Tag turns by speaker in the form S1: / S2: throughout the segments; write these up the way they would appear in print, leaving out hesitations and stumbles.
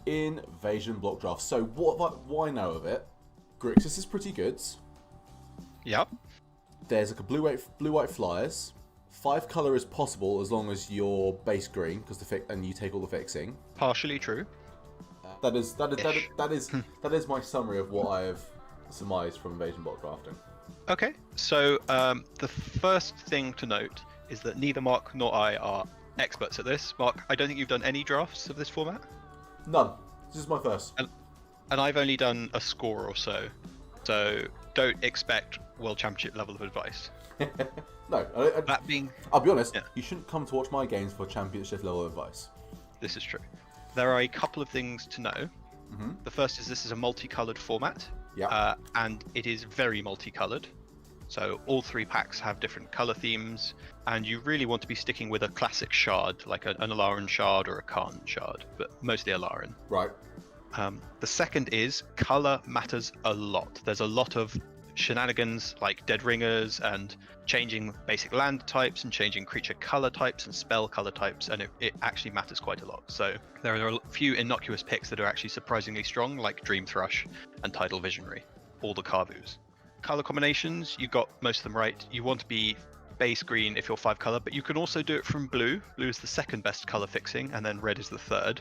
S1: Invasion block draft. So what I know of it, Grixis is pretty good.
S2: Yep.
S1: There's like a blue-white flyers. 5 color is possible as long as you're base green, and you take all the fixing.
S2: Partially true.
S1: That is my summary of what I have surmised from Invasion block drafting.
S2: Okay, so the first thing to note is that neither Mark nor I are experts at this. Mark, I don't think you've done any drafts of this format.
S1: None. This is my first.
S2: And I've only done a score or so. So don't expect World Championship level of advice.
S1: No. I'll be honest, you shouldn't come to watch my games for championship level advice.
S2: This is true. There are a couple of things to know.
S1: Mm-hmm.
S2: The first is this is a multicolored format.
S1: Yeah.
S2: And it is very multicolored. So all 3 packs have different color themes, and you really want to be sticking with a classic shard, like an Alaran shard or a Khan shard, but mostly Alaran.
S1: Right.
S2: The second is color matters a lot. There's a lot of shenanigans like dead ringers and changing basic land types and changing creature color types and spell color types, and it actually matters quite a lot. So there are a few innocuous picks that are actually surprisingly strong, like Dream Thrush and Tidal Visionary, all the Karvus. Color combinations, you got most of them right. You want to be base green if you're 5 color, but you can also do it from blue. Blue is the second best color fixing, and then red is the third.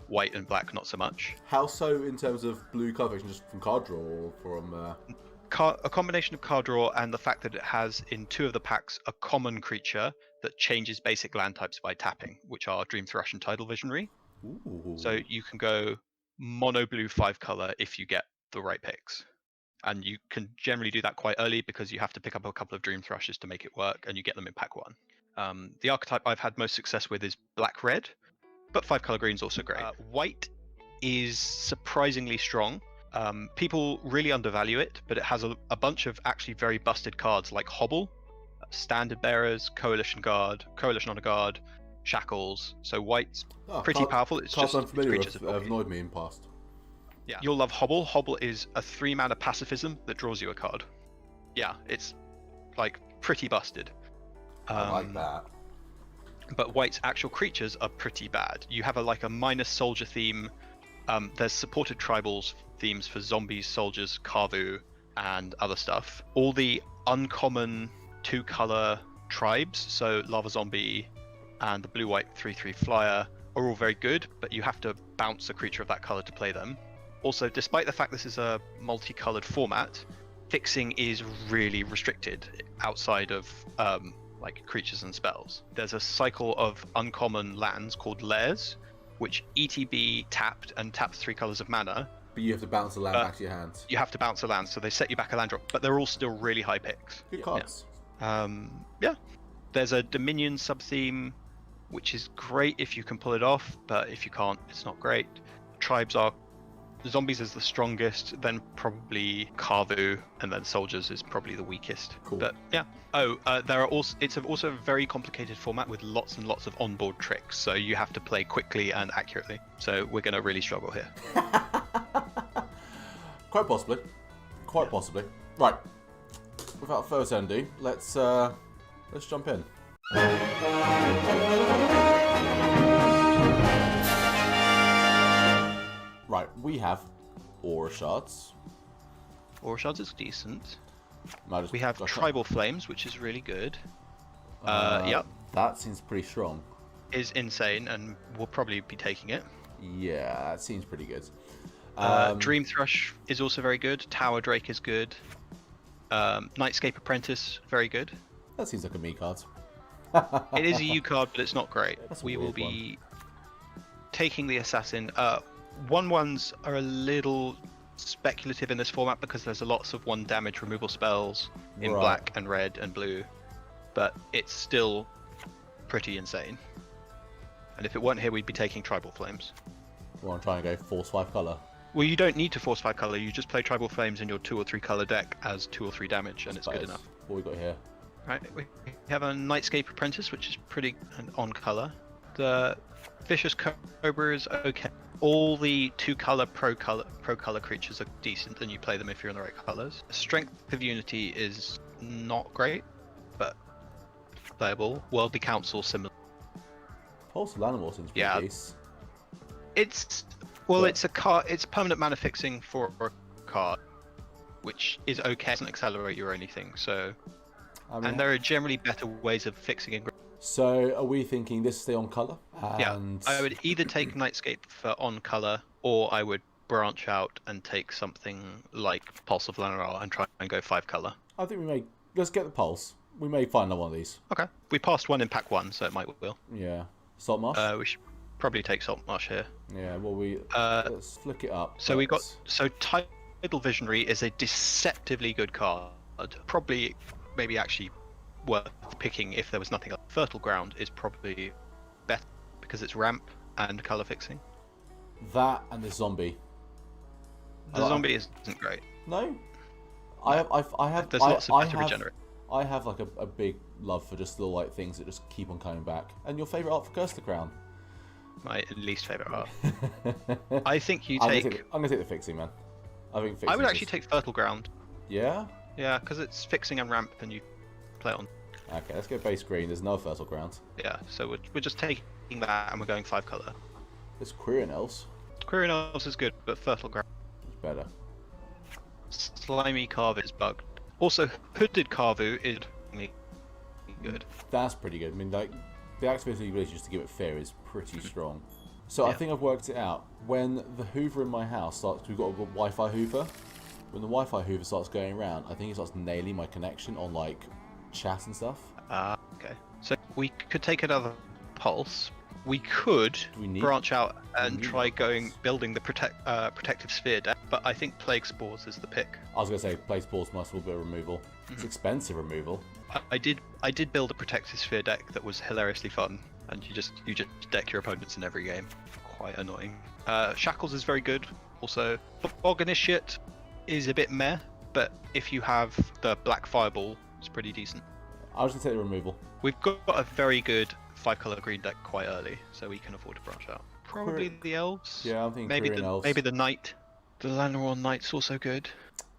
S2: White and black, not so much.
S1: How so in terms of blue color fixing, just from card draw or from...
S2: A combination of card draw and the fact that it has in 2 of the packs a common creature that changes basic land types by tapping, which are Dream Thrush and Tidal Visionary.
S1: Ooh.
S2: So you can go mono blue 5 color if you get the right picks. And you can generally do that quite early because you have to pick up a couple of Dream Thrushes to make it work, and you get them in pack 1. The archetype I've had most success with is black-red, but 5 color green is also great. White is surprisingly strong. People really undervalue it, but it has a bunch of actually very busted cards like Hobble, Standard Bearers, Coalition Guard, Coalition Honor Guard, Shackles. So white's pretty powerful. It's
S1: cards
S2: just
S1: I'm familiar
S2: creatures
S1: with have annoyed me in past.
S2: Yeah, you'll love Hobble. Hobble is a 3-mana pacifism that draws you a card. Yeah, it's like pretty busted.
S1: I like that.
S2: But white's actual creatures are pretty bad. You have a minus soldier theme. There's supported tribals themes for zombies, soldiers, Karvu, and other stuff. All the uncommon 2-color tribes, so Lava Zombie and the blue-white 3/3 flyer, are all very good, but you have to bounce a creature of that color to play them. Also, despite the fact this is a multicolored format, fixing is really restricted outside of creatures and spells. There's a cycle of uncommon lands called Lairs, which ETB tapped and taps 3 colors of mana.
S1: But you have to bounce a land back to your hand.
S2: You have to bounce a land, so they set you back a land drop, but they're all still really high picks.
S1: Good cards.
S2: Yeah. There's a Dominion sub-theme, which is great if you can pull it off, but if you can't, it's not great. Tribes are... Zombies is the strongest, then probably Karvu, and then Soldiers is probably the weakest.
S1: Cool.
S2: But yeah. It's also a very complicated format with lots and lots of onboard tricks, so you have to play quickly and accurately. So we're going to really struggle here.
S1: Quite possibly. Quite possibly. Right. Without further ado, let's jump in. Right, we have Aura Shards.
S2: Aura Shards is decent.
S1: No,
S2: we have Tribal Flames, which is really good. Yep.
S1: That seems pretty strong.
S2: Is insane, and we'll probably be taking it.
S1: Yeah, that seems pretty good.
S2: Dream Thrush is also very good. Tower Drake is good. Nightscape Apprentice, very good.
S1: That seems like a me card.
S2: It is a U card, but it's not great.
S1: We
S2: will be taking the Assassin. 1/1s are a little speculative in this format because there's lots of 1 damage removal spells in black and red and blue, but it's still pretty insane. And if it weren't here, we'd be taking Tribal Flames.
S1: Well, I'm trying to go force 5 color.
S2: Well, you don't need to force 5 color. You just play Tribal Flames in your 2 or 3 color deck as 2 or 3 damage, and it's good enough.
S1: What we got here?
S2: Right, we have a Nightscape Apprentice, which is pretty on color. The Vicious Cobra is okay. All the 2-color pro color creatures are decent, and you play them if you're in the right colors. Strength of Unity is not great, but playable. Worldly Council similar.
S1: Pulse of Animal seems pretty decent.
S2: It's Well,
S1: but-
S2: it's a card. It's permanent mana fixing for a card, which is okay. It doesn't accelerate you or anything. So,
S1: I mean,
S2: and there are generally better ways of fixing it.
S1: so are we thinking this stay on colour?
S2: Yeah,
S1: And
S2: I would either take Nightscape for on color, or I would branch out and take something like Pulse of Llanowar and try and go 5 color.
S1: I think we may let's get the pulse. We may find another one of these.
S2: Okay, we passed one in pack 1, so it might will.
S1: Yeah, salt marsh.
S2: We should probably take Salt Marsh here.
S1: Yeah, well let's flick it up.
S2: So we got Tidal Visionary is a deceptively good card. Probably, maybe actually worth picking if there was nothing else. Fertile Ground is probably better because it's ramp and color fixing.
S1: that and the zombie.
S2: The zombie isn't great.
S1: No, I have.
S2: There's lots of better regenerate.
S1: I have like a big love for just little like things that just keep on coming back. And your favorite art for Curse the Crown?
S2: My least favorite art. I think you
S1: I'm
S2: take.
S1: gonna take the fixing, man. I think fixing.
S2: I would actually take Fertile Ground.
S1: Yeah.
S2: Yeah, because it's fixing and ramp, and you play it on.
S1: Okay, let's go base green. There's no Fertile Ground.
S2: Yeah, so we're just taking that, and we're going 5 color.
S1: There's Quirion Elves.
S2: Quirion Elves is good, but Fertile Ground.
S1: It's better.
S2: Slimy Carve is bugged. Also, Hooded Carvu is good.
S1: That's pretty good. I mean, like the activity ability just to give it fear is pretty strong. So I
S2: Yeah.
S1: think I've worked it out. When the Hoover in my house starts, we've got a Wi-Fi Hoover. When the Wi-Fi Hoover starts going around, I think it starts nailing my connection on like chat and stuff.
S2: Okay. So we could take another pulse. We could
S1: we need-
S2: branch out and
S1: need
S2: try
S1: pulse?
S2: building the protective sphere deck, but I think Plague Spores is the pick.
S1: I was gonna say place balls must will be a removal. It's expensive removal.
S2: I did build a protective sphere deck that was hilariously fun, and you just deck your opponents in every game. Quite annoying. Shackles is very good. Also, Bog Initiate is a bit meh, but if you have the Black Fireball, it's pretty decent.
S1: I was gonna take the removal.
S2: We've got a very good 5-color green deck quite early, so we can afford to branch out. Probably the elves.
S1: Yeah, I'm thinking
S2: maybe
S1: Quirion Elves.
S2: maybe the knight. The Llanowar knight's also good.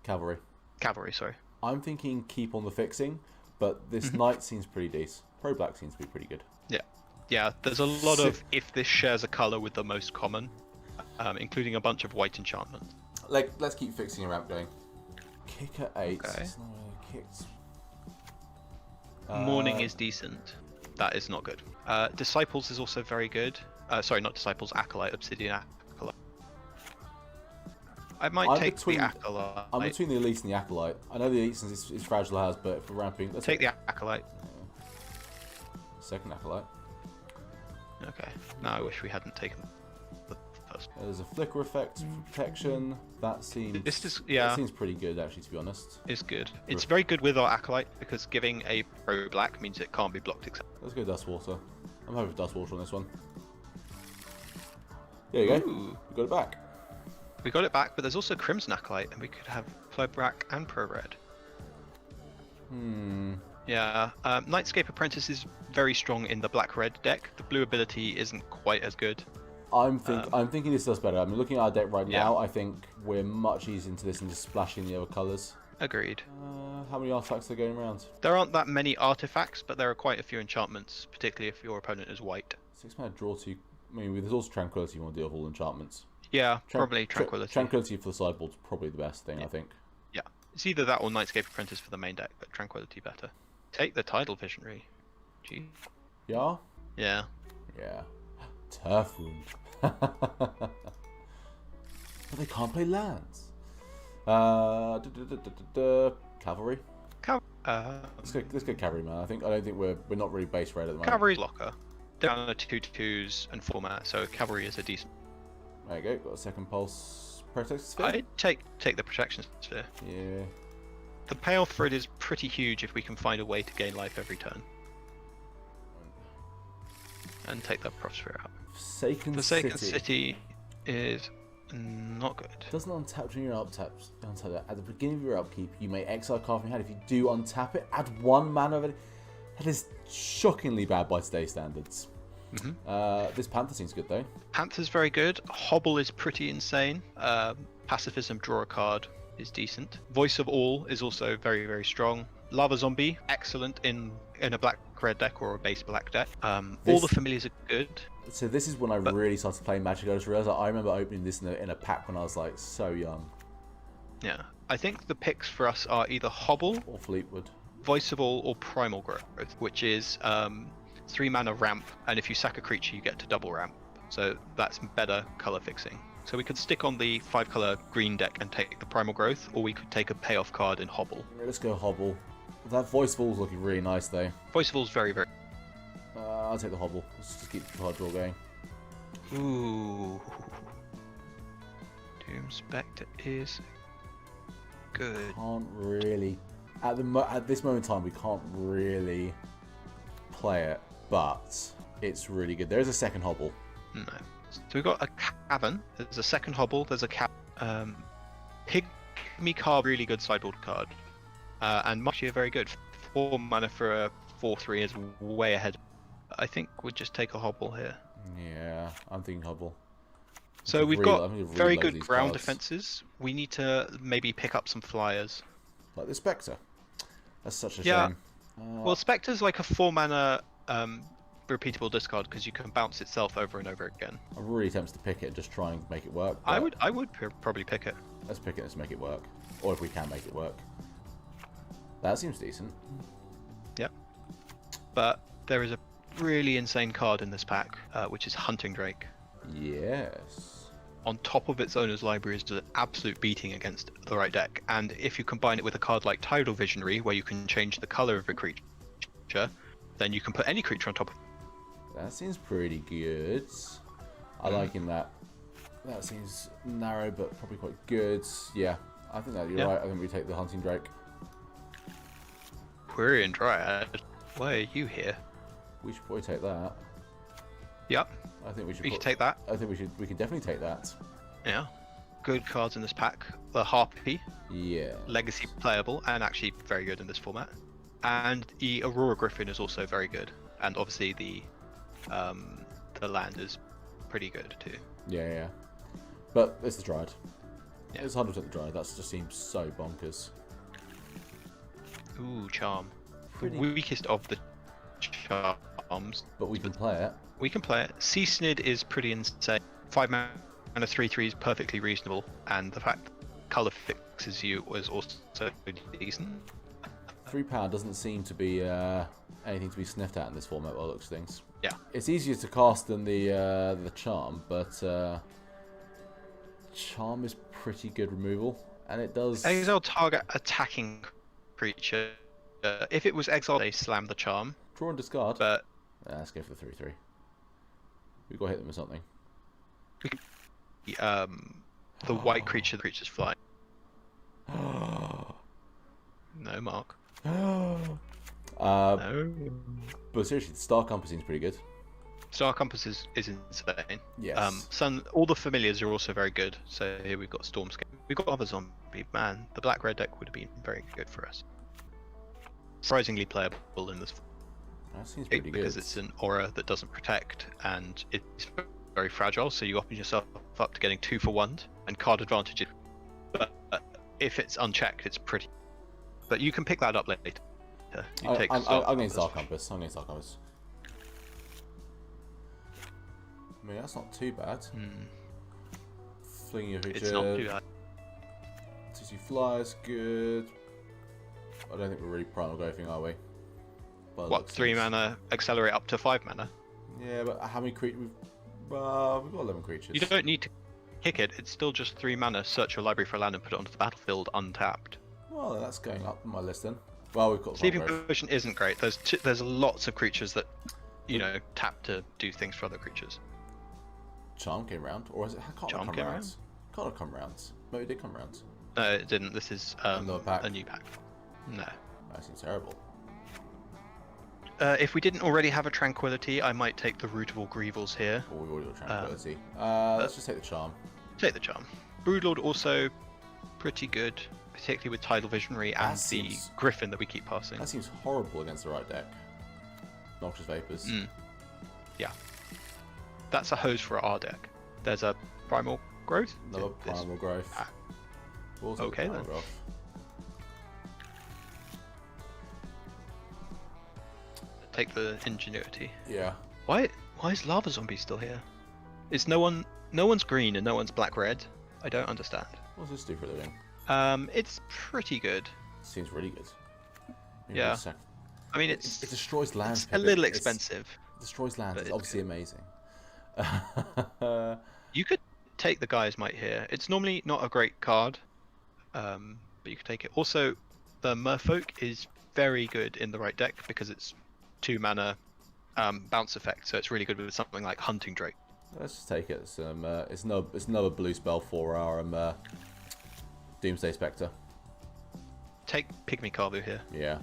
S1: Cavalry.
S2: Cavalry, sorry.
S1: I'm thinking keep on the fixing, but this
S2: Mm-hmm.
S1: knight seems pretty decent. Pro Black seems to be pretty good.
S2: Yeah, there's a lot of if this shares a color with the most common, including a bunch of white enchantments.
S1: Like, let's keep fixing a ramp going. Kick at 8.
S2: Okay.
S1: It's not really kicked.
S2: Morning is decent. That is not good. Disciples is also very good. Sorry, not Disciples. Acolyte, Obsidian Acolyte. I might
S1: I'm
S2: take
S1: between-
S2: the Acolyte.
S1: I'm between the Elite and the Acolyte. I know the Elite is fragile as, but for ramping, let's
S2: Take the Acolyte.
S1: second Acolyte.
S2: Okay. No, I wish we hadn't taken the first.
S1: There's a flicker effect for protection. That seems that seems pretty good actually, to be honest.
S2: Is good. It's very good with our Acolyte because giving a pro black means it can't be blocked except.
S1: Let's go Dustwater. I'm hoping for Dustwater on this one. There you go.
S2: Ooh.
S1: We got it back.
S2: We got it back, but there's also Crimson Acolyte, and we could have Pro Black and Pro Red. Yeah, Nightscape Apprentice is very strong in the black-red deck. The blue ability isn't quite as good.
S1: I'm thinking this does better. I mean, looking at our deck right
S2: Yeah.
S1: now, I think we're much easier into this and just splashing the other colours.
S2: Agreed.
S1: How many artifacts are going around?
S2: There aren't that many artifacts, but there are quite a few enchantments, particularly if your opponent is white.
S1: 6 mana draw 2. I mean, there's also Tranquility. You want to deal with all enchantments.
S2: Yeah, probably Tranquility.
S1: Tranquility for the sideboard's probably the best thing, I think.
S2: Yeah, it's either that or Nightscape Apprentice for the main deck, but Tranquility better. Take the Tidal Visionary. Gee.
S1: Yeah?
S2: Yeah.
S1: Yeah. Turf Wound. But they can't play lands. Cavalry. Let's go Cavalry, man. I don't think we're not really base red at the moment.
S2: Cavalry blocker. Down to 2/2s and format, so Cavalry is a decent.
S1: There you go. Got a second pulse. Protect Sphere.
S2: I'd take the Protection Sphere.
S1: Yeah.
S2: The payoff for it is pretty huge if we can find a way to gain life every turn. And take that Prof Sphere out.
S1: Forsaken
S2: Forsaken
S1: City.
S2: City is not good.
S1: Doesn't untap during your untap. Untap that. At the beginning of your upkeep, you may exile a card from your hand. If you do untap it, add 1 mana of it. That is shockingly bad by today's standards. This Panther seems good though.
S2: Panther's very good. Hobble is pretty insane. Pacifism, draw a card, is decent. Voice of All is also very, very strong. Lava Zombie, excellent in a black-red deck or a base black deck. All the familiars are good.
S1: So this is when I really started playing Magic. I just realised that I remember opening this in a pack when I was like so young.
S2: Yeah, I think the picks for us are either Hobble,
S1: Or Fleetwood.
S2: Voice of All, or Primal Growth, which is 3 mana ramp, and if you sack a creature, you get to double ramp. So that's better color fixing. So we could stick on the 5-color green deck and take the Primal Growth, or we could take a payoff card in Hobble.
S1: Yeah, let's go Hobble. That Voice of All's looking really nice though.
S2: Voice of All's very, very.
S1: I'll take the Hobble. Let's just keep the card draw going.
S2: Ooh. Doom Spectre is good.
S1: Can't really. At this moment in time, we can't really play it, but it's really good. There is a second Hobble.
S2: No. So we've got a Cavern. There's a second Hobble. There's a Pygmy card, really good sideboard card, and Marchia very good. 4 mana for a 4/3 is way ahead. I think we'll just take a Hobble here.
S1: Yeah, I'm thinking Hobble.
S2: So we've got very good
S1: these
S2: ground
S1: cards.
S2: defenses. We need to maybe pick up some flyers.
S1: Like the Spectre. That's such a
S2: Yeah.
S1: shame.
S2: Well, Spectre's like a 4 mana repeatable discard because you can bounce itself over and over again.
S1: I'm really tempted to pick it and just try and make it work.
S2: I would probably pick it.
S1: Let's pick it and make it work. Or if we can make it work. That seems decent.
S2: Yep. But there is a really insane card in this pack, which is Hunting Drake.
S1: Yes.
S2: On top of its owner's library is an absolute beating against the right deck. And if you combine it with a card like Tidal Visionary, where you can change the color of a creature, then you can put any creature on top of it.
S1: That seems pretty good. I like in that. That seems narrow, but probably quite good. Yeah, I think that you're right. I think we take the Hunting Drake.
S2: Quirion Dryad, why are you here?
S1: We should probably take that.
S2: Yep.
S1: I think we should.
S2: We can take that.
S1: I think we should. We can definitely take that.
S2: Yeah. Good cards in this pack. The Harpy,
S1: Yeah.
S2: Legacy playable, and actually very good in this format. And the Aurora Griffin is also very good. And obviously the land is pretty good too.
S1: Yeah. But it's the Dryad.
S2: Yeah.
S1: It's 100% the Dryad. That just seems so bonkers.
S2: Ooh, Charm.
S1: Pretty-
S2: The weakest of the charms.
S1: But we can play it.
S2: We can play it. Sea Snid is pretty insane. 5 mana and a 3/3 is perfectly reasonable, and the fact color fixes you was also decent.
S1: £3 doesn't seem to be anything to be sniffed at in this format by the looks of things.
S2: Yeah.
S1: It's easier to cast than the Charm, but Charm is pretty good removal, and it does.
S2: Exile target attacking creature. If it was exiled, they slam the Charm.
S1: Draw and discard.
S2: But
S1: Let's go for the 3/3. We've got to hit them with something.
S2: the white creature, the creature's flying. No, Mark. No.
S1: But seriously, the Star Compass seems pretty good.
S2: Star Compass is insane.
S1: Yes.
S2: All the familiars are also very good. So here we've got Stormscape. We've got other zombie. Man, the black red deck would have been very good for us. Surprisingly playable in this
S1: That seems pretty good.
S2: because it's an aura that doesn't protect and it's very fragile. So you open yourself up to getting 2 for 1 and card advantages. But if it's unchecked, it's pretty. But you can pick that up later. You take
S1: I'm
S2: Star
S1: going Star
S2: Compass.
S1: Compass. I'm going Star Compass. I mean, that's not too bad. Flinging your creature.
S2: It's not too bad.
S1: 2/2 flyers, good. I don't think we're really primal growthing, are we?
S2: What, 3 mana, accelerate up to 5 mana?
S1: Yeah, but how many creatures? We've got 11 creatures.
S2: You don't need to kick it, it's still just 3 mana, search your library for land and put it onto the battlefield untapped.
S1: Well, that's going up on my list then. Well, we've got
S2: Sleeping
S1: primal growth.
S2: Potion isn't great, there's lots of creatures that, you know, tap to do things for other creatures.
S1: Charm came round, or is it? Can't
S2: Charm
S1: come
S2: came
S1: round.
S2: round?
S1: Can't have come round. No, it did come round.
S2: No, it didn't, this is
S1: Another pack.
S2: a new pack. No.
S1: That seems terrible.
S2: If we didn't already have a Tranquility, I might take the Root of all Grievals here.
S1: Oh, we've already got Tranquility. Let's just take the Charm.
S2: Take the Charm. Broodlord also pretty good, particularly with Tidal Visionary and
S1: That seems-
S2: the Griffin that we keep passing.
S1: That seems horrible against the right deck. Noxious Vapors.
S2: Yeah. That's a hose for our deck. There's a Primal Growth.
S1: Another
S2: This-
S1: Primal Growth.
S2: Ah.
S1: Also
S2: Okay,
S1: Primal
S2: then.
S1: Growth.
S2: Take the Ingenuity.
S1: Yeah.
S2: Why? Why is Lava Zombie still here? Is no one's green and no one's black red? I don't understand.
S1: What's this do for a living?
S2: It's pretty good.
S1: Seems really good. Maybe
S2: Yeah.
S1: we'll sac-
S2: I mean,
S1: It destroys lands.
S2: it's a little expensive.
S1: Destroys lands.
S2: but
S1: It's
S2: it's
S1: obviously
S2: good.
S1: amazing.
S2: You could take the Guy's Might here. It's normally not a great card, but you could take it. Also, the Merfolk is very good in the right deck because it's 2 mana bounce effect, so it's really good with something like Hunting Drake.
S1: Let's just take it. It's another blue spell for our Doomsday Spectre.
S2: Take Pygmy Carvu here.
S1: Yeah.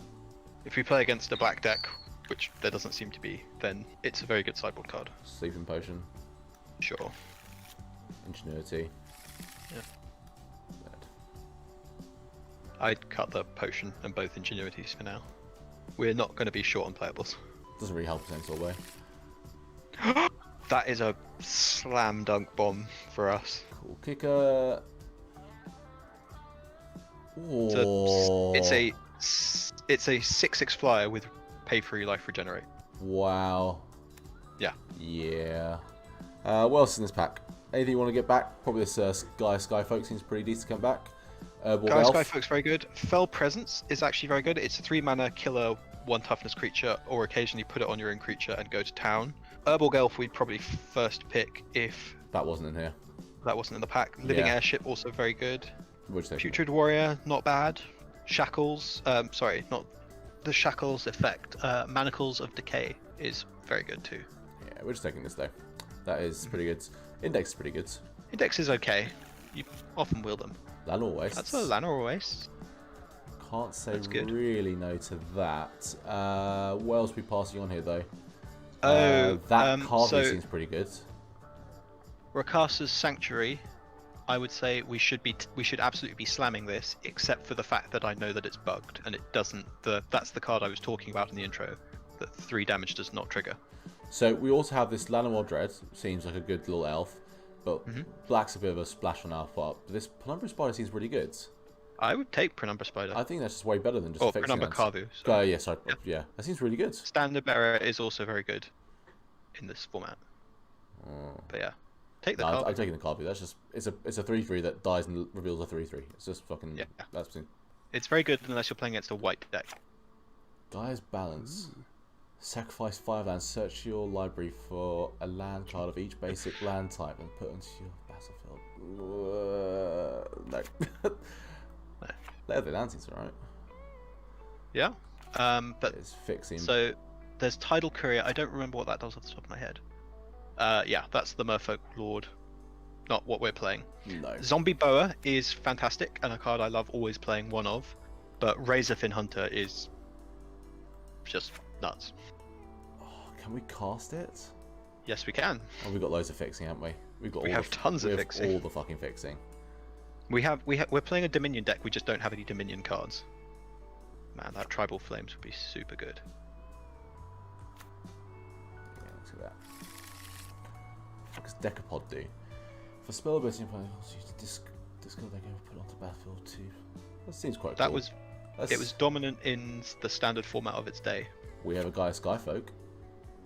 S2: If we play against a black deck, which there doesn't seem to be, then it's a very good sideboard card.
S1: Sleeping Potion.
S2: Sure.
S1: Ingenuity.
S2: Yeah.
S1: Dead.
S2: I'd cut the potion and both ingenuities for now. We're not going to be short on playables.
S1: Doesn't really help us any sort of way.
S2: That is a slam dunk bomb for us.
S1: Cool kicker. Oh.
S2: It's a 6/6 flyer with pay for your life regenerate.
S1: Wow.
S2: Yeah.
S1: Yeah. What else is in this pack? Anything you want to get back? Probably this Skyfolk seems pretty decent to come back.
S2: Skyfolk's very good. Fell Presence is actually very good. It's a 3 mana killer, 1 toughness creature, or occasionally put it on your own creature and go to town. Herbal Gelf we'd probably first pick if
S1: That wasn't in here.
S2: that wasn't in the pack. Living
S1: Yeah.
S2: Airship also very good.
S1: Which they
S2: Putrid Warrior, not bad. Shackles, sorry, not the Shackles effect. Manacles of Decay is very good too.
S1: Yeah, we're just taking this though. That is pretty good. Index is pretty good.
S2: Index is okay. You often will them.
S1: Lanor Waste.
S2: That's a Lanor Waste.
S1: Can't say
S2: That's good.
S1: really no to that. What else are we passing on here though?
S2: That
S1: Carvey seems pretty good.
S2: Rakasa's Sanctuary, I would say we should absolutely be slamming this, except for the fact that I know that it's bugged and it doesn't. That's the card I was talking about in the intro. That 3 damage does not trigger.
S1: So we also have this Llanowar Dread. Seems like a good little elf, but
S2: Mm-hmm.
S1: black's a bit of a splash on our part. But this Penumbra Spider seems really good.
S2: I would take Penumbra Spider.
S1: I think that's just way better than just
S2: Or
S1: fixing
S2: Penumbra
S1: lands.
S2: Carvu. Sorry.
S1: Yeah, sorry. Yeah, that seems really good.
S2: Standard Bearer is also very good in this format. But yeah, take the
S1: No,
S2: Carvu.
S1: I'm taking the Carvey. That's just it's a 3/3 that dies and reveals a 3/3. It's just fucking.
S2: Yeah.
S1: That's
S2: It's very good unless you're playing against a white deck.
S1: Guy's Balance. Sacrifice 5 lands. Search your library for a land card of each basic land type and put onto your battlefield. No.
S2: No.
S1: Leather Dancing's alright.
S2: Yeah. But
S1: It's fixing.
S2: so there's Tidal Courier. I don't remember what that does off the top of my head. Yeah, that's the Merfolk Lord. Not what we're playing.
S1: No.
S2: Zombie Boa is fantastic and a card I love always playing one of, but Razorfin Hunter is just nuts.
S1: Oh, can we cast it?
S2: Yes, we can.
S1: Oh, we've got loads of fixing, haven't we?
S2: We have tons of fixing.
S1: All the fucking fixing.
S2: We're playing a Dominion deck. We just don't have any Dominion cards. Man, that Tribal Flames would be super good.
S1: Yeah, look at that. What does Decapod do? For spell ability, you use discard deck and put it onto battlefield 2. That seems quite cool.
S2: It was dominant in the standard format of its day.
S1: We have a guy, Skyfolk.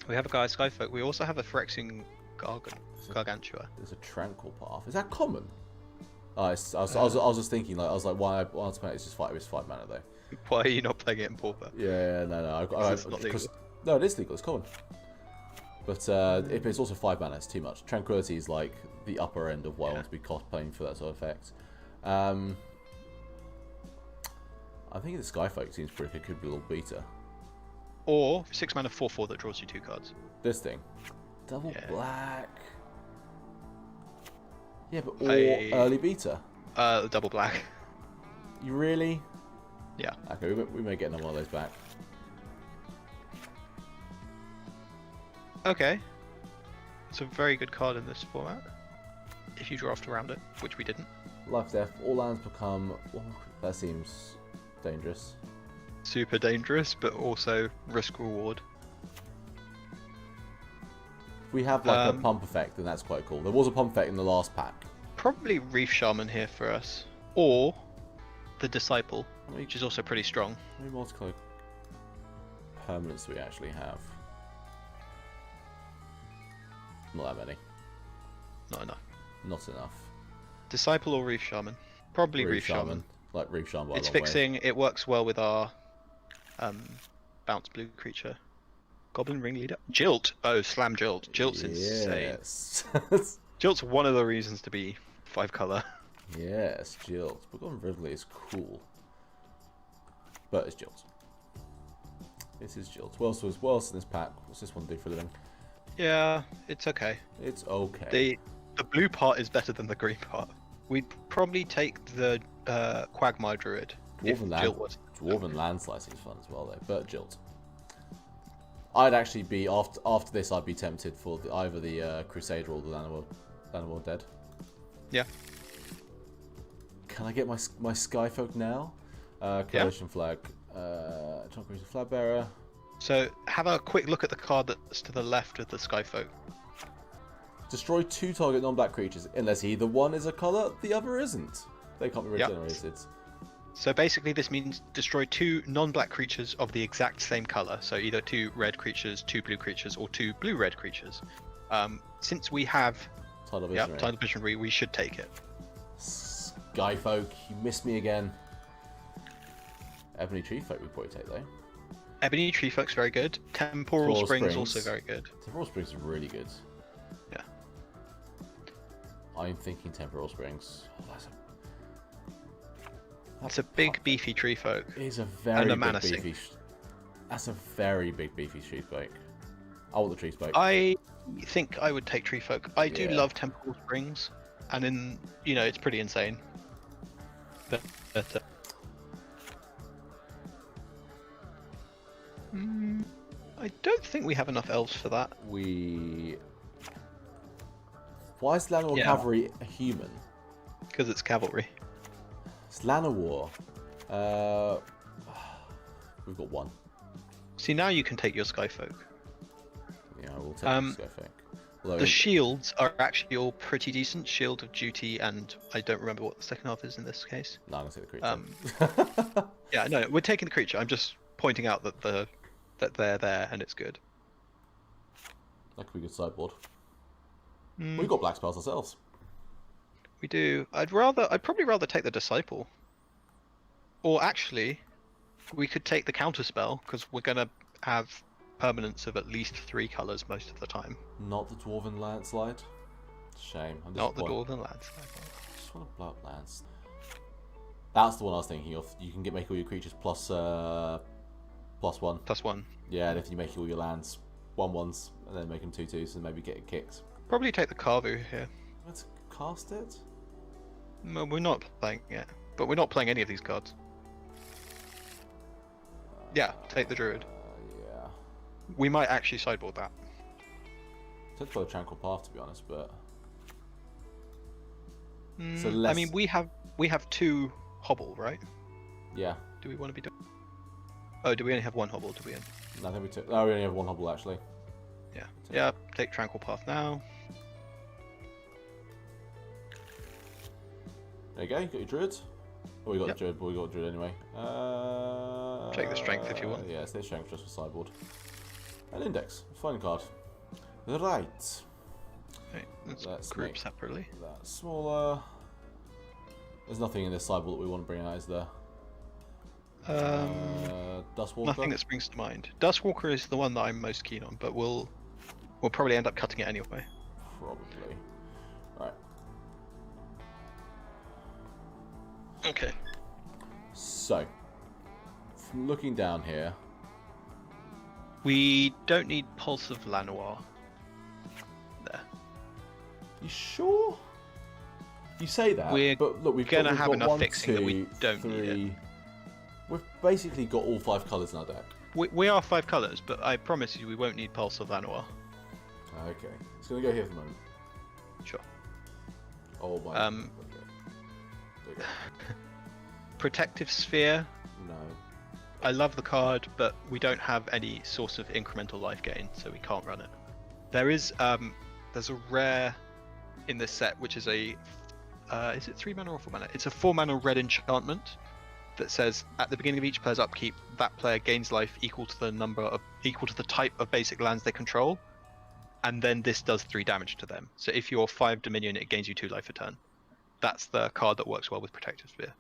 S2: We have a guy, Skyfolk. We also have a Phyrexian Gargantua.
S1: There's a Tranquil Path. Is that common? Oh, I was just thinking, like, I was like, why it's just 5 mana though.
S2: Why are you not playing it in Pauper?
S1: Yeah, no.
S2: It's not legal.
S1: No, it is legal. It's common. But if it's also 5 mana, it's too much. Tranquility is like the upper end of what I want to be playing for that sort of effect. I think the Skyfolk seems pretty good. Could be a little beta.
S2: Or 6 mana 4/4 that draws you 2 cards.
S1: This thing, double
S2: Yeah.
S1: black. Yeah, but early beta.
S2: Double black.
S1: You really?
S2: Yeah.
S1: Okay, we may get another one of those back.
S2: Okay. It's a very good card in this format. If you draft around it, which we didn't.
S1: Life Death. All lands become. Oh, that seems dangerous.
S2: Super dangerous, but also risk reward.
S1: If we have like a pump effect, then that's quite cool. There was a pump effect in the last pack.
S2: Probably Reef Shaman here for us. Or the Disciple, which is also pretty strong.
S1: How many multicolored permanents do we actually have? Not that many.
S2: Not enough.
S1: Not enough.
S2: Disciple or Reef Shaman? Probably Reef Shaman.
S1: Like Reef Shaman by
S2: It's
S1: a long
S2: fixing.
S1: way.
S2: It works well with our bounce blue creature. Goblin Ringleader. Jilt. Oh, Slam Jilt. Jilt's insane.
S1: Yes.
S2: Jilt's one of the reasons to be 5 color.
S1: Yes, Jilt. But Goblin Ridley is cool. But it's Jilt. This is Jilt. What else in this pack? What's this one do for a living?
S2: Yeah, it's okay.
S1: It's okay.
S2: The blue part is better than the green part. We'd probably take the Quagmire Druid.
S1: Dwarven Landslice is fun as well, though. But Jilt. I'd actually be after this. I'd be tempted for either the Crusader or the Llanowar Dead.
S2: Yeah.
S1: Can I get my Skyfolk now? Coalition Flag. John Cruiser Flag Bearer.
S2: So have a quick look at the card that's to the left of the Skyfolk.
S1: Destroy 2 target non-black creatures, unless either one is a colour, the other isn't. They can't be regenerated.
S2: So basically this means destroy 2 non-black creatures of the exact same colour. So either 2 red creatures, 2 blue creatures, or 2 blue-red creatures. Since we have Tidal Visionary, we should take it.
S1: Skyfolk, you missed me again. Ebony Treefolk we'd probably take though.
S2: Ebony Treefolk's very good. Temporal Springs also very good.
S1: Temporal Springs is really good.
S2: Yeah.
S1: I'm thinking Temporal Springs. Oh,
S2: that's a big beefy Treefolk.
S1: It is a very big beefy. That's a very big beefy Treefolk. I want the Treefolk.
S2: I think I would take Treefolk. I do love Temporal Springs, and it's pretty insane. But I don't think we have enough elves for that.
S1: Why is Llanowar Cavalry a human?
S2: Because it's cavalry.
S1: It's Llanowar. We've got 1.
S2: See, now you can take your Skyfolk.
S1: Yeah, we'll take the Skyfolk. Although
S2: the shields are actually all pretty decent. Shield of Duty, and I don't remember what the second half is in this case.
S1: No, I'm gonna take the creature.
S2: Yeah, no, we're taking the creature. I'm just pointing out that they're there and it's good.
S1: That could be a good sideboard. We've got black spells ourselves.
S2: We do. I'd probably rather take the Disciple. Or actually, we could take the counter spell because we're gonna have permanents of at least 3 colours most of the time.
S1: Not the Dwarven Landslide. Shame.
S2: Not the Dwarven Landslide.
S1: I just want to blow up lands. That's the one I was thinking of. You can make all your creatures plus 1.
S2: +1.
S1: Yeah, and if you make all your lands 1/1s and then make them 2/2s and maybe get it kicked.
S2: Probably take the Carvu here.
S1: Let's cast it.
S2: No, we're not playing it, but we're not playing any of these cards. Yeah, take the Druid.
S1: Yeah.
S2: We might actually sideboard that.
S1: Took for the Tranquil Path to be honest, but.
S2: I mean, we have 2 Hobble, right?
S1: Yeah.
S2: Do we want to be doing? Oh, do we only have 1 Hobble? Do we?
S1: No, I think we took. Oh, we only have 1 Hobble actually.
S2: Yeah. Yeah. Take Tranquil Path now.
S1: There you go. You got your Druid. Oh, we got the Druid, but we got the Druid anyway.
S2: Take the Strength if you want.
S1: Yeah, stay Strength just for sideboard. An Index. Fine card. Right.
S2: Okay, let's group separately.
S1: That smaller. There's nothing in this sideboard that we want to bring out, is there? Dustwalker?
S2: Nothing that springs to mind. Dustwalker is the one that I'm most keen on, but we'll probably end up cutting it anyway.
S1: Probably. Right.
S2: Okay.
S1: So, from looking down here,
S2: we don't need Pulse of Llanowar. There.
S1: You sure? You say that, but look, we've
S2: gonna have
S1: got
S2: enough
S1: 1,
S2: fixing
S1: 2,
S2: that we don't
S1: 3.
S2: need it.
S1: We've basically got all 5 colours in our deck.
S2: We are 5 colours, but I promise you we won't need Pulse of Llanowar.
S1: Okay, it's gonna go here for the moment.
S2: Sure.
S1: Oh my. Okay.
S2: Protective Sphere.
S1: No.
S2: I love the card, but we don't have any source of incremental life gain, so we can't run it. There's a rare in this set, which is a is it 3 mana or 4 mana? It's a 4 mana red enchantment that says at the beginning of each player's upkeep, that player gains life equal to the type of basic lands they control. and then this does 3 damage to them. So if you're 5 Dominion, it gains you 2 life a turn. That's the card that works well with Protective Spear.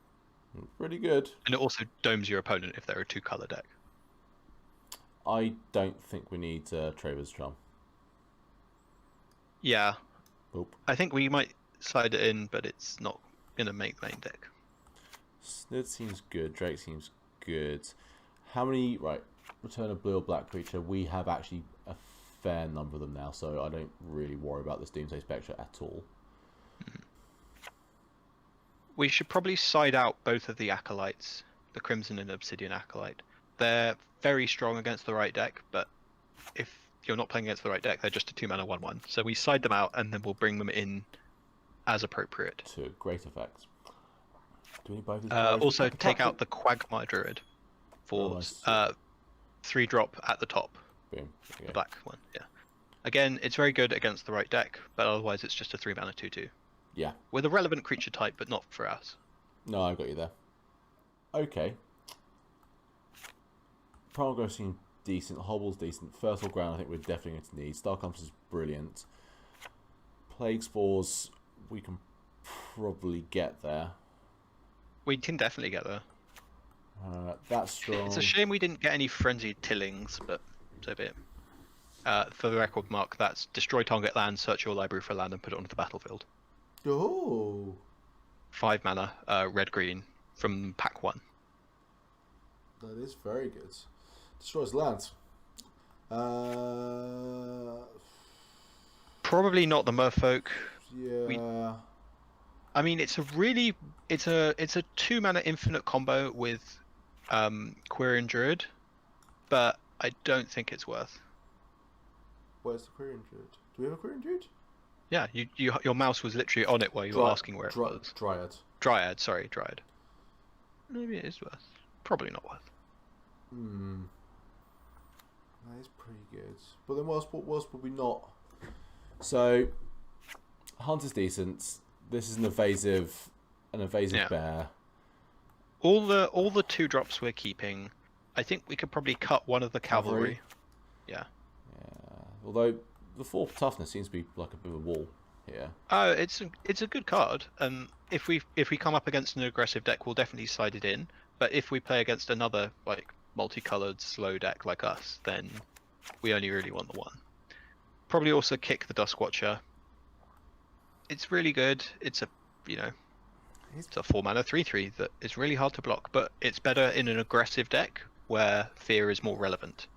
S1: Pretty good.
S2: And it also domes your opponent if they're a 2-color deck.
S1: I don't think we need Traver's Charm.
S2: Yeah.
S1: Oop.
S2: I think we might slide it in, but it's not going to make main deck.
S1: Snid seems good. Drake seems good. How many... Right. Return a blue or black creature. We have actually a fair number of them now, so I don't really worry about this Doomsday Spectre at all.
S2: We should probably side out both of the Acolytes, the Crimson and Obsidian Acolyte. They're very strong against the right deck, but if you're not playing against the right deck, they're just a 2-mana 1/1. So we side them out, and then we'll bring them in as appropriate.
S1: To great effect. Do we both
S2: also, take out the Quagmire Druid for 3-drop at the top.
S1: Boom.
S2: The black one, yeah. Again, it's very good against the right deck, but otherwise it's just a 3-mana 2/2.
S1: Yeah.
S2: With a relevant creature type, but not for us.
S1: No, I got you there. Okay. Primal Growth seems decent. Hobble's decent. Fertile Ground, I think we're definitely going to need. Star Compass is brilliant. Plague Spores, we can probably get there.
S2: We can definitely get there.
S1: That's strong.
S2: It's a shame we didn't get any Frenzied Tillings, but so be it. For the record, Mark, that's destroy target land, search your library for land, and put it onto the battlefield.
S1: Oh.
S2: 5 mana, red-green, from pack 1.
S1: That is very good. Destroys land.
S2: Probably not the Merfolk.
S1: Yeah.
S2: I mean, it's a 2-mana infinite combo with Quirion Druid, but I don't think it's worth.
S1: Where's the Quirion Druid? Do we have a Quirion Druid?
S2: Yeah, your mouse was literally on it while you were asking where it was.
S1: Dryad.
S2: Dryad. Maybe it is worth. Probably not worth.
S1: That is pretty good. But then what else would we not? So, Hunter's decent. This is an evasive bear.
S2: All the 2-drops we're keeping. I think we could probably cut one of the cavalry. Yeah.
S1: Although the 4 toughness seems to be like a bit of a wall here.
S2: Oh, it's a good card. If we come up against an aggressive deck, we'll definitely side it in. But if we play against another like multicolored slow deck like us, then we only really want the 1. Probably also kick the Duskwatcher. It's really good. It's a 4-mana 3/3 that is really hard to block, but it's better in an aggressive deck where fear is more relevant.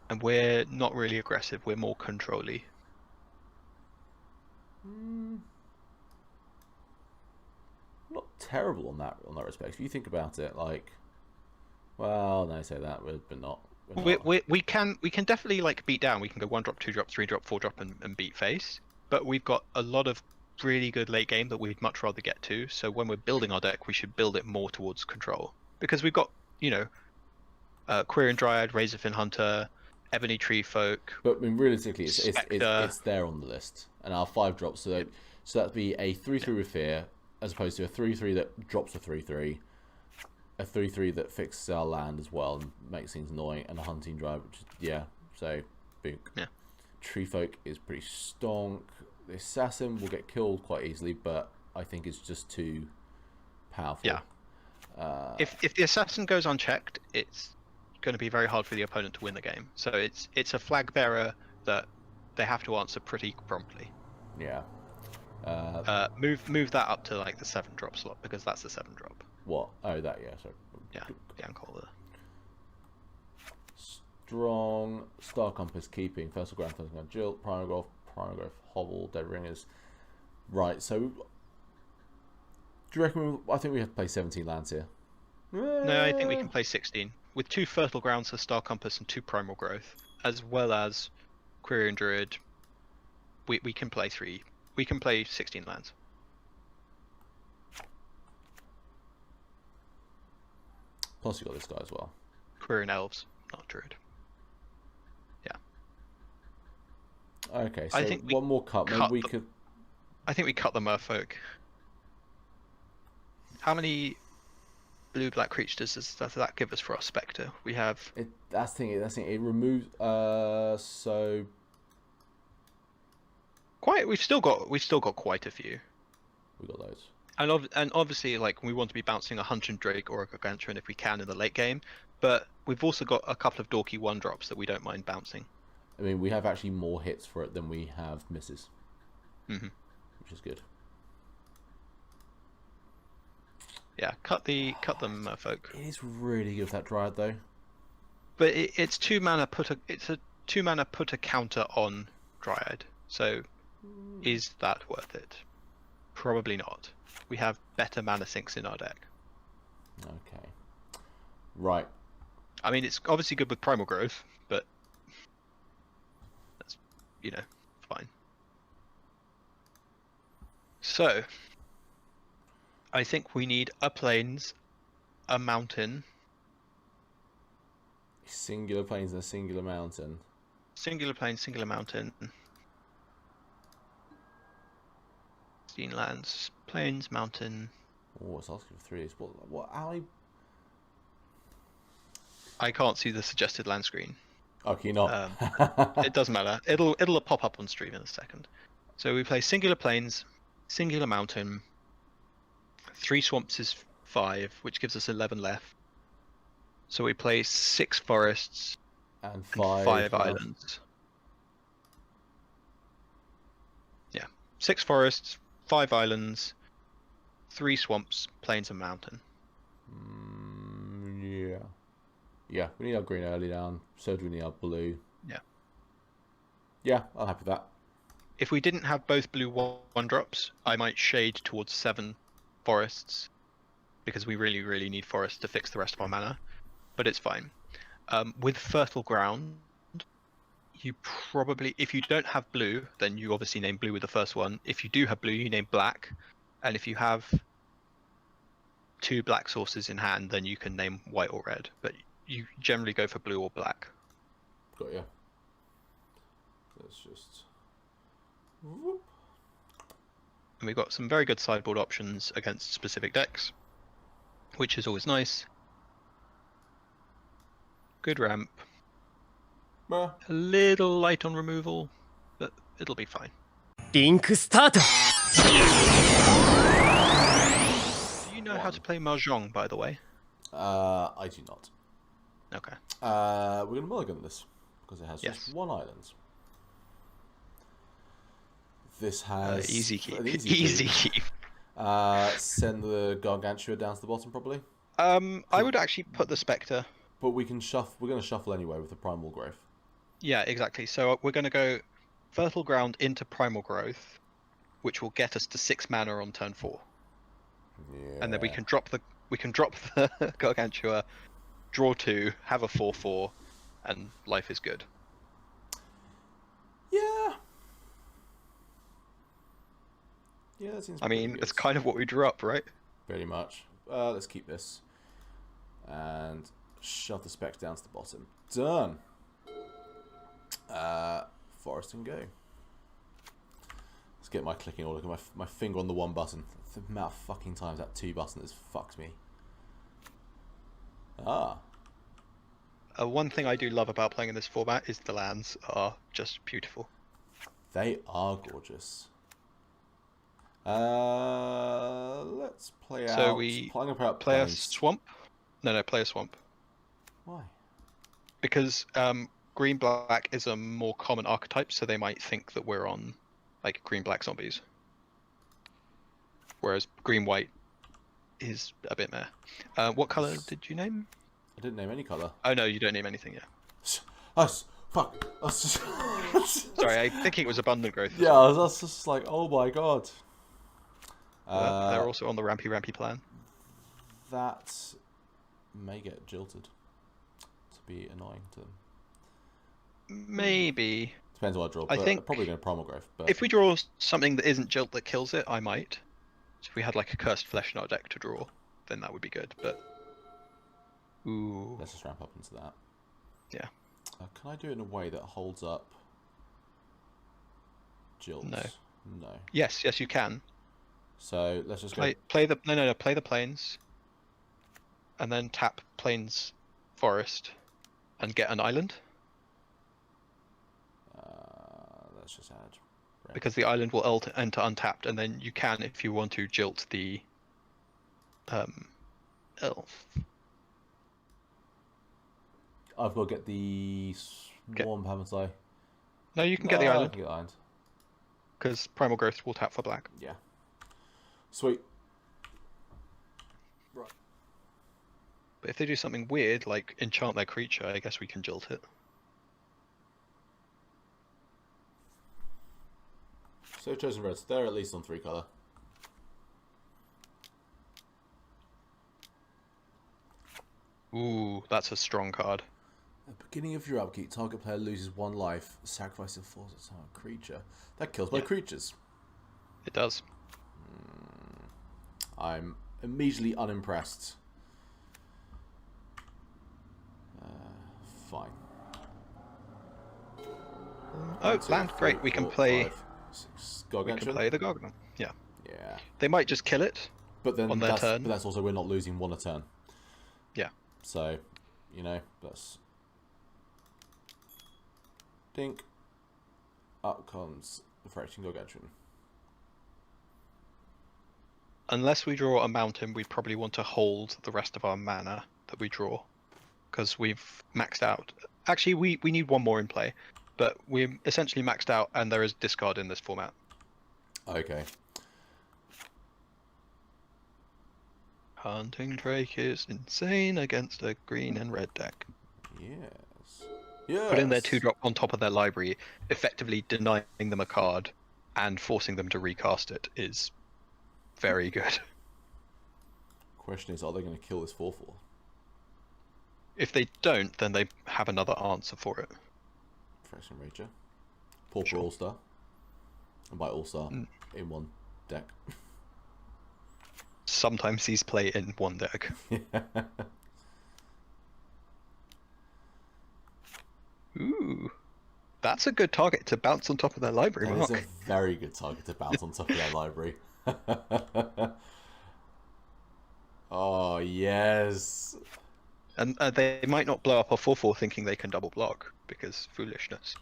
S2: And we're not really aggressive, we're more control-y.
S1: Not terrible on that respect. If you think about it, like, well, no, say that, but not.
S2: We can definitely like beat down. We can go 1-drop, 2-drop, 3-drop, 4-drop, and beat face. But we've got a lot of really good late game that we'd much rather get to. So when we're building our deck, we should build it more towards control because we've got Quirion Dryad, Razorfin Hunter, Ebony Tree Folk.
S1: But I mean, realistically, it's there on the list, and our 5 drops. So that'd be a 3/3 with fear, as opposed to a 3/3 that drops a 3/3, a 3/3 that fixes our land as well and makes things annoying, and a Hunting Drive, which is, so boom.
S2: Yeah.
S1: Tree Folk is pretty stonk. The Assassin will get killed quite easily, but I think it's just too powerful.
S2: Yeah. If the Assassin goes unchecked, it's going to be very hard for the opponent to win the game. So it's a flag bearer that they have to answer pretty promptly.
S1: Yeah.
S2: Move that up to like the 7-drop slot because that's the 7-drop.
S1: What? Oh, that, yeah. Sorry.
S2: Yeah. Yankola.
S1: Strong. Star Compass keeping. First Ground, Jilt, Primal Growth, Hobble, Dead Ringers. Right, so do you reckon I think we have to play 17 lands here?
S2: No, I think we can play 16 with 2 Fertile Grounds, a Star Compass, and 2 Primal Growth, as well as Quirion Druid. We can play 3. We can play 16 lands.
S1: Plus you got this guy as well.
S2: Quirion Elves, not Druid.
S1: Okay, so
S2: I think
S1: one more cut. Maybe we could.
S2: I think we cut the Merfolk. How many blue-black creatures does that give us for our Spectre? We have.
S1: That's the thing. It removes. So
S2: We've still got quite a few.
S1: We got loads.
S2: And obviously, like, we want to be bouncing a Hunter and Drake or a Gargantuan if we can in the late game, but we've also got a couple of dorky 1-drops that we don't mind bouncing.
S1: I mean, we have actually more hits for it than we have misses,
S2: Mm-hmm.
S1: which is good.
S2: Yeah, cut them, folk.
S1: It is really good with that Dryad, though.
S2: But it's 2 mana it's a 2 mana put a counter on Dryad. So, is that worth it? Probably not. We have better mana sinks in our deck.
S1: Okay. Right.
S2: I mean, it's obviously good with Primal Growth, but that's, fine. So, I think we need a plains, a mountain.
S1: Singular plains and a singular mountain.
S2: Singular plain, singular mountain. 16 lands, plains, mountain.
S1: Oh, it's asking for 3. What? How many?
S2: I can't see the suggested land screen.
S1: Okay, not.
S2: It doesn't matter. It'll pop up on stream in a second. So we play singular plains, singular mountain. 3 swamps is 5, which gives us 11 left. So we play 6 forests
S1: and
S2: and 5 islands. Yeah, 6 forests, 5 islands, 3 swamps, plains, and mountain.
S1: Yeah. Yeah, we need our green early down. So do we need our blue.
S2: Yeah.
S1: Yeah, I'm happy with that.
S2: If we didn't have both blue 1-drops, I might shade towards 7 forests, because we really, really need forests to fix the rest of our mana. But it's fine. With Fertile Ground, you probably, if you don't have blue, then you obviously name blue with the first one. If you do have blue, you name black. And if you have 2 black sources in hand, then you can name white or red. But you generally go for blue or black.
S1: Got you. Let's just... Whoop.
S2: And we've got some very good sideboard options against specific decks, which is always nice. Good ramp. A little light on removal, but it'll be fine.
S3: Link start.
S2: Do you know how to play Mahjong, by the way?
S1: I do not.
S2: Okay.
S1: We're going to mulligan this, because it has
S2: Yes.
S1: just 1 island. This has...
S2: Easy keep.
S1: an
S2: Easy keep.
S1: Send the Gargantua down to the bottom, probably.
S2: I would actually put the Spectre.
S1: But we can shuffle. We're going to shuffle anyway with the Primal Growth.
S2: Yeah, exactly. So we're going to go Fertile Ground into Primal Growth, which will get us to 6 mana on turn 4.
S1: Yeah.
S2: And then we can drop the Gargantua, draw 2, have a 4/4, and life is good.
S1: Yeah. Yeah, that seems.
S2: I mean,
S1: good.
S2: that's kind of what we drew up, right?
S1: Pretty much. Let's keep this. And shove the specs down to the bottom. Done. Forest and go. Let's get my clicking order. My finger on the 1 button. The amount of fucking times that 2 button has fucked me.
S2: One thing I do love about playing in this format is the lands are just beautiful.
S1: They are gorgeous. Let's play out.
S2: So we
S1: I'm gonna play
S2: play a
S1: plains.
S2: swamp. No, play a swamp.
S1: Why?
S2: Because green-black is a more common archetype, so they might think that we're on like green-black zombies. Whereas green-white is a bit meh. What color did you name?
S1: I didn't name any color.
S2: Oh no, you don't name anything yet.
S1: Fuck. I was just...
S2: Sorry, I thinking it was abundant growth.
S1: Yeah, I was just like, oh my god.
S2: Well, they're also on the rampy plan.
S1: That may get jilted. To be annoying to them.
S2: Maybe.
S1: Depends what I draw.
S2: I
S1: But
S2: think
S1: I'm probably going to Primal Growth. But
S2: if we draw something that isn't Jilt that kills it, I might. So if we had like a Cursed Flesh in our deck to draw, then that would be good. But ooh,
S1: let's just ramp up into that.
S2: Yeah.
S1: Can I do it in a way that holds up Jilts?
S2: No.
S1: No.
S2: Yes, you can.
S1: So let's just
S2: play the play the plains, and then tap plains forest, and get an island.
S1: Let's just add
S2: because the island will enter untapped, and then you can, if you want to, jilt the elf.
S1: I've got to get the Swarm, haven't I?
S2: No, you can get the island.
S1: I can get the island.
S2: Because Primal Growth will tap for black.
S1: Yeah. Sweet. Right.
S2: But if they do something weird, like enchant their creature, I guess we can jilt it.
S1: So chosen reds, they're at least on 3 colour.
S2: Ooh, that's a strong card.
S1: At the beginning of your upkeep, target player loses 1 life, sacrificing 4 to target creature. That kills my creatures.
S2: It does.
S1: I'm immediately unimpressed. Fine.
S2: Oh, land, great. We can play.
S1: 5, 6.
S2: We can play the Gargano. Yeah.
S1: Yeah.
S2: They might just kill it.
S1: But then
S2: on their turn.
S1: But that's also we're not losing 1 a turn.
S2: Yeah.
S1: So, you know, that's dink. Up comes the Fracturing Gargantuan.
S2: Unless we draw a mountain, we probably want to hold the rest of our mana that we draw, because we've maxed out. Actually, we need 1 more in play, but we're essentially maxed out, and there is discard in this format.
S1: Okay.
S2: Hunting Drake is insane against a green and red deck.
S1: Yes. Yes.
S2: Put in their 2-drop on top of their library, effectively denying them a card and forcing them to recast it is very good.
S1: Question is, are they going to kill this 4/4?
S2: If they don't, then they have another answer for it.
S1: Fraction Rager. Pauper All-Star. And by All-Star, in 1 deck.
S2: Sometimes these play in 1 deck. Ooh. That's a good target to bounce on top of their library,
S1: That
S2: Mark.
S1: is a very good target to bounce on top of their library. Oh, yes.
S2: And they might not blow up a 4/4 thinking they can double block, because foolishness.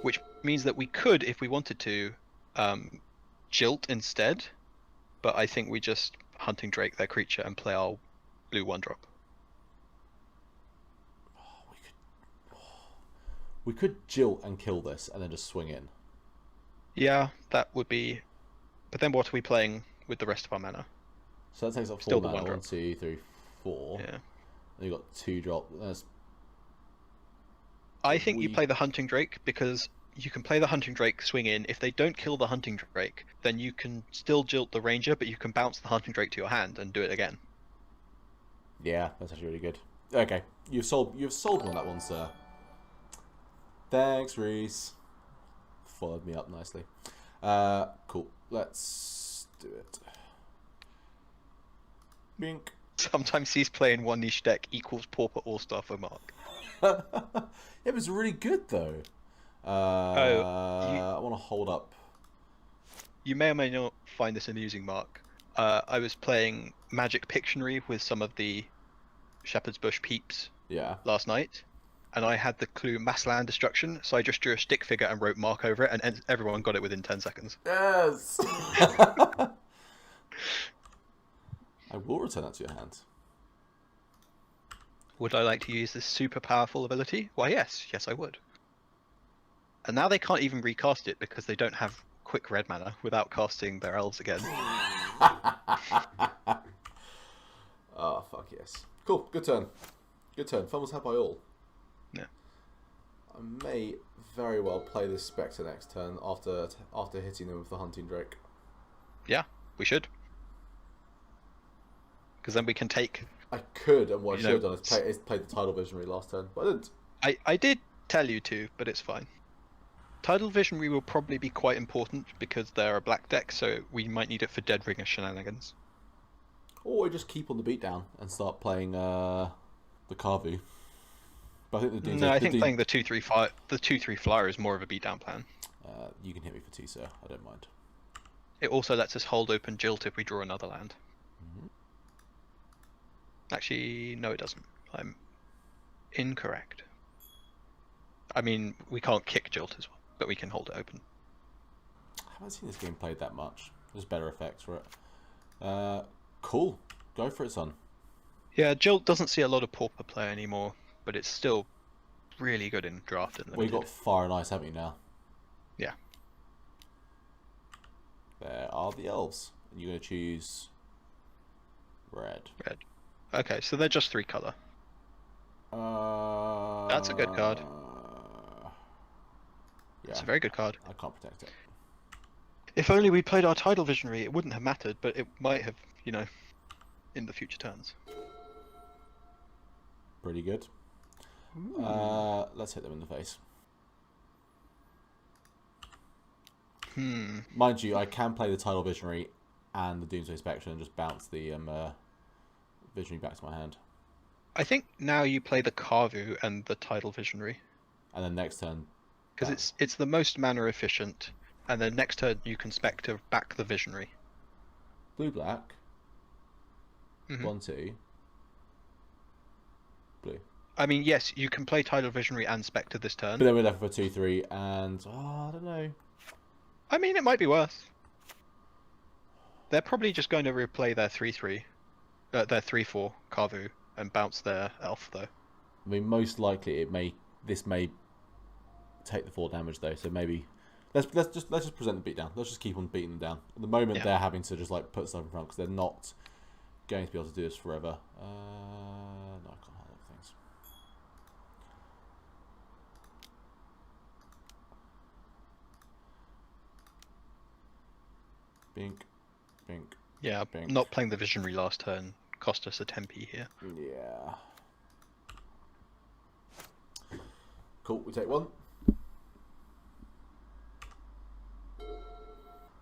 S2: Which means that we could, if we wanted to, jilt instead, but I think we just Hunting Drake their creature and play our blue 1-drop.
S1: We could jilt and kill this and then just swing in.
S2: Yeah, that would be... But then what are we playing with the rest of our mana?
S1: So that takes up 4
S2: Still the
S1: mana.
S2: 1-drop.
S1: 1, 2, 3, 4.
S2: Yeah.
S1: And you've got 2-drop. That's...
S2: I think you play the Hunting Drake because you can play the Hunting Drake, swing in. If they don't kill the Hunting Drake, then you can still jilt the Ranger, but you can bounce the Hunting Drake to your hand and do it again.
S1: Yeah, that's actually really good. Okay, you've sold me on that one, sir. Thanks, Reese. Followed me up nicely. Cool. Let's do it. Bink.
S2: Sometimes he's playing 1 niche deck equals Pauper All-Star for Mark.
S1: It was really good, though. I want to hold up.
S2: You may or may not find this amusing, Mark. I was playing Magic Pictionary with some of the Shepherd's Bush peeps last night, and I had the clue Mass Land Destruction, so I just drew a stick figure and wrote Mark over it, and everyone got it within 10 seconds.
S1: Yes! I will return that to your hand.
S2: Would I like to use this super powerful ability? Why, yes. Yes, I would. And now they can't even recast it because they don't have quick red mana without casting their elves again.
S1: Oh, fuck yes. Cool, good turn. Good turn. Fun was had by all.
S2: Yeah.
S1: I may very well play this Spectre next turn after hitting them with the Hunting Drake.
S2: Yeah, we should. Because then we can take...
S1: I could, and what I should have done is played the Tidal Visionary last turn, but I didn't.
S2: I did tell you to, but it's fine. Tidal Visionary will probably be quite important because they're a black deck, so we might need it for Dead Ringer shenanigans.
S1: Or I just keep on the beatdown and start playing the Carvu. But I think
S2: I think playing the 2/3 flyer is more of a beatdown plan.
S1: You can hit me for 2, sir. I don't mind.
S2: It also lets us hold open Jilt if we draw another land. Actually, no, it doesn't. I'm incorrect. I mean, we can't kick Jilt as well, but we can hold it open.
S1: haven't seen this game played that much. There's better effects for it. Cool. Go for it, son.
S2: Yeah, Jilt doesn't see a lot of Pauper play anymore, but it's still really good in draft and limited.
S1: Well, you got Fire and Ice, haven't you, now?
S2: Yeah.
S1: There are the elves. And you're going to choose red.
S2: Red. Okay, so they're just 3 color. That's a good card.
S1: Yeah,
S2: it's a very good card.
S1: I can't protect it.
S2: If only we played our Tidal Visionary, it wouldn't have mattered, but it might have, you know, in the future turns.
S1: Pretty good. Let's hit them in the face. Mind you, I can play the Tidal Visionary and the Doomsday Spectre and just bounce the Visionary back to my hand.
S2: I think now you play the Carvu and the Tidal Visionary.
S1: And then next turn...
S2: Because it's the most mana efficient, and then next turn you can Spectre back the Visionary.
S1: Blue-black. 1-2. Blue.
S2: I mean, yes, you can play Tidal Visionary and Spectre this turn.
S1: But then we're left for 2-3, and... I don't know.
S2: I mean, it might be worse. They're probably just going to replay their 3-3, their 3-4 Carvu and bounce their elf, though.
S1: I mean, most likely this may take the 4 damage though, so maybe let's just present the beatdown. Let's just keep on beating them down. At the moment, they're having to just like put stuff in front because they're not going to be able to do this forever. No, I can't handle things. Bink, bink.
S2: Yeah,
S1: bink.
S2: Not playing the Visionary last turn cost us a 10p here.
S1: Yeah. Cool, we take 1.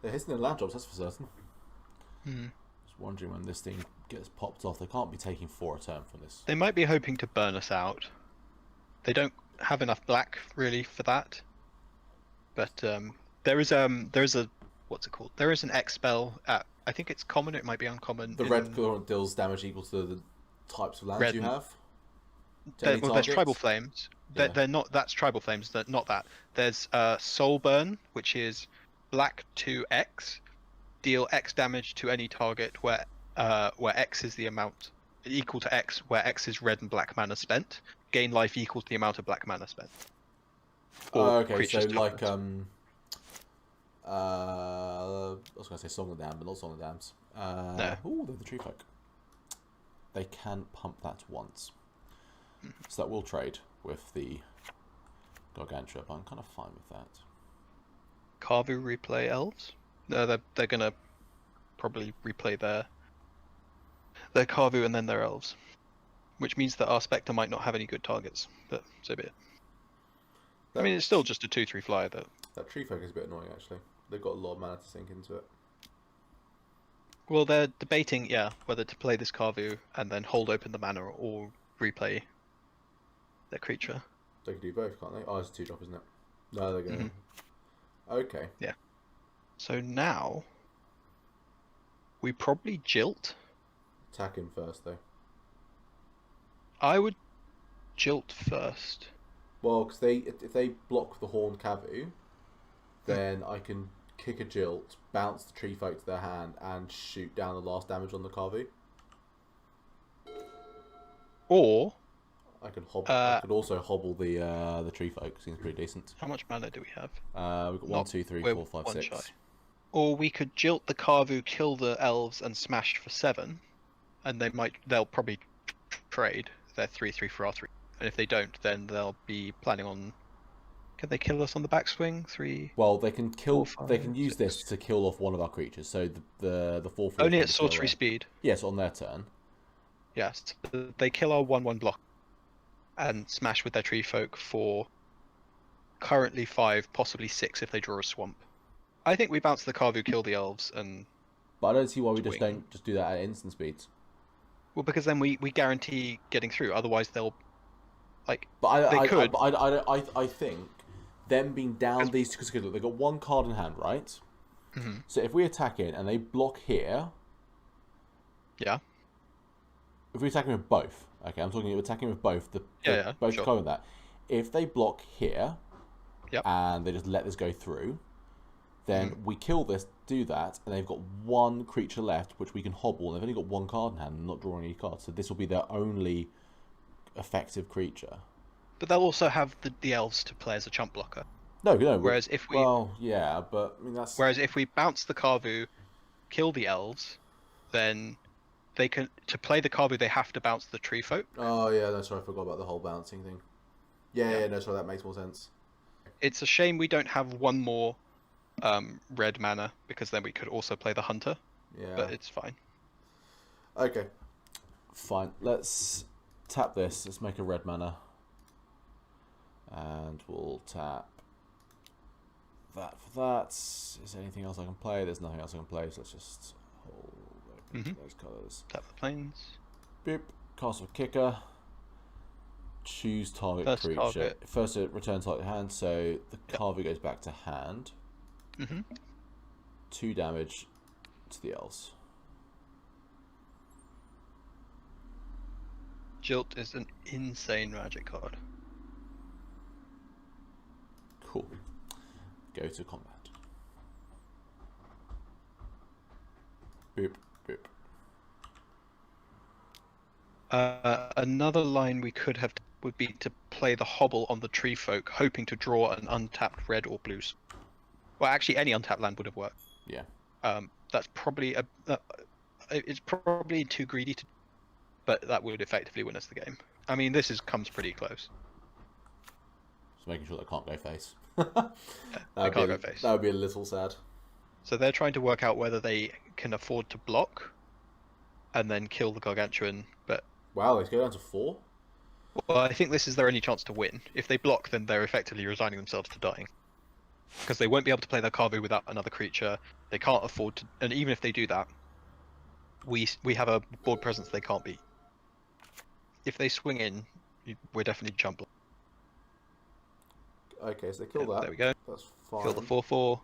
S1: They're hitting the land drops, that's for certain. Just wondering when this thing gets popped off. They can't be taking 4 a turn from this.
S2: They might be hoping to burn us out. They don't have enough black really for that. But there is a what's it called? There is an X spell at, I think it's common. It might be uncommon.
S1: The red deals damage equal to the types of lands you have.
S2: Well, there's Tribal Flames. They're not. That's Tribal Flames. They're not that. There's Soul Burn, which is black to X, deal X damage to any target where X is the amount equal to X, where X is red and black mana spent. Gain life equal to the amount of black mana spent.
S1: Okay, so like I was gonna say Song of the Dam, but not Song of the Dams.
S2: No.
S1: Ooh, they're the Tree Folk. They can pump that once, so that will trade with the Gargantua. But I'm kind of fine with that.
S2: Carvu replay elves? No, they're gonna probably replay their Carvu and then their elves, which means that our Spectre might not have any good targets. But so be it. I mean, it's still just a 2/3 flyer though.
S1: That Tree Folk is a bit annoying actually. They've got a lot of mana to sink into it.
S2: Well, they're debating, whether to play this Carvu and then hold open the mana or replay their creature.
S1: They can do both, can't they? Oh, it's a 2-drop, isn't it? No, they're going to... Okay.
S2: Yeah. So now, we probably Jilt.
S1: Attack him first, though.
S2: I would Jilt first.
S1: Well, because if they block the Horn Cavu, then I can kick a Jilt, bounce the Tree Folk to their hand, and shoot down the last damage on the Cavu.
S2: Or
S1: I could hobble. I could also hobble the Tree Folk. Seems pretty decent.
S2: How much mana do we have?
S1: We've got 1, 2, 3, 4, 5, 6.
S2: Shy. Or we could Jilt the Carvu, kill the elves, and smash for 7, and they'll probably trade their 3/3 for our 3. And if they don't, then they'll be planning on. Can they kill us on the backswing? 3.
S1: Well, they can kill.
S2: 4, 5,
S1: they can use
S2: 6.
S1: this to kill off one of our creatures. So the 4/4.
S2: Only at sorcery speed.
S1: Yes, on their turn.
S2: Yes, they kill our 1/1 block, and smash with their Tree Folk for currently 5, possibly 6 if they draw a swamp. I think we bounce the Carvu, kill the elves, and.
S1: But I don't see why we don't just do that at instant speeds.
S2: Well, because then we guarantee getting through. Otherwise, they'll.
S1: But
S2: they could.
S1: I think them being down these two, because they've got 1 card in hand, right?
S2: Mm-hmm.
S1: So if we attack in and they block here,
S2: yeah.
S1: If we attack in with both, okay, I'm talking attacking with both both
S2: sure.
S1: cover that. If they block here,
S2: yep.
S1: and they just let this go through, then we kill this, do that, and they've got one creature left, which we can hobble, and they've only got one card in hand and not drawing any cards, so this will be their only effective creature.
S2: But they'll also have the elves to play as a chump blocker.
S1: No.
S2: Whereas if we
S1: but I mean that's.
S2: Whereas if we bounce the Carvu, kill the elves, then they can to play the Carvu they have to bounce the tree folk.
S1: Oh yeah, no, sorry, I forgot about the whole bouncing thing. Yeah, no, sorry, that makes more sense.
S2: It's a shame we don't have one more red mana, because then we could also play the hunter.
S1: Yeah.
S2: But it's fine.
S1: Okay. Fine. Let's tap this. Let's make a red mana. And we'll tap that for that. Is there anything else I can play? There's nothing else I can play, so let's just hold those colours.
S2: Tap the planes.
S1: Boop. Castle Kicker. Choose target
S2: First
S1: creature.
S2: target.
S1: First return target hand, so the Carver goes back to hand. 2 damage to the elves.
S2: Jilt is an insane magic card.
S1: Cool. Go to combat. Boop, boop.
S2: Another line we could have would be to play the hobble on the tree folk, hoping to draw an untapped red or blue. Well, actually, any untapped land would have worked.
S1: Yeah.
S2: That's probably it's probably too greedy to, but that would effectively win us the game. I mean, comes pretty close.
S1: Just making sure they can't go face.
S2: They can't go face.
S1: That would be a little sad.
S2: So they're trying to work out whether they can afford to block, and then kill the gargantuan. But
S1: wow, they go down to 4.
S2: well, I think this is their only chance to win. If they block, then they're effectively resigning themselves to dying, because they won't be able to play their Carvu without another creature. They can't afford to, and even if they do that, we have a board presence they can't beat. If they swing in, we're definitely jump.
S1: Okay, so they kill that.
S2: There we go.
S1: That's fine.
S2: Kill the 4/4.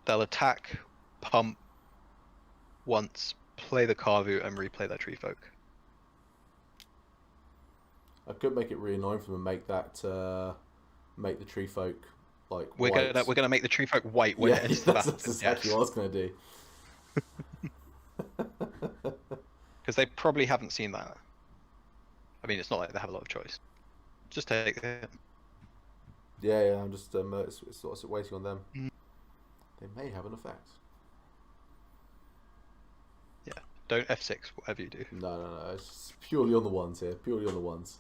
S2: They'll attack, pump once, play the Carvu, and replay their tree folk.
S1: I could make it really annoying for them and make that make the tree folk like
S2: We're
S1: white.
S2: gonna make the tree folk white when it enters the battle.
S1: That's exactly what I was gonna do.
S2: Because they probably haven't seen that. I mean, it's not like they have a lot of choice. Just take it.
S1: Yeah, I'm just it's sort of waiting on them. They may have an effect.
S2: Yeah, don't F6, whatever you do.
S1: No. It's just purely on the ones here. Purely on the ones.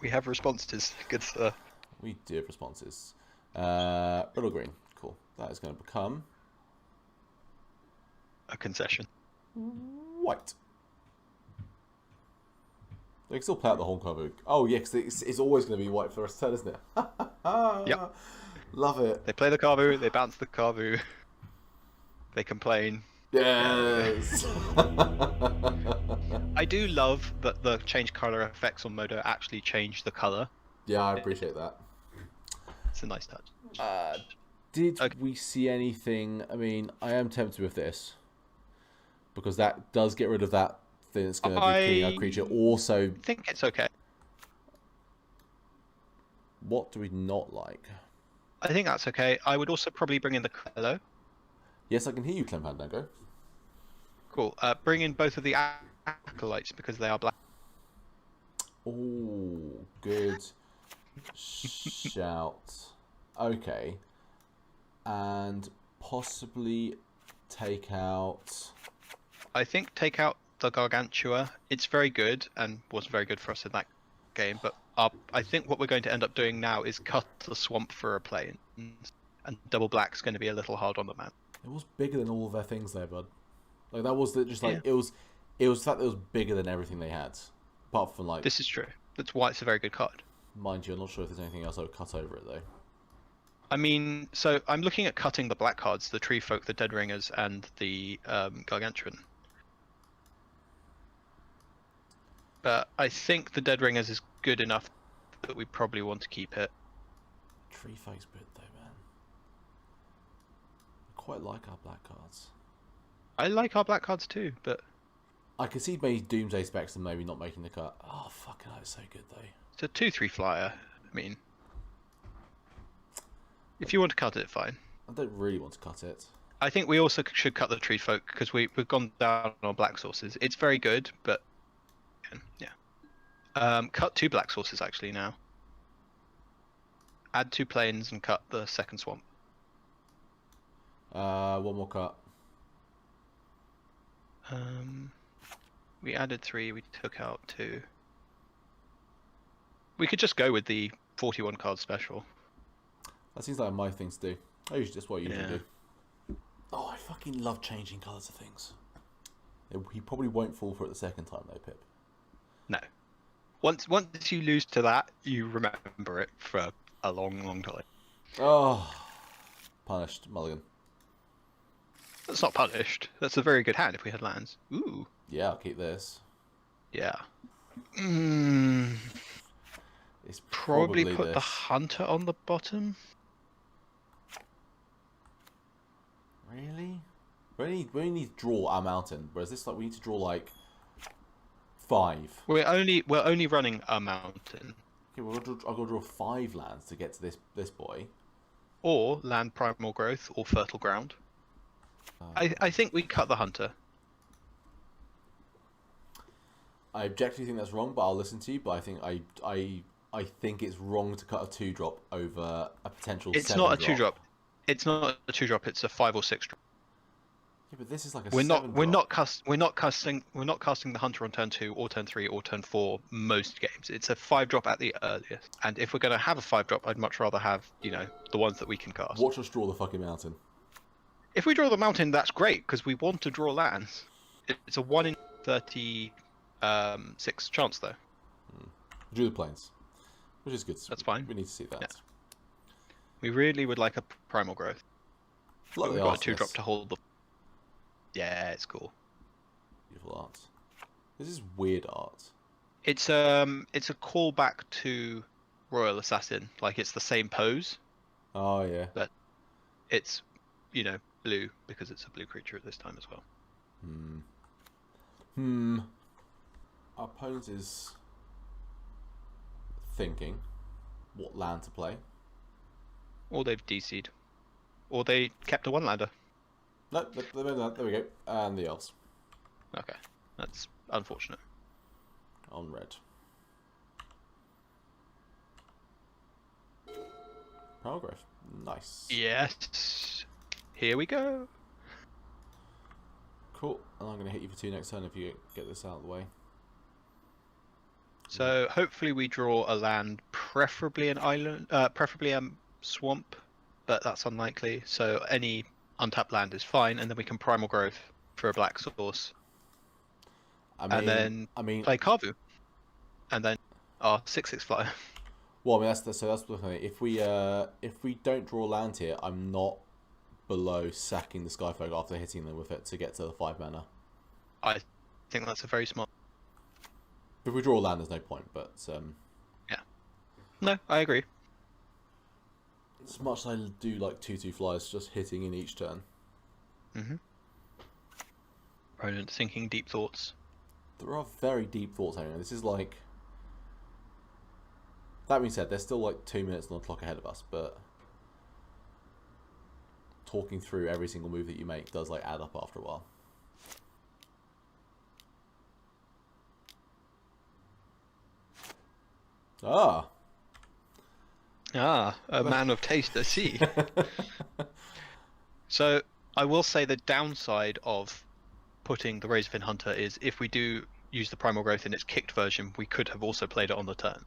S2: We have responses, good sir.
S1: We do have responses. Red or green. Cool. That is going to become
S2: A concession.
S1: white. They can still play out the whole cover. Oh, yeah, because it's always going to be white for the rest of the turn, isn't it?
S2: Yep.
S1: Love it.
S2: They play the Carvu, they bounce the Carvu, they complain.
S1: Yes.
S2: I do love that the change color effects on Modo actually change the color.
S1: Yeah, I appreciate that.
S2: It's a nice touch.
S1: Did we see anything? I mean, I am tempted with this because that does get rid of that thing that's going to be killing our creature. Also,
S2: I think it's okay.
S1: what do we not like?
S2: I think that's okay. I would also probably bring in the Hello.
S1: Yes, I can hear you, Clem Fandango.
S2: Cool. Bring in both of the acolytes because they are black.
S1: Oh, good shout. Okay. And possibly take out...
S2: I think take out the Gargantua. It's very good and was very good for us in that game, but I think what we're going to end up doing now is cut the swamp for a plane, and double black's going to be a little hard on the man.
S1: It was bigger than all of their things there, bud. Like, that was just like...
S2: Yeah.
S1: It was the fact that it was bigger than everything they had. Apart from, like...
S2: This is true. That's why it's a very good card.
S1: Mind you, I'm not sure if there's anything else I would cut over it, though.
S2: I mean, so I'm looking at cutting the black cards, the Tree Folk, the Dead Ringers, and the Gargantuan. But I think the Dead Ringers is good enough that we probably want to keep it.
S1: Tree Fake's good, though, man. I quite like our black cards.
S2: I like our black cards too, but...
S1: I could see maybe Doomsday Specs and maybe not making the cut. Oh, fucking hell, it's so good, though.
S2: It's a 2/3 flyer. I mean, if you want to cut it, fine.
S1: I don't really want to cut it.
S2: I think we also should cut the Tree Folk because we've gone down on black sources. It's very good, but yeah. Cut 2 black sources actually now. Add 2 plains and cut the second swamp.
S1: One more cut.
S2: We added 3. We took out 2. We could just go with the 41 card special.
S1: That seems like my thing to do. That's what I usually do. Oh, I fucking love changing colours of things. He probably won't fall for it the second time though, Pip.
S2: No. Once you lose to that, you remember it for a long time.
S1: Oh, punished. Mulligan.
S2: That's not punished. That's a very good hand if we had lands. Ooh.
S1: Yeah, I'll keep this.
S2: Yeah.
S1: It's
S2: Probably put
S1: this.
S2: the hunter on the bottom.
S1: Really? We only need to draw our mountain, whereas this we need to draw like 5.
S2: We're only running a mountain.
S1: Okay, I've got to draw 5 lands to get to this boy.
S2: Or land primal growth or fertile ground. I think we cut the hunter.
S1: I objectively think that's wrong, but I'll listen to you. But I think I think it's wrong to cut a 2-drop over a potential.
S2: It's
S1: 7
S2: not a
S1: drop.
S2: 2-drop. It's not a 2-drop. It's a 5 or 6 drop.
S1: Yeah, but this is like a.
S2: We're
S1: 7
S2: not
S1: drop.
S2: we're not casting the hunter on turn 2 or turn 3 or turn 4 most games. It's a 5-drop at the earliest. And if we're going to have a 5-drop, I'd much rather have the ones that we can cast.
S1: Watch us draw the fucking mountain.
S2: If we draw the mountain, that's great because we want to draw lands. It's a 1 in 36 chance though.
S1: Drew the plains, which is good.
S2: That's fine.
S1: We need to see that.
S2: Yeah. We really would like a primal growth.
S1: Like
S2: We've got a 2-drop to hold the. Yeah, it's cool.
S1: Beautiful art. This is weird art.
S2: It's a callback to Royal Assassin. Like it's the same pose.
S1: Oh yeah.
S2: But it's blue because it's a blue creature at this time as well.
S1: Our opponent is thinking what land to play.
S2: Or they've DC'd. Or they kept a 1-lander.
S1: No, there we go. And the elves.
S2: Okay, that's unfortunate.
S1: On red. Paragraph. Nice.
S2: Yes. Here we go.
S1: Cool. And I'm going to hit you for 2 next turn if you get this out of the way.
S2: So hopefully we draw a land, preferably an island, preferably a swamp, but that's unlikely. So any untapped land is fine, and then we can primal growth for a black source. And then play Karvu, and then our 6/6 flyer.
S1: Well, I mean that's the thing. If we don't draw land here, I'm not below sacking the Skyfolk after hitting them with it to get to the 5 mana.
S2: I think that's a very smart.
S1: If we draw land, there's no point. But
S2: yeah, no, I agree.
S1: As much as I do like 2/2 flyers, just hitting in each turn.
S2: Opponent thinking deep thoughts.
S1: There are very deep thoughts happening. This is like. That being said, there's still like 2 minutes on the clock ahead of us, but talking through every single move that you make does like add up after a while.
S2: A man of taste, I see. So I will say the downside of putting the Razorfin Hunter is if we do use the primal growth in its kicked version, we could have also played it on the turn.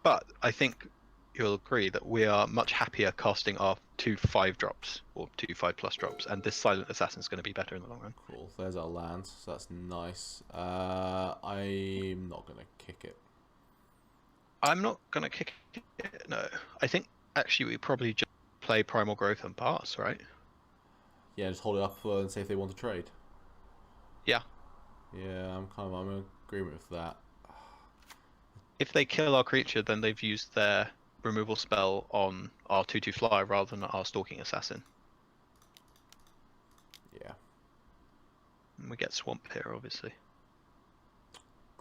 S2: But I think you'll agree that we are much happier casting our 2 5-drops or 2 5+ drops, and this Silent Assassin is going to be better in the long run.
S1: Cool. There's our land, so that's nice. I'm not going to kick it.
S2: I'm not going to kick it, no. I think actually we probably just play primal growth and pass, right?
S1: Yeah, just hold it up and see if they want to trade.
S2: Yeah.
S1: Yeah, I'm in agreement with that.
S2: If they kill our creature, then they've used their removal spell on our 2/2 fly rather than our Stalking Assassin.
S1: Yeah.
S2: And we get Swamp here, obviously.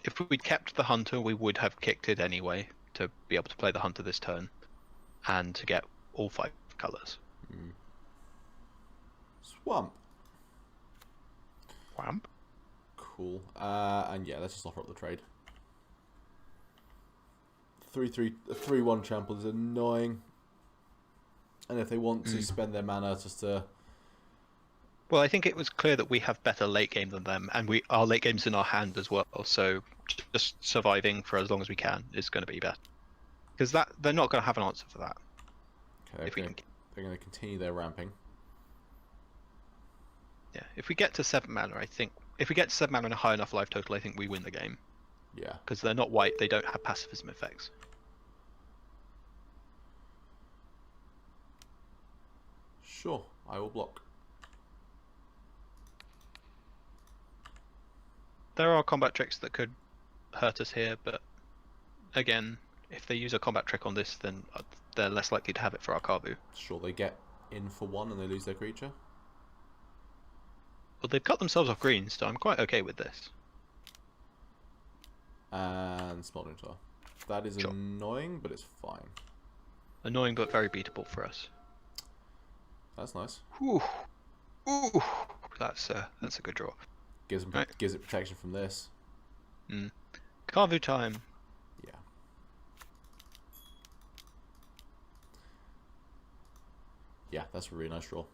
S2: if we'd kept the hunter, we would have kicked it anyway to be able to play the hunter this turn, and to get all 5 colours.
S1: Swamp.
S2: Whamp.
S1: Cool. And yeah, let's just offer up the trade. 3/1 trample is annoying. And if they want to spend their mana just to...
S2: Well, I think it was clear that we have better late game than them, and our late game's in our hand as well. So just surviving for as long as we can is going to be better, because they're not going to have an answer for that.
S1: Okay, they're going to continue their ramping.
S2: Yeah, if we get to 7 mana, I think if we get to 7 mana and a high enough life total, I think we win the game.
S1: Yeah,
S2: because they're not white; they don't have pacifism effects.
S1: Sure, I will block.
S2: There are combat tricks that could hurt us here, but again, if they use a combat trick on this, then they're less likely to have it for our Kavu.
S1: Sure, they get in for 1 and they lose their creature.
S2: Well, they've cut themselves off green, so I'm quite okay with this.
S1: And Smoldering Tar. That is annoying, but it's fine.
S2: Annoying, but very beatable for us.
S1: That's nice.
S2: Ooh, ooh, that's a good draw.
S1: Gives it protection from this.
S2: Kavu time.
S1: Yeah. Yeah, that's a really nice draw.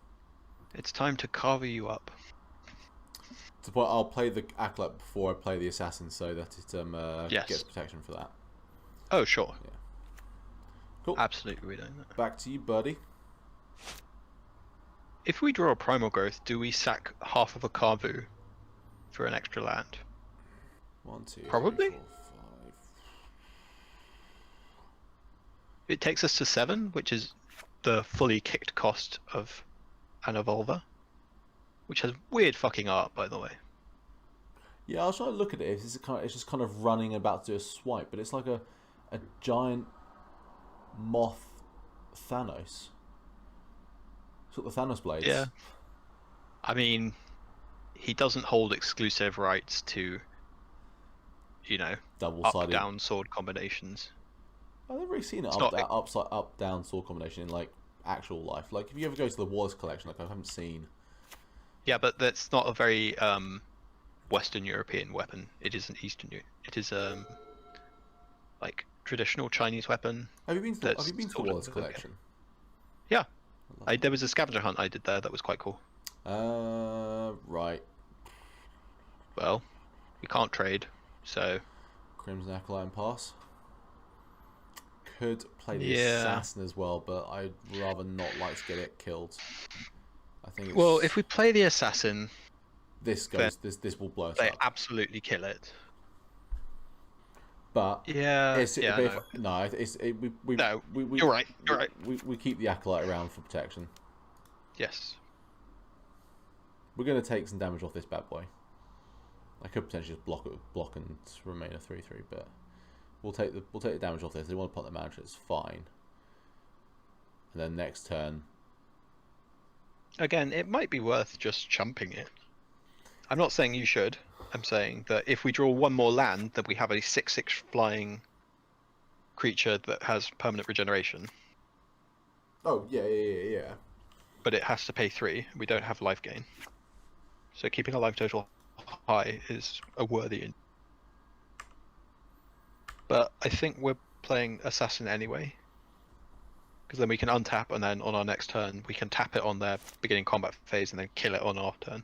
S2: It's time to carve you up.
S1: To point, I'll play the Acolyte before I play the Assassin, so that it gets protection for that.
S2: Oh, sure.
S1: Yeah. Cool.
S2: Absolutely, we're doing that.
S1: Back to you, buddy.
S2: If we draw a Primal Growth, do we sack half of a Kavu for an extra land?
S1: 1, 2,
S2: Probably.
S1: 3, 4, 5.
S2: It takes us to 7, which is the fully kicked cost of an Evolver, which has weird fucking art, by the way.
S1: Yeah, I was trying to look at it. It's just kind of running about to do a swipe, but it's like a giant moth Thanos. It's got the Thanos blades.
S2: Yeah. I mean, he doesn't hold exclusive rights to,
S1: double-sided
S2: up-down sword combinations.
S1: I've never really seen it up-down sword combination in like actual life. Like if you ever go to the Wars collection, like I haven't seen.
S2: Yeah, but that's not a very Western European weapon. It is an Eastern. It is like traditional Chinese weapon.
S1: Have you been to the Wars collection?
S2: Yeah, there was a scavenger hunt I did there that was quite cool.
S1: Right.
S2: Well, we can't trade, so.
S1: Crimson Acolyte and pass. Could play the Assassin as well, but I'd rather not like to get it killed. I think.
S2: Well, if we play the Assassin,
S1: this will blow us up.
S2: They absolutely kill it.
S1: But we
S2: you're right. You're right.
S1: We keep the Acolyte around for protection.
S2: Yes.
S1: We're going to take some damage off this bad boy. I could potentially just block and remain a 3/3, but we'll take the damage off this. They want to put the manager, it's fine. And then next turn.
S2: Again, it might be worth just chumping it. I'm not saying you should. I'm saying that if we draw one more land, then we have a 6/6 flying creature that has permanent regeneration.
S1: Oh yeah.
S2: But it has to pay 3. We don't have life gain. So keeping our life total high is a worthy. But I think we're playing Assassin anyway. Because then we can untap, and then on our next turn, we can tap it on their beginning combat phase and then kill it on our turn.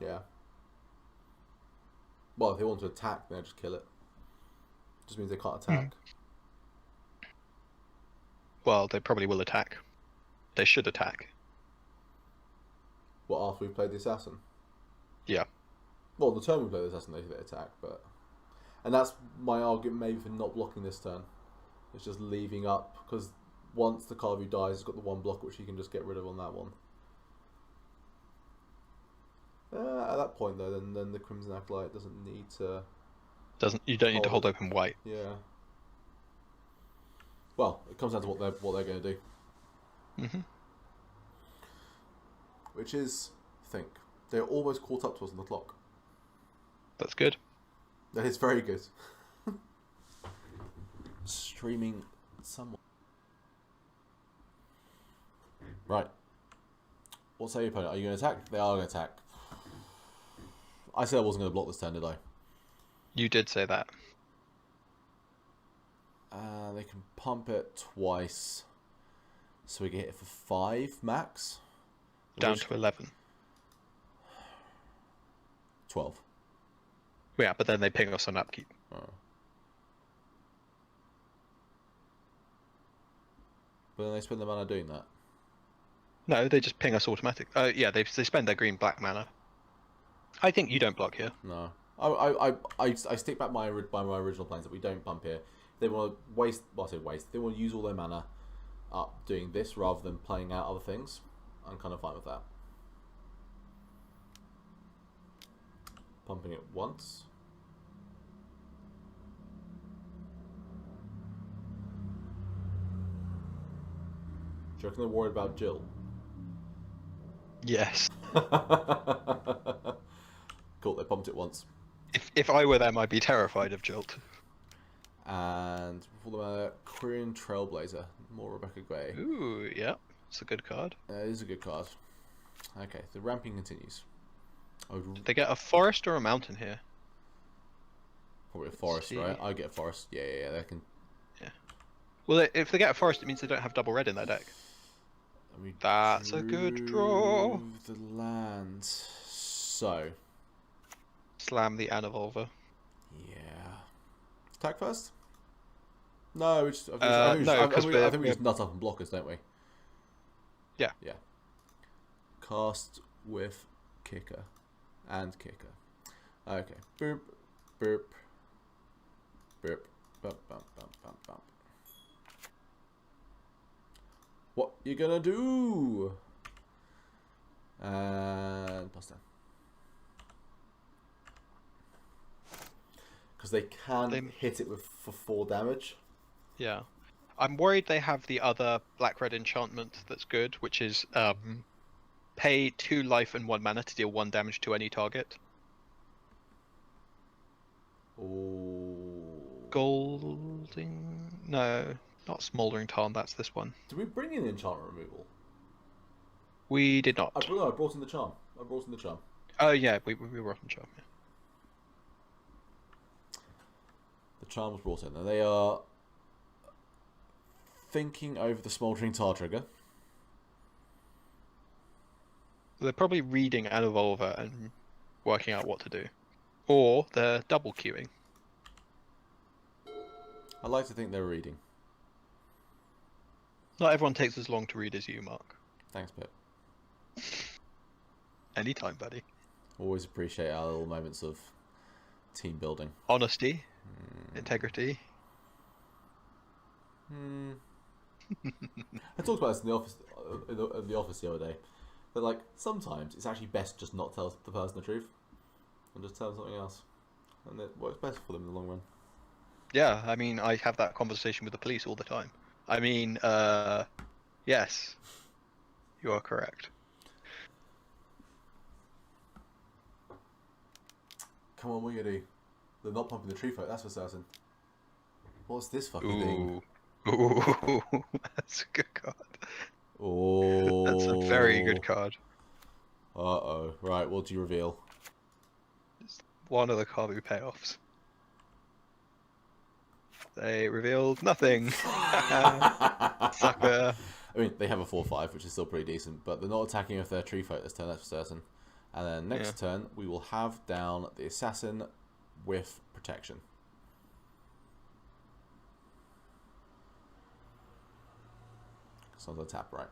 S1: Yeah. Well, if they want to attack, then just kill it. Just means they can't attack.
S2: Well, they probably will attack. They should attack.
S1: Well, after we played the Assassin?
S2: Yeah.
S1: Well, the turn we play the Assassin, they attack, but... And that's my argument maybe for not blocking this turn. It's just leaving up, because once the Kavu dies, it's got the one block which you can just get rid of on that one. At that point, though, then the Crimson Acolyte doesn't need to...
S2: You don't need to hold open white.
S1: Yeah. Well, it comes down to what they're going to do.
S2: Mm-hmm.
S1: Which is, they're almost caught up to us on the clock.
S2: That's good.
S1: That is very good. Streaming someone. Right. What say your opponent? Are you going to attack? They are going to attack. I said I wasn't going to block this turn, did I?
S2: You did say that.
S1: They can pump it twice. So we get hit for 5 max.
S2: Down to 11.
S1: 12.
S2: Yeah, but then they ping us on upkeep.
S1: Oh. But then they spend the mana doing that.
S2: No, they just ping us automatic. Yeah, they spend their green-black mana. I think you don't block here.
S1: No. I stick back by my original plans that we don't pump here. They want to waste... Well, I say waste. They want to use all their mana up doing this rather than playing out other things. I'm kind of fine with that. Pumping it once. Do you reckon they're worried about Jill?
S2: Yes.
S1: Cool, they pumped it once.
S2: If I were them, I'd be terrified of Jolt.
S1: And before the Quirion Trailblazer, more Rebecca Gray.
S2: Ooh, yeah, it's a good card.
S1: It is a good card. Okay, the ramping continues.
S2: Did they get a forest or a mountain here?
S1: Probably a forest, right? I get a forest. Yeah, they can.
S2: Yeah. Well, if they get a forest, it means they don't have double red in their deck. That's a good draw.
S1: The land. So.
S2: Slam the Anavolver.
S1: Yeah. Attack first? No, I think we just nut up and block us, don't we?
S2: Yeah.
S1: Yeah. Cast with kicker. And kicker. Okay. Boop. Boop. Boop. Bump, bump, bump, bump, bump. What you gonna do? And plus 10. Because they can hit it for 4 damage.
S2: Yeah. I'm worried they have the other black-red enchantment that's good, which is pay 2 life and 1 mana to deal 1 damage to any target.
S1: Oh.
S2: Golding... No, not Smouldering Tarn, that's this one.
S1: Did we bring in enchantment removal?
S2: We did not.
S1: I brought in the charm.
S2: Oh yeah, we brought in charm, yeah.
S1: The charm was brought in. And they are thinking over the Smouldering Tar trigger.
S2: They're probably reading Anavolver and working out what to do. Or they're double queuing.
S1: I like to think they're reading.
S2: Not everyone takes as long to read as you, Mark.
S1: Thanks, Pip.
S2: Anytime, buddy.
S1: Always appreciate our little moments of team building.
S2: Honesty. Integrity.
S1: I talked about this in the office the other day. That like sometimes it's actually best just not tell the person the truth and just tell them something else, and it works best for them in the long run.
S2: Yeah, I mean, I have that conversation with the police all the time. I mean, yes, you are correct.
S1: Come on, what are you gonna do? They're not pumping the tree folk, that's for certain. What's this fucking thing?
S2: Ooh, that's a good card.
S1: Oh,
S2: That's a very good card.
S1: Uh-oh. Right, what do you reveal?
S2: It's one of the Kavu payoffs. They revealed nothing. Sucker.
S1: I mean, they have a 4/5, which is still pretty decent, but they're not attacking with their tree folk this turn, that's for certain. And then next turn, we will have down the assassin with protection. Sounds like a tap, right?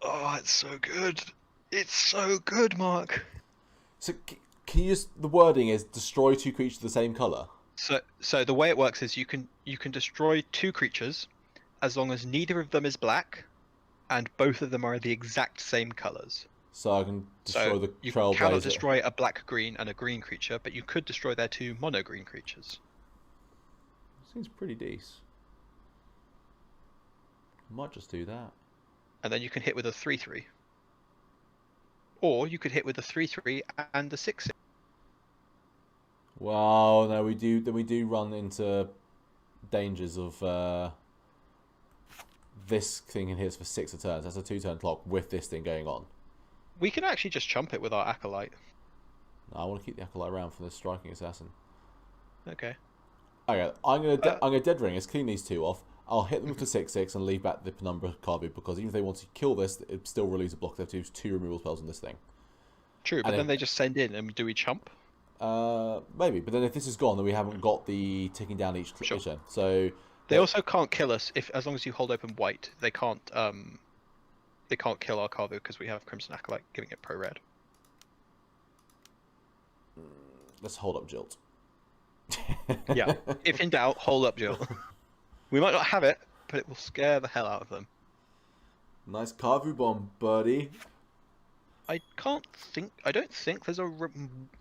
S2: Oh, it's so good. It's so good, Mark.
S1: So, can you just... The wording is destroy 2 creatures of the same colour?
S2: So the way it works is you can destroy 2 creatures as long as neither of them is black and both of them are the exact same colours.
S1: So I can destroy the Trailblazer.
S2: You cannot destroy a black-green and a green creature, but you could destroy their 2 mono-green creatures.
S1: Seems pretty decent. I might just do that.
S2: and then you can hit with a 3/3. Or you could hit with a 3/3 and a 6/6.
S1: Well, no, we do run into dangers of this thing hits for 6 turns. That's a 2-turn clock with this thing going on.
S2: We can actually just chump it with our Acolyte.
S1: No, I want to keep the Acolyte around for the striking assassin.
S2: Okay.
S1: Okay, I'm gonna dead ring. Let's clean these two off. I'll hit them with the 6/6 and leave back the Penumbra Carbu, because even if they want to kill this, it still relieves a block. They have to use 2 removal spells on this thing.
S2: True, but then they just send in, and do we chump?
S1: Maybe, but then if this is gone, then we haven't got the ticking down each turn. So
S2: they also can't kill us as long as you hold open white. They can't kill our Carbu because we have Crimson Acolyte giving it pro red.
S1: Let's hold up Jilt.
S2: Yeah, if in doubt, hold up Jill. We might not have it, but it will scare the hell out of them.
S1: Nice Carvu bomb, buddy.
S2: I don't think there's a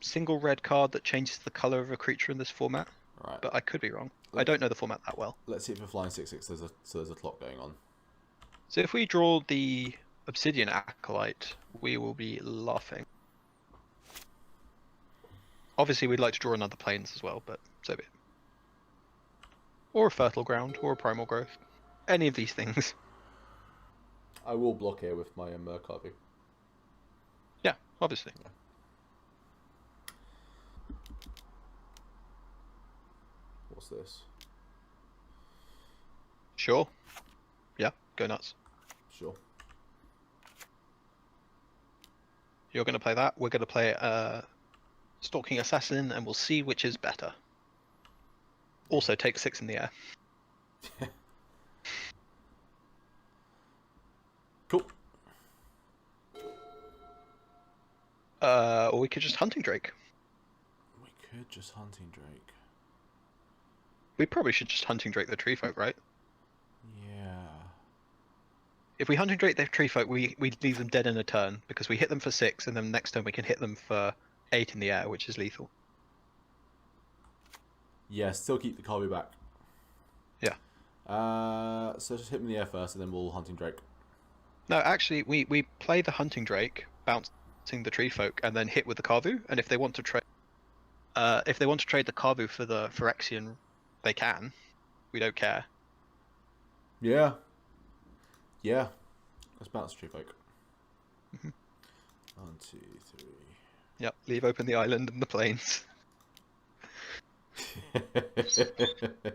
S2: single red card that changes the color of a creature in this format.
S1: Right.
S2: But I could be wrong. I don't know the format that well.
S1: Let's see if we're flying 6/6. There's a clock going on.
S2: So if we draw the Obsidian Acolyte, we will be laughing. Obviously, we'd like to draw another Plains as well, but so be it. Or a Fertile Ground, or a Primal Growth. Any of these things.
S1: I will block here with my Carbu.
S2: Yeah, obviously.
S1: Yeah. What's this?
S2: Sure. Yeah, go nuts.
S1: Sure.
S2: You're going to play that. We're going to play Stalking Assassin, and we'll see which is better. Also, take 6 in the air.
S1: Cool.
S2: Or we could just Hunting Drake.
S1: We could just Hunting Drake.
S2: We probably should just Hunting Drake the Tree Folk, right?
S1: Yeah.
S2: If we Hunting Drake the Tree Folk, we leave them dead in a turn, because we hit them for 6, and then next turn we can hit them for 8 in the air, which is lethal.
S1: Yeah, still keep the Carbu back.
S2: Yeah.
S1: So just hit him in the air first, and then we'll Hunting Drake. No,
S2: actually, we play the Hunting Drake, bouncing the Tree Folk, and then hit with the Carvu. And if they want to trade, the Carvu for the Phyrexian, they can. We don't care.
S1: Yeah. Yeah. Let's bounce Tree Folk. 1, 2, 3.
S2: Yep. Leave open the island and the plains.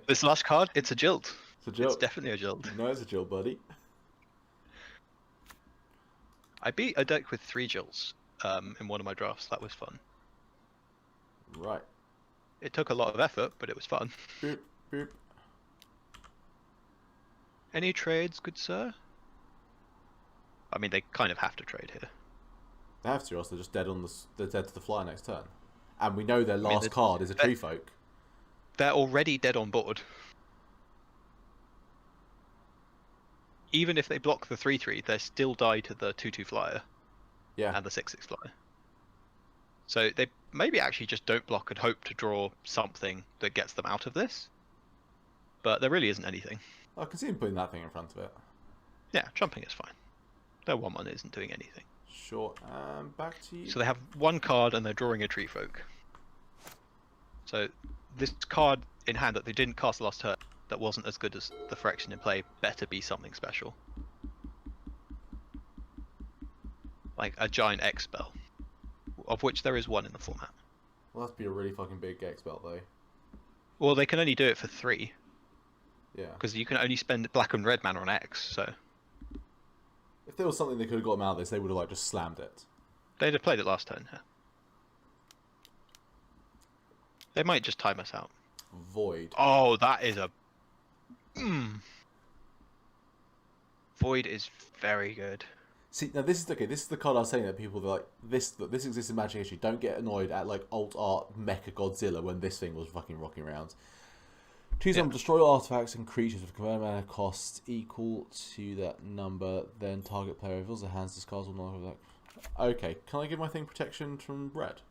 S2: This last card, it's a Jilt.
S1: It's a Jilt.
S2: It's definitely a Jilt.
S1: No, it's a Jilt, buddy.
S2: I beat a deck with 3 Jilts in one of my drafts. That was fun.
S1: Right.
S2: It took a lot of effort, but it was fun.
S1: Boop, boop.
S2: Any trades, good sir? I mean, they kind of have to trade here.
S1: They have to, or else they're just dead they're dead to the flyer next turn. And we know their last card is a Tree Folk.
S2: They're already dead on board. Even if they block the 3/3, they still die to the 2/2 flyer.
S1: Yeah.
S2: And the 6/6 flyer. So they maybe actually just don't block and hope to draw something that gets them out of this. But there really isn't anything.
S1: I can see him putting that thing in front of it.
S2: Yeah, jumping is fine. Their 1/1 isn't doing anything.
S1: Sure, back to you.
S2: So they have 1 card and they're drawing a Tree Folk. So this card in hand that they didn't cast last turn, that wasn't as good as the Phyrexian in play, better be something special. Like a giant X spell, of which there is 1 in the format.
S1: Well, that'd be a really fucking big X spell, though.
S2: Well, they can only do it for 3.
S1: Yeah.
S2: Because you can only spend black and red mana on X, so...
S1: If there was something they could have got them out of this, they would have like just slammed it.
S2: They'd have played it last turn, yeah. They might just time us out.
S1: Void.
S2: Oh, that is a... Void is very good.
S1: See, now this is okay. This is the card I was saying that people are like this exists in Magic History. Don't get annoyed at like alt art Mecha Godzilla when this thing was fucking rocking around. Choose them, destroy artifacts and creatures with converted mana cost equal to that number. Then target player reveals their hands, discards all non. Okay, can I give my thing protection from red?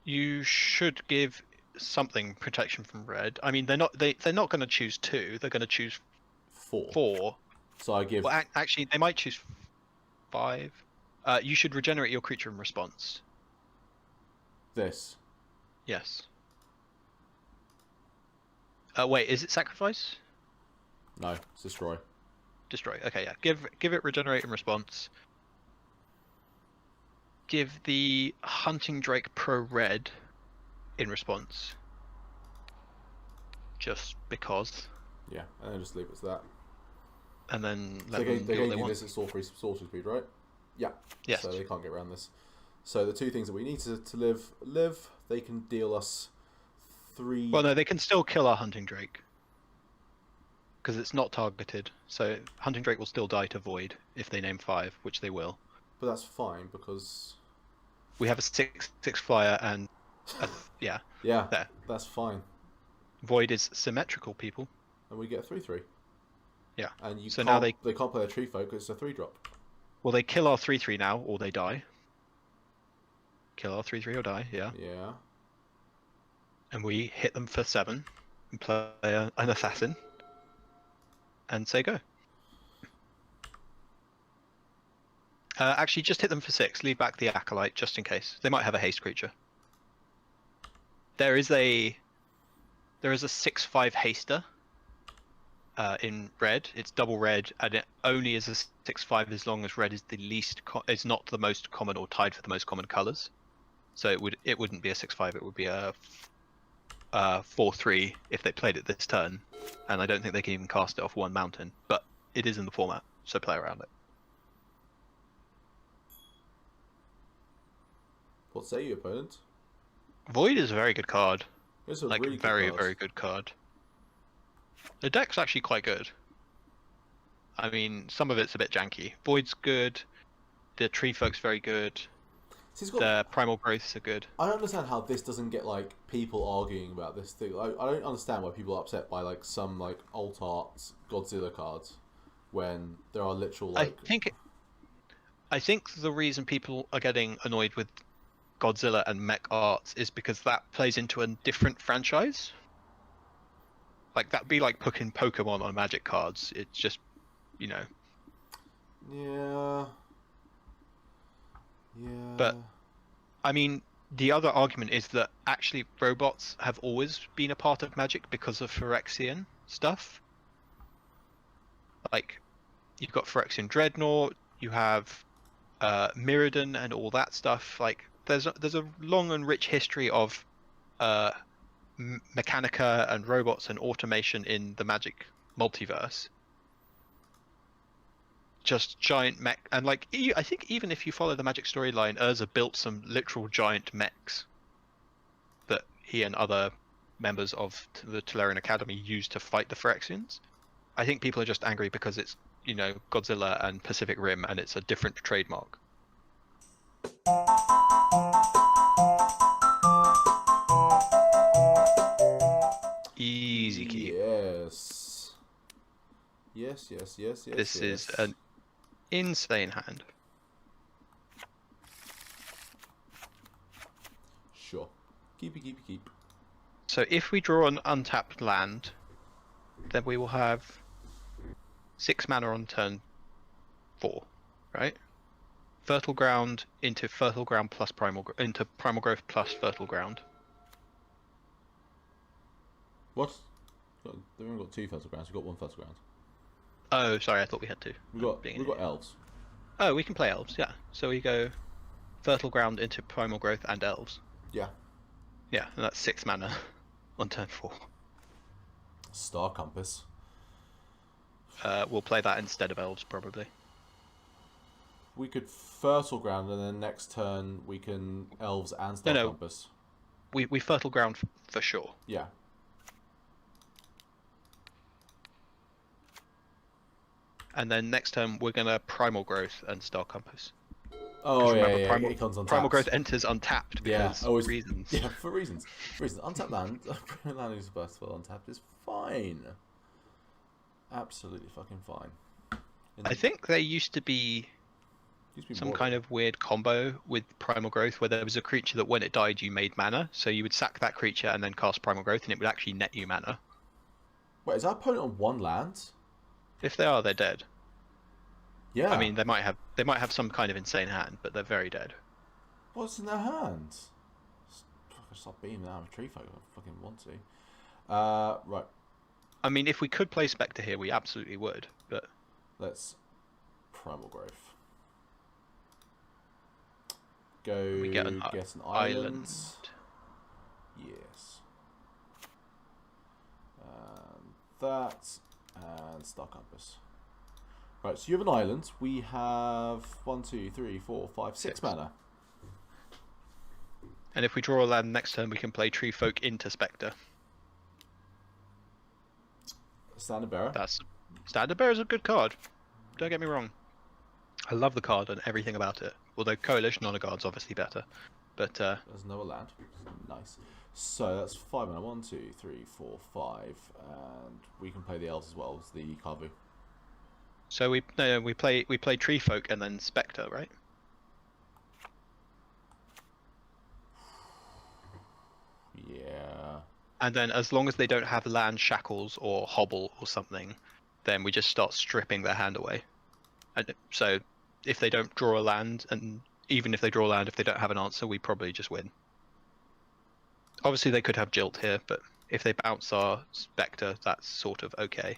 S2: You should give something protection from red. I mean, they're not going to choose 2. They're going to choose
S1: 4.
S2: 4.
S1: So I give.
S2: Well, actually, they might choose 5. You should regenerate your creature in response.
S1: This.
S2: Yes. Wait, is it sacrifice?
S1: No, it's destroy.
S2: Destroy. Okay, yeah. Give it regenerate in response. Give the Hunting Drake Pro Red in response. Just because.
S1: Yeah, and then just leave it to that.
S2: And then
S1: So
S2: let them
S1: they
S2: do what
S1: gave
S2: they
S1: you
S2: want.
S1: this at sorcery speed, right? Yeah.
S2: Yes.
S1: So they can't get around this. So the 2 things that we need to live, they can deal us 3.
S2: Well, no, they can still kill our Hunting Drake. Because it's not targeted. So Hunting Drake will still die to Void if they name 5, which they will.
S1: But that's fine because
S2: We have a 6/6 flyer and yeah.
S1: yeah,
S2: There.
S1: that's fine.
S2: Void is symmetrical, people.
S1: And we get a 3/3.
S2: Yeah.
S1: And you
S2: So
S1: can't,
S2: now
S1: they can't play a tree folk. It's a 3-drop.
S2: Well, they kill our 3/3 now, or they die. Kill our 3/3 or die, yeah.
S1: Yeah.
S2: And we hit them for 7 and play an assassin and say go. Actually, just hit them for 6. Leave back the acolyte just in case. They might have a haste creature. There is a 6/5 haster in red. It's double red, and it only is a 6/5 as long as red is the least. It's not the most common or tied for the most common colors. So it wouldn't be a 6/5. It would be a 4/3 if they played it this turn, and I don't think they can even cast it off one mountain. But it is in the format, so play around it.
S1: What say you, opponent?
S2: Void is a very good card.
S1: It's a
S2: Like
S1: really good
S2: very
S1: card.
S2: very good card. The deck's actually quite good. I mean, some of it's a bit janky. Void's good. The Tree Folk's very good.
S1: See, it's got,
S2: The Primal Growths are good.
S1: I don't understand how this doesn't get like people arguing about this thing. I don't understand why people are upset by like some like alt art Godzilla cards when there are literal like.
S2: I think the reason people are getting annoyed with Godzilla and mech arts is because that plays into a different franchise. Like that'd be like putting Pokemon on Magic cards. It's just, you know.
S1: Yeah. Yeah.
S2: But I mean, the other argument is that actually robots have always been a part of Magic because of Phyrexian stuff. Like, you've got Phyrexian Dreadnought, you have Mirrodin and all that stuff. Like, there's a long and rich history of mechanica and robots and automation in the Magic multiverse. Just giant mech, and like I think even if you follow the Magic storyline, Urza built some literal giant mechs that he and other members of the Tolarian Academy used to fight the Phyrexians. I think people are just angry because it's, you know, Godzilla and Pacific Rim, and it's a different trademark. Easy key.
S1: Yes. Yes.
S2: This is an insane hand.
S1: Sure. Keep.
S2: So if we draw an untapped land, then we will have 6 mana on turn 4, right? Fertile Ground into Fertile Ground plus into Primal Growth plus Fertile Ground.
S1: What? They've only got 2 fertile grounds. We've got 1 fertile ground.
S2: Oh, sorry, I thought we had 2.
S1: We've got elves.
S2: Oh, we can play elves, yeah. So we go Fertile Ground into Primal Growth and elves.
S1: Yeah.
S2: Yeah, and that's 6 mana on turn 4.
S1: Star Compass.
S2: We'll play that instead of elves, probably.
S1: We could fertile ground, and then next turn we can elves and Star Compass.
S2: We Fertile Ground for sure.
S1: Yeah.
S2: And then next turn we're gonna Primal Growth and Star Compass.
S1: Oh yeah,
S2: remember,
S1: yeah.
S2: Primal Growth enters untapped because
S1: always,
S2: reasons.
S1: Yeah, for reasons. Untapped land, land is versatile. Untapped is fine. Absolutely fucking fine.
S2: I think there used to be some kind of weird combo with Primal Growth where there was a creature that when it died you made mana, so you would sack that creature and then cast Primal Growth and it would actually net you mana.
S1: Wait, is our opponent on 1 land?
S2: If they are, they're dead.
S1: Yeah.
S2: I mean, they might have some kind of insane hand, but they're very dead.
S1: What's in their hands? Stop beating them out of tree folk. I fucking want to. Right.
S2: I mean, if we could play Spectre here, we absolutely would. But
S1: Let's Primal Growth. Go
S2: we get an
S1: island. Yes. That and Star Compass. Right, so you have an island. We have 1, 2, 3, 4, 5, 6 mana.
S2: And if we draw a land next turn, we can play Tree Folk into Spectre.
S1: Standard Bearer.
S2: Standard Bearer is a good card. Don't get me wrong. I love the card and everything about it. Although Coalition Honor Guard's obviously better. But
S1: there's another land. Nice. So that's 5 mana. 1, 2, 3, 4, 5, and we can play the elves as well as the Kavu.
S2: So we play Tree Folk and then Spectre, right?
S1: Yeah.
S2: And then as long as they don't have land shackles or hobble or something, then we just start stripping their hand away. And so if they don't draw a land, and even if they draw a land, if they don't have an answer, we probably just win. Obviously they could have Jilt here, but if they bounce our Spectre, that's sort of okay.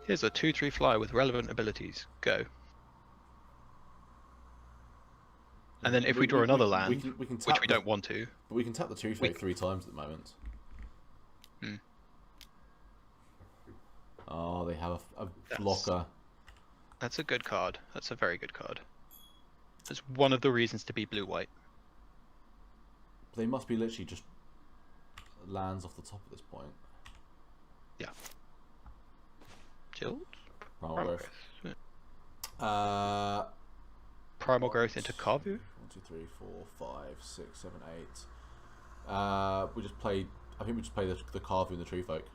S2: Here's a 2/3 flyer with relevant abilities. Go. And then if we draw another land,
S1: we can tap
S2: which we don't want to,
S1: but we can tap the Tree Folk 3 times at the moment.
S2: Hmm.
S1: Oh, they have a blocker.
S2: That's a good card. That's a very good card. That's one of the reasons to be blue-white.
S1: They must be literally just lands off the top at this point.
S2: Yeah. Jilt?
S1: Primal Growth.
S2: Primal Growth into Kavu?
S1: 1, 2, 3, 4, 5, 6, 7, 8. We just played. I think we just play the Kavu and the Tree Folk.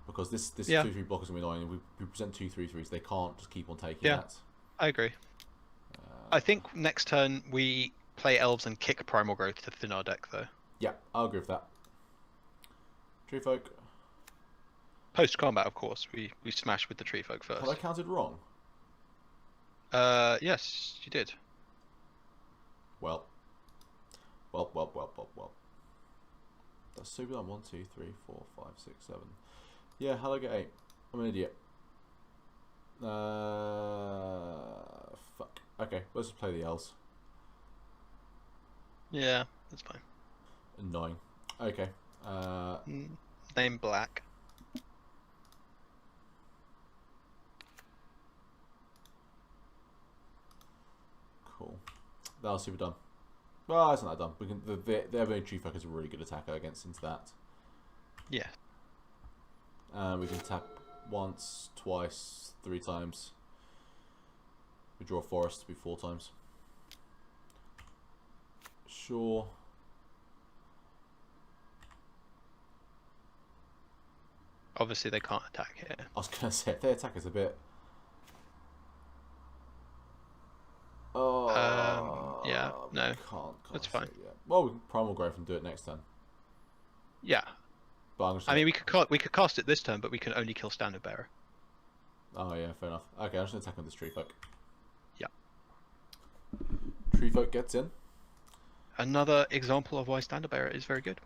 S1: Because this 2/3 block is going to be annoying. We present 2/3/3s, so they can't just keep on taking that.
S2: I agree. I think next turn we play Elves and kick Primal Growth to thin our deck, though.
S1: Yeah, I'll agree with that. Tree Folk.
S2: Post combat, of course, we smash with the Tree Folk first.
S1: Have I counted wrong?
S2: Yes, you did.
S1: Well. That's super done. 1, 2, 3, 4, 5, 6, 7. Yeah, how'd I get 8? I'm an idiot. Fuck. Okay, let's just play the elves.
S2: Yeah, that's fine.
S1: Annoying. Okay.
S2: Name black.
S1: Cool. That was super dumb. Well, it's not that dumb. We can. Their main Tree Folk is a really good attacker against into that.
S2: Yeah.
S1: We can tap once, twice, 3 times. We draw a forest to be 4 times. Sure.
S2: Obviously, they can't attack here.
S1: I was gonna say if their attack is a bit. Oh.
S2: Yeah. No.
S1: Can't
S2: That's fine.
S1: Well, we can Primal Growth and do it next turn.
S2: Yeah.
S1: But
S2: I mean, we could cast it this turn, but we can only kill Standard Bearer.
S1: Oh yeah, fair enough. Okay, I'm just gonna attack with this Tree Folk.
S2: Yeah.
S1: Tree Folk gets in.
S2: Another example of why Standard Bearer is very good.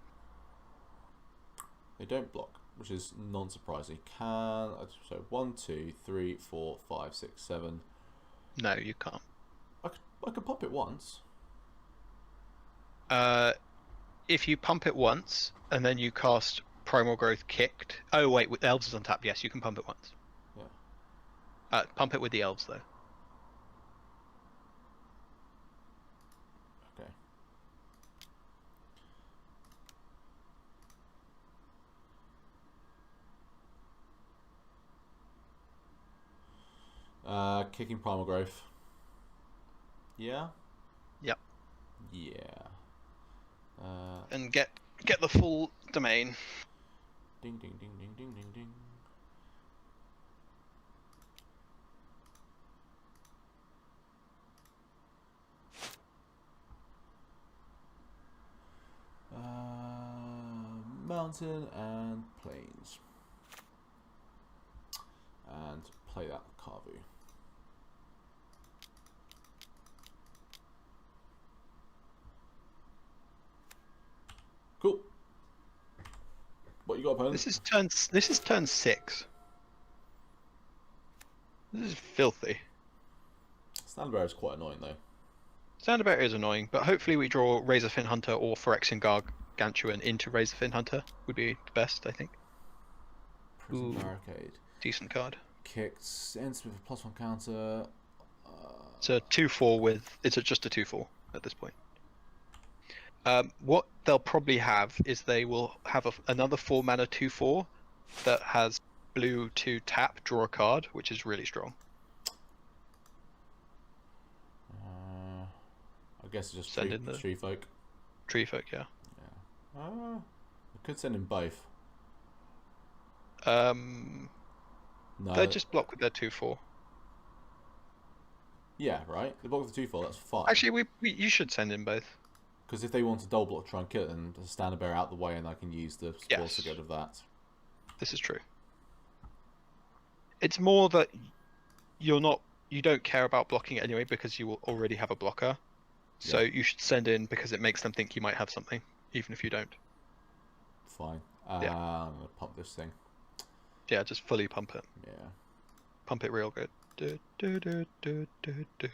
S1: They don't block, which is non-surprising. So 1, 2, 3, 4, 5, 6, 7.
S2: No, you can't.
S1: I could pop it once.
S2: If you pump it once and then you cast Primal Growth kicked. Oh wait, with Elves is on tap. Yes, you can pump it once.
S1: Yeah.
S2: Pump it with the Elves though.
S1: Okay. Kicking Primal Growth. Yeah.
S2: Yep.
S1: Yeah.
S2: And get the full domain.
S1: Ding ding ding ding ding ding ding. Mountain and plains. And play that Carvu. Cool. What you got, opponent?
S2: This is turn 6. This is filthy.
S1: Standard is quite annoying though.
S2: Standard is annoying, but hopefully we draw Razorfin Hunter or Phyrexian Gargantuan into Razorfin Hunter would be the best, I think.
S1: Prison Barricade.
S2: Decent card.
S1: Kicked, ends with a +1 counter.
S2: It's a 2/4 with. It's just a 2/4 at this point. What they'll probably have is they will have another 4 mana 2/4 that has blue to tap, draw a card, which is really strong.
S1: I guess it's just
S2: send in the
S1: tree folk.
S2: Tree folk, yeah.
S1: Yeah. I could send in both.
S2: No. They just block with their 2/4.
S1: Yeah, right. They block with the 2/4. That's fine.
S2: Actually, you should send in both.
S1: Because if they want to double block, try and kill it, then just stand a bear out the way, and I can use the spells to get rid of that.
S2: This is true. It's more that you don't care about blocking it anyway because you will already have a blocker. So you should send in because it makes them think you might have something, even if you don't.
S1: Fine.
S2: Yeah.
S1: I'm gonna pump this thing.
S2: Yeah, just fully pump it.
S1: Yeah.
S2: Pump it real good. Do, do, do, do, do, do.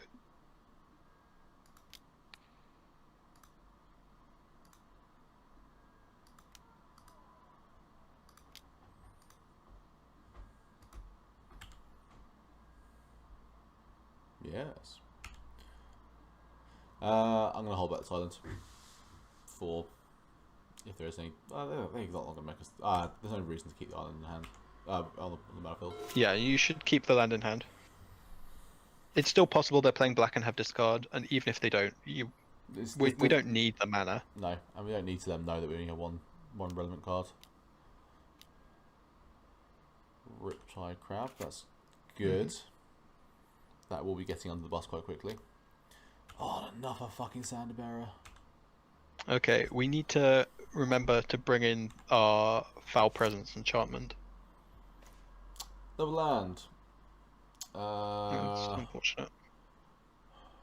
S1: Yes. I'm gonna hold back silence for if there is any. They're not gonna make us. There's no reason to keep the island in hand. On the battlefield.
S2: Yeah, you should keep the land in hand. It's still possible they're playing black and have discard, and even if they don't, we don't need the mana.
S1: No, and we don't need to let them know that we only have one relevant card. Riptide Crab, that's good. That will be getting under the bus quite quickly. Oh, another fucking Sander Bearer.
S2: Okay, we need to remember to bring in our Foul Presence enchantment.
S1: Double land.
S2: That's unfortunate.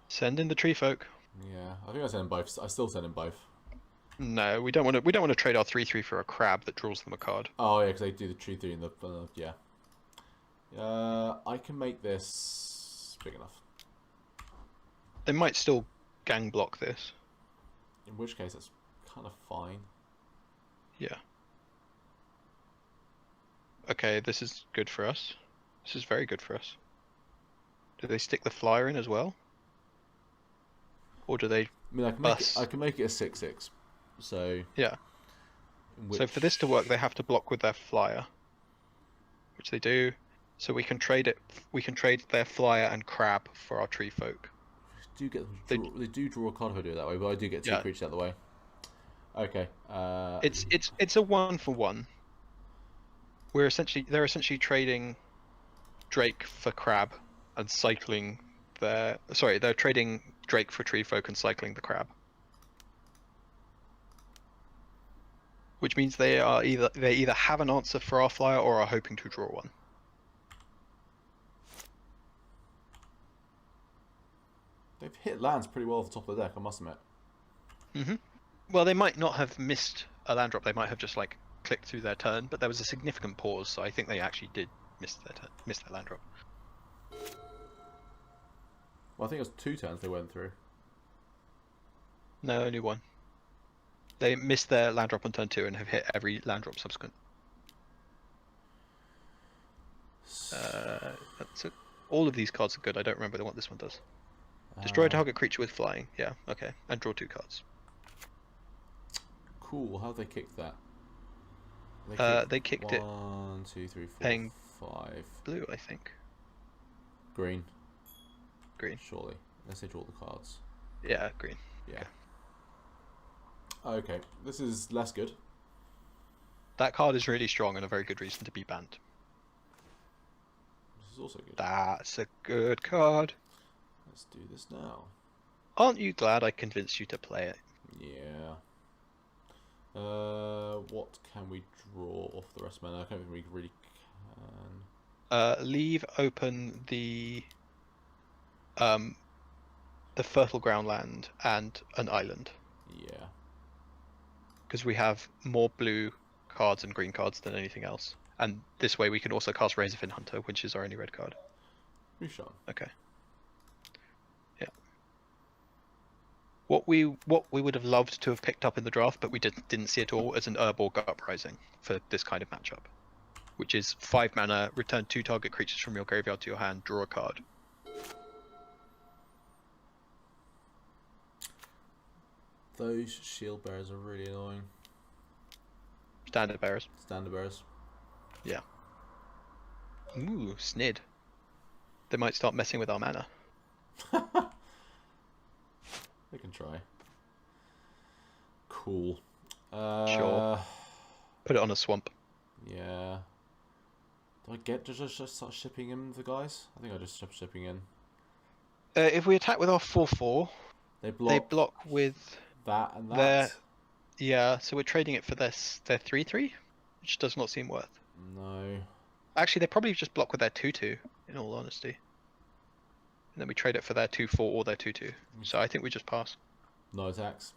S2: Send in the tree folk.
S1: Yeah, I think I send in both. I still send in both.
S2: No, we don't want to trade our 3/3 for a crab that draws them a card.
S1: Oh yeah, because they do the tree 3 in the yeah. I can make this big enough.
S2: They might still gang block this.
S1: In which case, that's kind of fine.
S2: Yeah. Okay, this is good for us. This is very good for us. Do they stick the flyer in as well? Or do they
S1: I can make it a 6/6. So
S2: yeah. So for this to work, they have to block with their flyer, which they do. So we can trade it. We can trade their flyer and crab for our tree folk.
S1: They do draw a card if I do it that way, but I do get 2 creatures out of the way. Okay.
S2: It's a 1-for-1. They're essentially trading Drake for crab and cycling their. Sorry, they're trading Drake for tree folk and cycling the crab. Which means they either have an answer for our flyer or are hoping to draw one.
S1: They've hit lands pretty well off the top of the deck, I must admit.
S2: Well, they might not have missed a land drop. They might have just clicked through their turn, but there was a significant pause, so I think they actually did miss their land drop.
S1: Well, I think it was 2 turns they went through.
S2: No, only 1. They missed their land drop on turn 2 and have hit every land drop subsequent. That's it. All of these cards are good. I don't remember what this one does. Destroy a target creature with flying. Yeah, okay. And draw 2 cards.
S1: Cool. How have they kicked that?
S2: They kicked it.
S1: 1, 2, 3, 4,
S2: paying
S1: 5.
S2: Blue, I think.
S1: Green.
S2: Green.
S1: Surely. Let's say draw the cards.
S2: Yeah, green.
S1: Yeah. Okay. This is less good.
S2: That card is really strong and a very good reason to be banned.
S1: This is also good.
S2: That's a good card.
S1: Let's do this now.
S2: Aren't you glad I convinced you to play it?
S1: Yeah. What can we draw off the rest of mana? I don't think we really can.
S2: Leave open the fertile ground land and an island,
S1: Yeah.
S2: because we have more blue cards and green cards than anything else. And this way we can also cast Razorfin Hunter, which is our only red card.
S1: Rishon.
S2: Okay. Yeah. What we would have loved to have picked up in the draft, but we didn't see at all, as an Urborg Uprising for this kind of matchup, which is 5 mana, return 2 target creatures from your graveyard to your hand, draw a card.
S1: Those shield bearers are really annoying.
S2: Standard bearers.
S1: Standard bearers.
S2: Yeah. Ooh, Snid. They might start messing with our mana.
S1: They can try. Cool.
S2: Sure. Put it on a swamp.
S1: Yeah. Do I get to just start shipping in the guys? I think I just stop shipping in.
S2: If we attack with our 4/4,
S1: They
S2: they block with
S1: that and that.
S2: their... Yeah, so we're trading it for their 3/3, which does not seem worth.
S1: No.
S2: Actually, they probably just block with their 2/2, in all honesty. And then we trade it for their 2/4 or their 2/2. So I think we just pass.
S1: No attacks.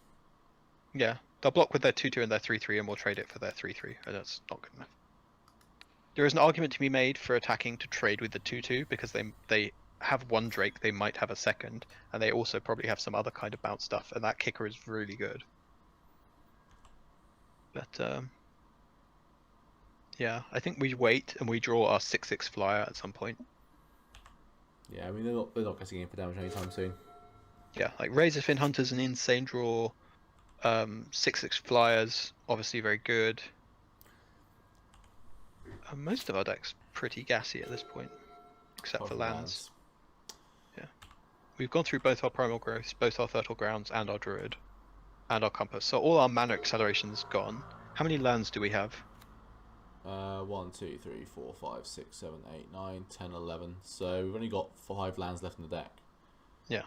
S2: Yeah, they'll block with their 2/2 and their 3/3, and we'll trade it for their 3/3, and that's not good enough. There is an argument to be made for attacking to trade with the 2/2, because they have one Drake, they might have a second, and they also probably have some other kind of bounce stuff, and that kicker is really good. But yeah, I think we wait and we draw our 6/6 flyer at some point.
S1: Yeah, I mean they're not getting in for damage anytime soon.
S2: Yeah, like Razorfin Hunter's an insane draw. 6/6 flyers, obviously very good. Most of our deck's pretty gassy at this point, except for lands. Yeah, we've gone through both our primal growths, both our fertile grounds, and our druid, and our compass. So all our mana acceleration's gone. How many lands do we have?
S1: 1, 2, 3, 4, 5, 6, 7, 8, 9, 10, 11. So we've only got 5 lands left in the deck.
S2: Yeah.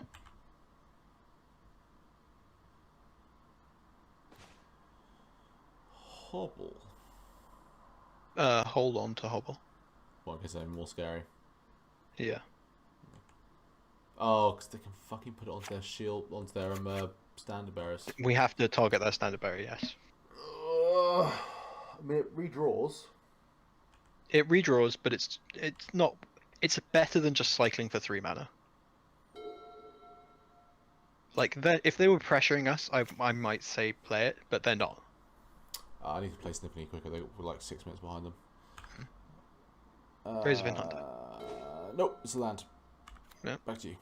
S1: Hobble.
S2: Hold on to Hobble.
S1: Well, I guess they're more scary.
S2: Yeah.
S1: Oh, because they can fucking put it onto their shield, onto their standard bearers.
S2: We have to target their standard bearer, yes.
S1: I mean, it redraws.
S2: It redraws, but it's not. It's better than just cycling for 3 mana. Like, if they were pressuring us, I might say play it, but they're not.
S1: I need to play Snippany quicker. We're like 6 minutes behind them.
S2: Razorfin Hunter.
S1: Nope, it's a land.
S2: Yeah.
S1: Back to you.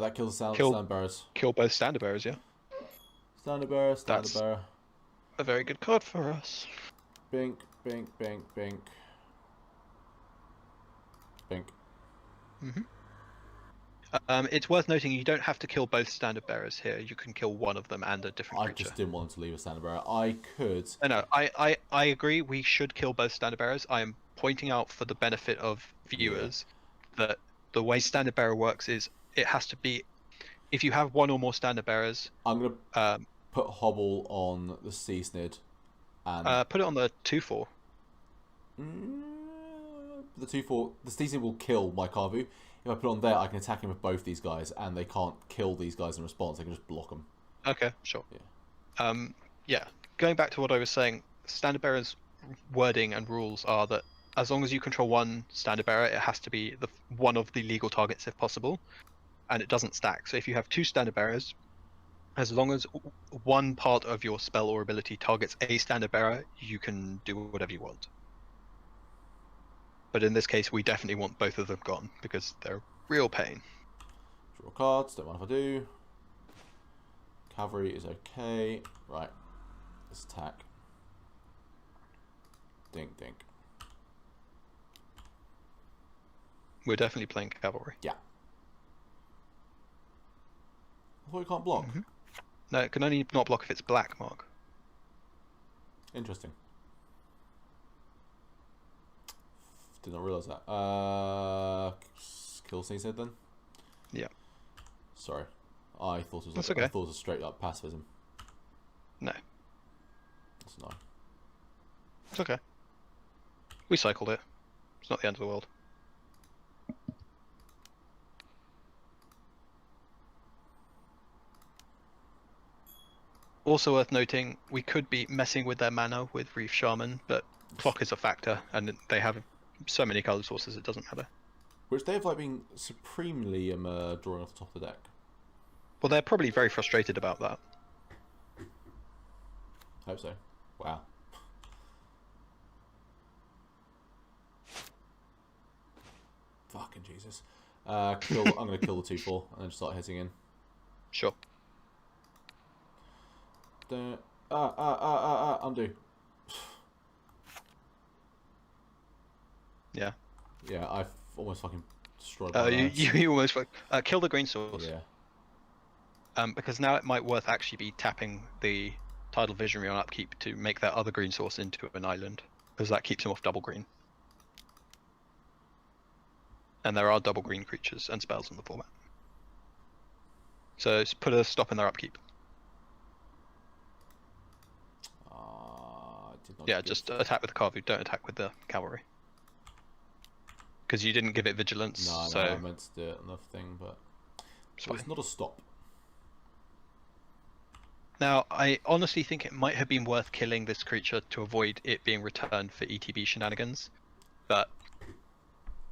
S1: That kills the standard bearers.
S2: Kill both standard bearers, yeah.
S1: Standard bearer,
S2: That's
S1: bearer.
S2: a very good card for us.
S1: Bink, bink, bink, bink. Bink.
S2: It's worth noting you don't have to kill both standard bearers here. You can kill one of them and a different creature.
S1: I just didn't want to leave a standard bearer. I could.
S2: No, I agree. We should kill both standard bearers. I am pointing out for the benefit of viewers that the way standard bearer works is it has to be, if you have one or more standard bearers.
S1: I'm gonna put Hobble on the Sea Snid, and
S2: put it on the 2/4.
S1: The 2/4. The Sea Snid will kill my Karvu. If I put it on there, I can attack him with both these guys, and they can't kill these guys in response. They can just block them.
S2: Okay, sure.
S1: Yeah.
S2: Yeah. Going back to what I was saying, standard bearers' wording and rules are that as long as you control one standard bearer, it has to be one of the legal targets if possible, and it doesn't stack. So if you have 2 standard bearers, as long as one part of your spell or ability targets a standard bearer, you can do whatever you want. But in this case, we definitely want both of them gone, because they're a real pain.
S1: Draw cards, don't mind if I do. Cavalry is okay. Right. Let's attack. Dink, dink.
S2: We're definitely playing cavalry.
S1: Yeah. I thought you can't block.
S2: No, it can only not block if it's black, Mark.
S1: Interesting. Did not realise that. Kill said then?
S2: Yeah.
S1: Sorry. I thought it was
S2: That's
S1: like,
S2: okay.
S1: I thought it was straight up pacifism.
S2: No.
S1: That's annoying.
S2: It's okay. We cycled it. It's not the end of the world. Also worth noting, we could be messing with their mana with Reef Shaman, but clock is a factor, and they have so many colour sources it doesn't matter.
S1: Which they've like been supremely drawing off the top of the deck.
S2: Well, they're probably very frustrated about that.
S1: Hope so. Wow. Fucking Jesus. I'm going to kill the 2/4 and then just start hitting in.
S2: Sure.
S1: Undo.
S2: Yeah.
S1: Yeah, I've almost fucking destroyed my
S2: you almost kill the green source.
S1: Yeah.
S2: Because now it might worth actually be tapping the Tidal Visionary on upkeep to make that other green source into an island, because that keeps him off double green. And there are double green creatures and spells in the format. So put a stop in their upkeep. Yeah, just attack with the Carvu, don't attack with the cavalry. Because you didn't give it vigilance.
S1: No,
S2: so
S1: I meant to do it on the thing, but it's not a stop.
S2: Now, I honestly think it might have been worth killing this creature to avoid it being returned for ETB shenanigans, but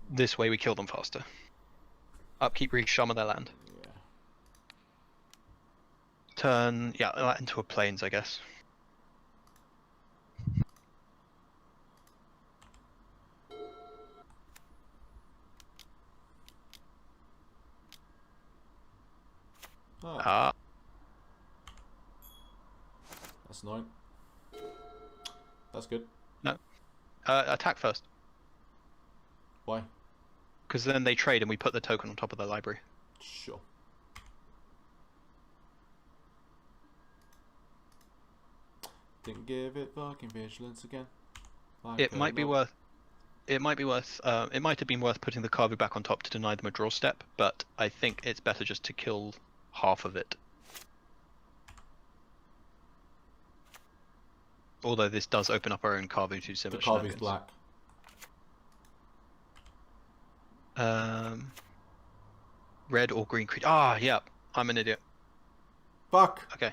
S2: this way we kill them faster. Upkeep, reshaman their land.
S1: Yeah.
S2: Turn, that into a plains, I guess.
S1: Oh. That's annoying. That's good.
S2: No. Attack first.
S1: Why?
S2: Because then they trade and we put the token on top of their library.
S1: Sure. Didn't give it fucking vigilance again.
S2: It might be worth. It might have been worth putting the Carvu back on top to deny them a draw step, but I think it's better just to kill half of it. Although this does open up our own Carvu to similar
S1: shenanigans. The Carvu's
S2: black. Red or green creature. Ah, yeah. I'm an idiot.
S1: Fuck.
S2: Okay.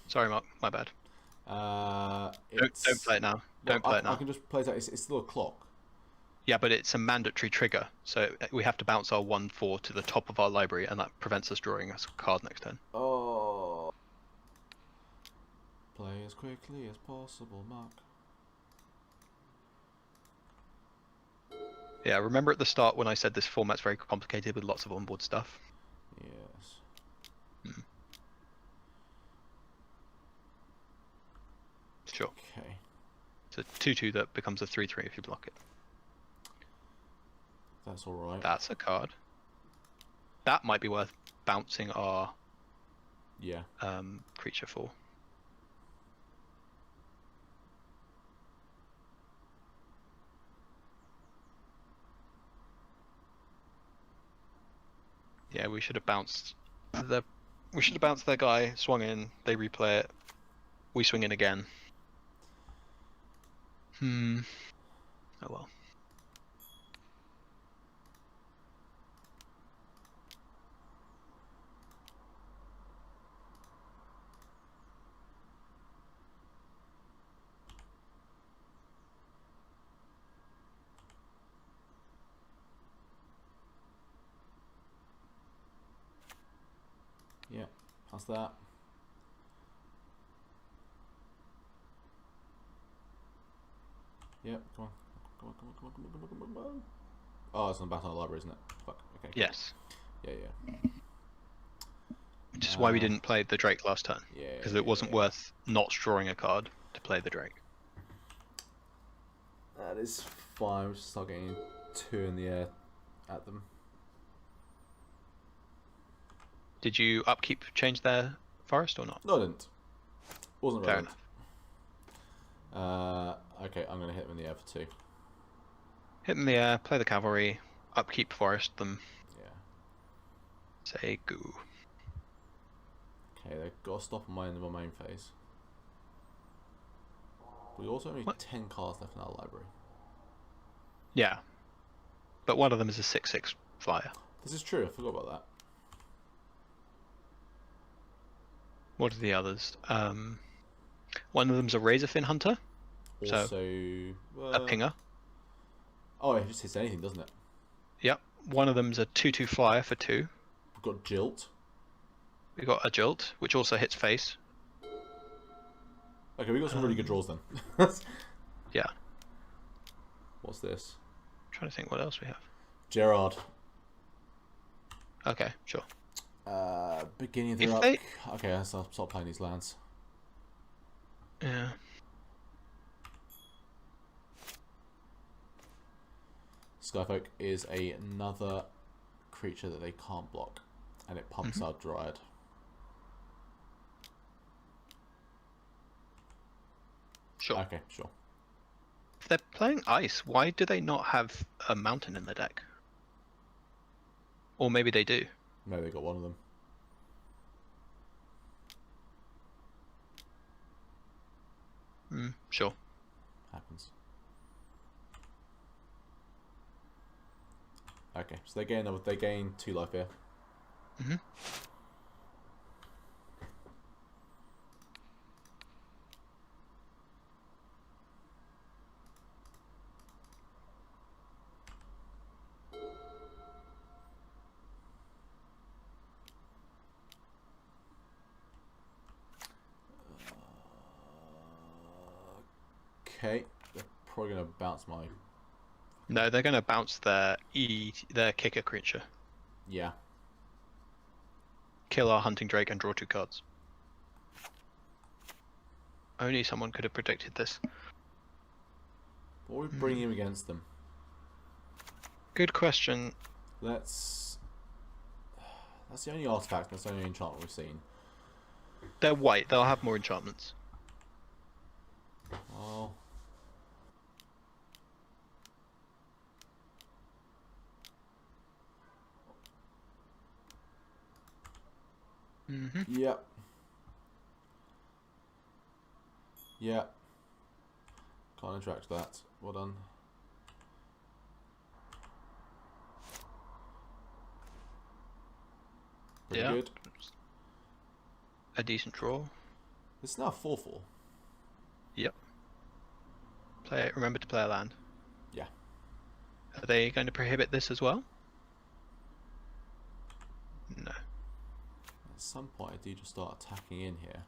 S2: Sorry, Mark. My bad. Don't play it now. Don't play it now.
S1: I can just play it out. It's still a clock.
S2: Yeah, but it's a mandatory trigger, so we have to bounce our 1/4 to the top of our library, and that prevents us drawing a card next turn.
S1: Oh. Play as quickly as possible, Mark.
S2: Yeah, remember at the start when I said this format's very complicated with lots of onboard stuff?
S1: Yes.
S2: Sure.
S1: Okay.
S2: It's a 2/2 that becomes a 3/3 if you block it.
S1: That's alright.
S2: That's a card. That might be worth bouncing our creature for. Yeah, we should have bounced their guy, swung in, they replay it, we swing in again. Oh well.
S1: Yeah, how's that? Yeah, come on. Come on. Oh, it's on the back of the library, isn't it? Fuck, okay.
S2: Yes.
S1: Yeah.
S2: Which is why we didn't play the Drake last turn.
S1: Yeah.
S2: Because it wasn't worth not drawing a card to play the Drake.
S1: That is fine, we'll just start getting 2 in the air at them.
S2: Did you upkeep change their forest or not?
S1: No, I didn't. Wasn't
S2: Fair
S1: relevant. Okay, I'm going to hit them in the air for 2.
S2: Hit in the air, play the cavalry, upkeep forest them.
S1: Yeah.
S2: Say goo.
S1: Okay, they've got to stop on my end of my main phase. We also only have 10 cards left in our library.
S2: Yeah. But one of them is a 6/6 flyer.
S1: This is true, I forgot about that.
S2: What are the others? One of them's a Razorfin Hunter.
S1: Also,
S2: So, a pinger.
S1: Oh, it just hits anything, doesn't it?
S2: Yep. One of them's a 2/2 flyer for 2.
S1: We've got Jilt.
S2: We've got a Jolt, which also hits face.
S1: Okay, we got some really good draws then.
S2: Yeah.
S1: What's this?
S2: I'm trying to think what else we have.
S1: Gerard.
S2: Okay, sure.
S1: Beginning of the
S2: If
S1: rock.
S2: they-
S1: Okay, I'll stop playing these lands.
S2: Yeah.
S1: Skyfolk is another creature that they can't block, and it pumps out Dryad.
S2: Sure.
S1: Okay, sure.
S2: If they're playing ice, why do they not have a mountain in the deck? Or maybe they do.
S1: Maybe they got one of them.
S2: Sure.
S1: Happens. Okay, so they gain 2 life here.
S2: Mm-hmm.
S1: Okay, they're probably gonna bounce my.
S2: No, they're going to bounce their kicker creature.
S1: Yeah.
S2: Kill our hunting drake and draw 2 cards. Only someone could have predicted this.
S1: What are we bringing against them?
S2: Good question.
S1: That's the only artifact. That's the only enchantment we've seen.
S2: They're white. They'll have more enchantments.
S1: Oh. Yep. Yep. Can't interact with that. Well done. Pretty good.
S2: A decent draw.
S1: It's now 4/4.
S2: Yep. Remember to play a land.
S1: Yeah.
S2: Are they going to prohibit this as well? No.
S1: At some point, I do just start attacking in here.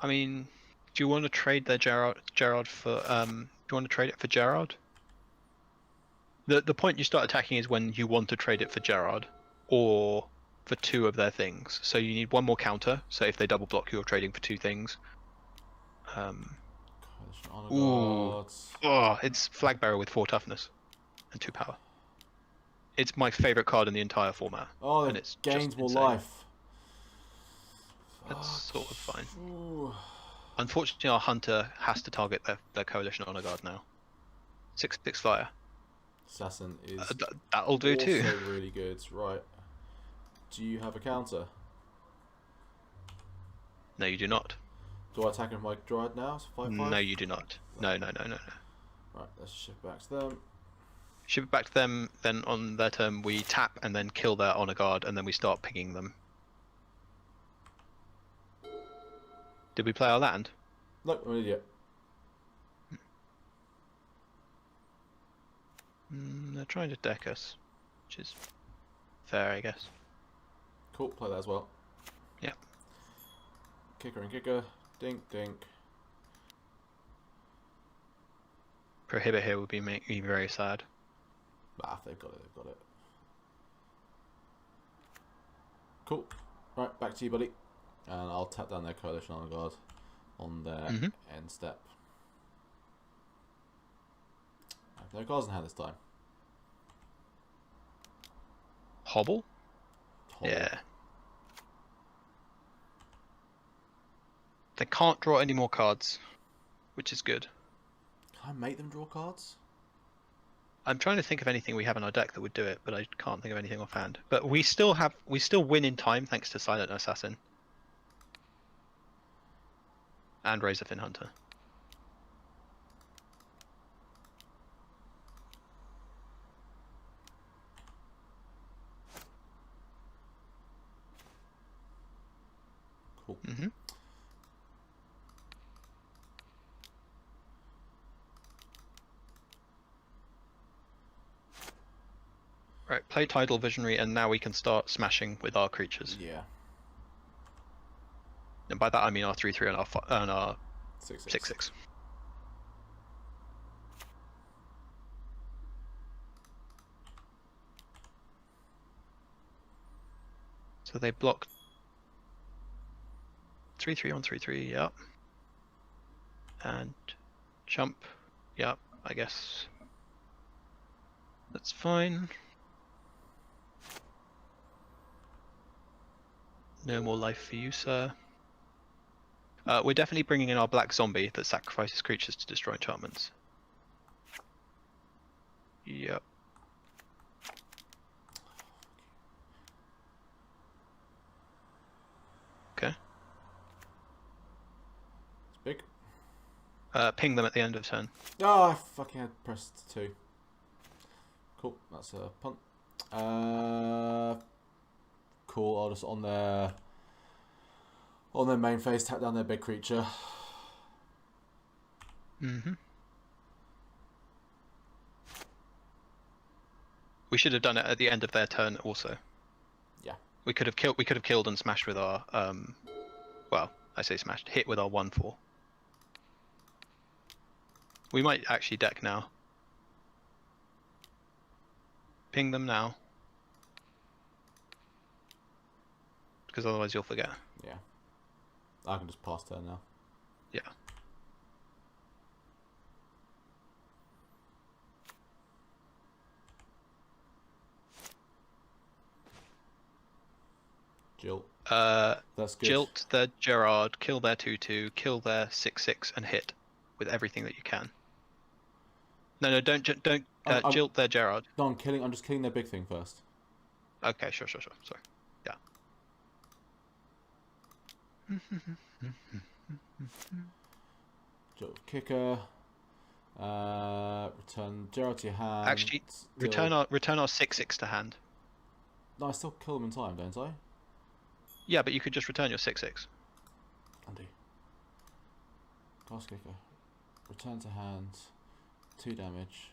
S2: I mean, do you want to trade their Gerard for? Do you want to trade it for Gerard? The point you start attacking is when you want to trade it for Gerard, or for 2 of their things. So you need 1 more counter. So if they double block, you're trading for 2 things. Ooh. Oh, it's Flag Bearer with 4 toughness and 2 power. It's my favorite card in the entire format.
S1: Oh,
S2: and
S1: it gains more
S2: insane.
S1: life.
S2: That's sort of fine.
S1: Ooh.
S2: Unfortunately, our hunter has to target their coalition honor guard now. 6/6 flyer.
S1: Assassin is
S2: That'll do
S1: also
S2: too.
S1: really good. Right. Do you have a counter?
S2: No, you do not.
S1: Do I attack with my Dryad now? It's 5/5?
S2: No, you do not. No.
S1: Right, let's shift back to them.
S2: Ship it back to them, then on their turn we tap and then kill their honor guard, and then we start pinging them. Did we play our land?
S1: Look, I'm an idiot.
S2: They're trying to deck us, which is fair, I guess.
S1: Cool, play that as well.
S2: Yeah.
S1: Kicker and kicker. Dink, dink.
S2: Prohibit here would make me very sad.
S1: Ah, if they've got it, they've got it. Cool. Right, back to you, buddy. And I'll tap down their coalition honor guard on their end step. I have no cards in hand this time.
S2: Hobble?
S1: Hobble.
S2: Yeah. They can't draw any more cards, which is good.
S1: Can I make them draw cards?
S2: I'm trying to think of anything we have in our deck that would do it, but I can't think of anything offhand. But we still win in time thanks to Silent Assassin and Razorfin Hunter.
S1: Cool.
S2: Mm-hmm. Right, play Tidal Visionary, and now we can start smashing with our creatures.
S1: Yeah.
S2: And by that I mean our 3/3 and our
S1: 6/6.
S2: 6/6. So they block 3/3 on 3/3, yep. And jump, yep, I guess that's fine. No more life for you, sir. We're definitely bringing in our black zombie that sacrifices creatures to destroy enchantments. Yep. Okay.
S1: It's big.
S2: Ping them at the end of turn.
S1: Oh, I fucking had pressed 2. Cool, that's a punt. Cool, I'll just on their main phase tap down their big creature.
S2: Mm-hmm. We should have done it at the end of their turn also.
S1: Yeah.
S2: We could have killed and smashed with our well, I say smashed, hit with our 1/4. We might actually deck now. Ping them now. Because otherwise you'll forget.
S1: Yeah. I can just pass turn now.
S2: Yeah.
S1: Jilt.
S2: That's
S1: good.
S2: Jilt their Gerard, kill their 2/2, kill their 6/6, and hit with everything that you can. No, don't Jilt their Gerard.
S1: No, I'm just killing their big thing first.
S2: Okay, sure. Sorry. Yeah.
S1: Jilt kicker. Return Gerard to your hand.
S2: Actually, return our 6/6 to hand.
S1: No, I still kill them in time, don't I?
S2: Yeah, but you could just return your 6/6.
S1: Undo. Glass kicker. Return to hand. 2 damage.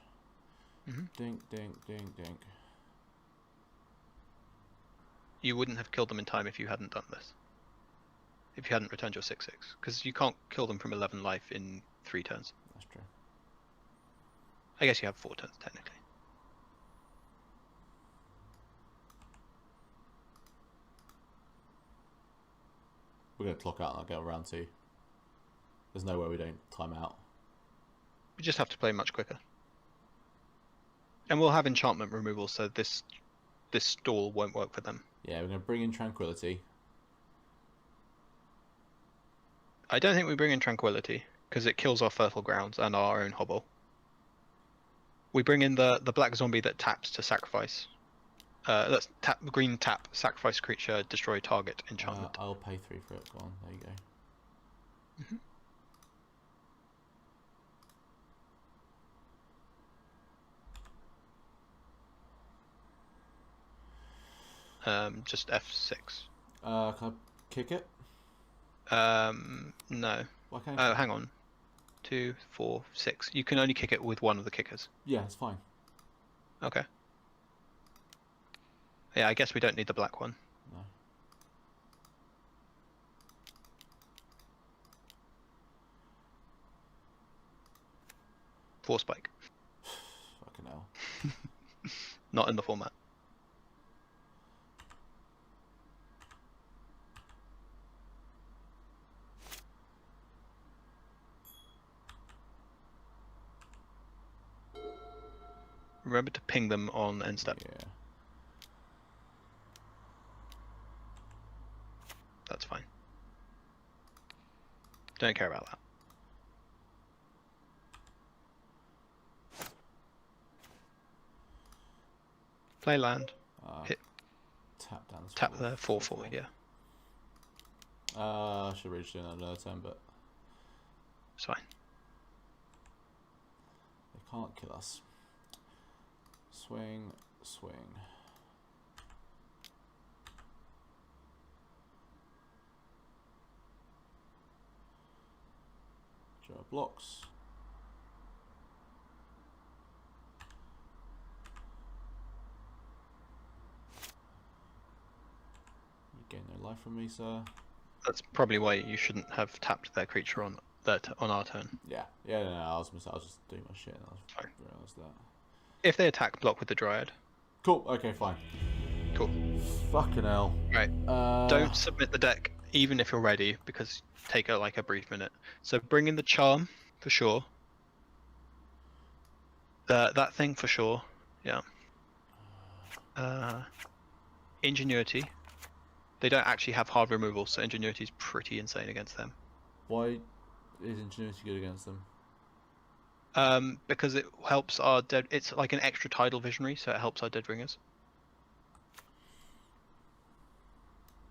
S1: Dink, dink, dink, dink.
S2: You wouldn't have killed them in time if you hadn't done this. If you hadn't returned your 6/6, because you can't kill them from 11 life in 3 turns.
S1: That's true.
S2: I guess you have 4 turns technically.
S1: We're gonna clock out and I'll get around 2. There's no way we don't time out.
S2: We just have to play much quicker. And we'll have enchantment removal, so this stall won't work for them.
S1: Yeah, we're gonna bring in Tranquility.
S2: I don't think we bring in Tranquility, because it kills our Fertile Grounds and our own Hobble. We bring in the black zombie that taps to sacrifice. Let's tap green tap, sacrifice creature, destroy target enchantment.
S1: I'll pay 3 for it. Go on, there you go.
S2: Just F6.
S1: Can I kick it?
S2: No.
S1: Why can't
S2: Oh, hang on. 2, 4, 6. You can only kick it with one of the kickers.
S1: Yeah, it's fine.
S2: Okay. Yeah, I guess we don't need the black one.
S1: No.
S2: Force spike.
S1: Fucking hell.
S2: Not in the format. Remember to ping them on end step.
S1: Yeah.
S2: Don't care about that. Play land. Hit.
S1: Tap down.
S2: Tap the 4/4. Yeah.
S1: I should reach in another turn, but
S2: It's fine.
S1: they can't kill us. Swing, swing. Draw blocks. You gain no life from me, sir.
S2: That's probably why you shouldn't have tapped their creature on our turn.
S1: Yeah, no, I was just doing my shit and I realised that.
S2: If they attack, block with the Dryad.
S1: Cool, okay, fine.
S2: Cool.
S1: Fucking hell.
S2: Right. Don't submit the deck, even if you're ready, because take a brief minute. So bring in the Charm, for sure. That thing, for sure. Yeah. Ingenuity. They don't actually have hard removal, so Ingenuity is pretty insane against them.
S1: Why is Ingenuity good against them?
S2: Because it helps our dead. It's like an extra tidal visionary, so it helps our dead ringers.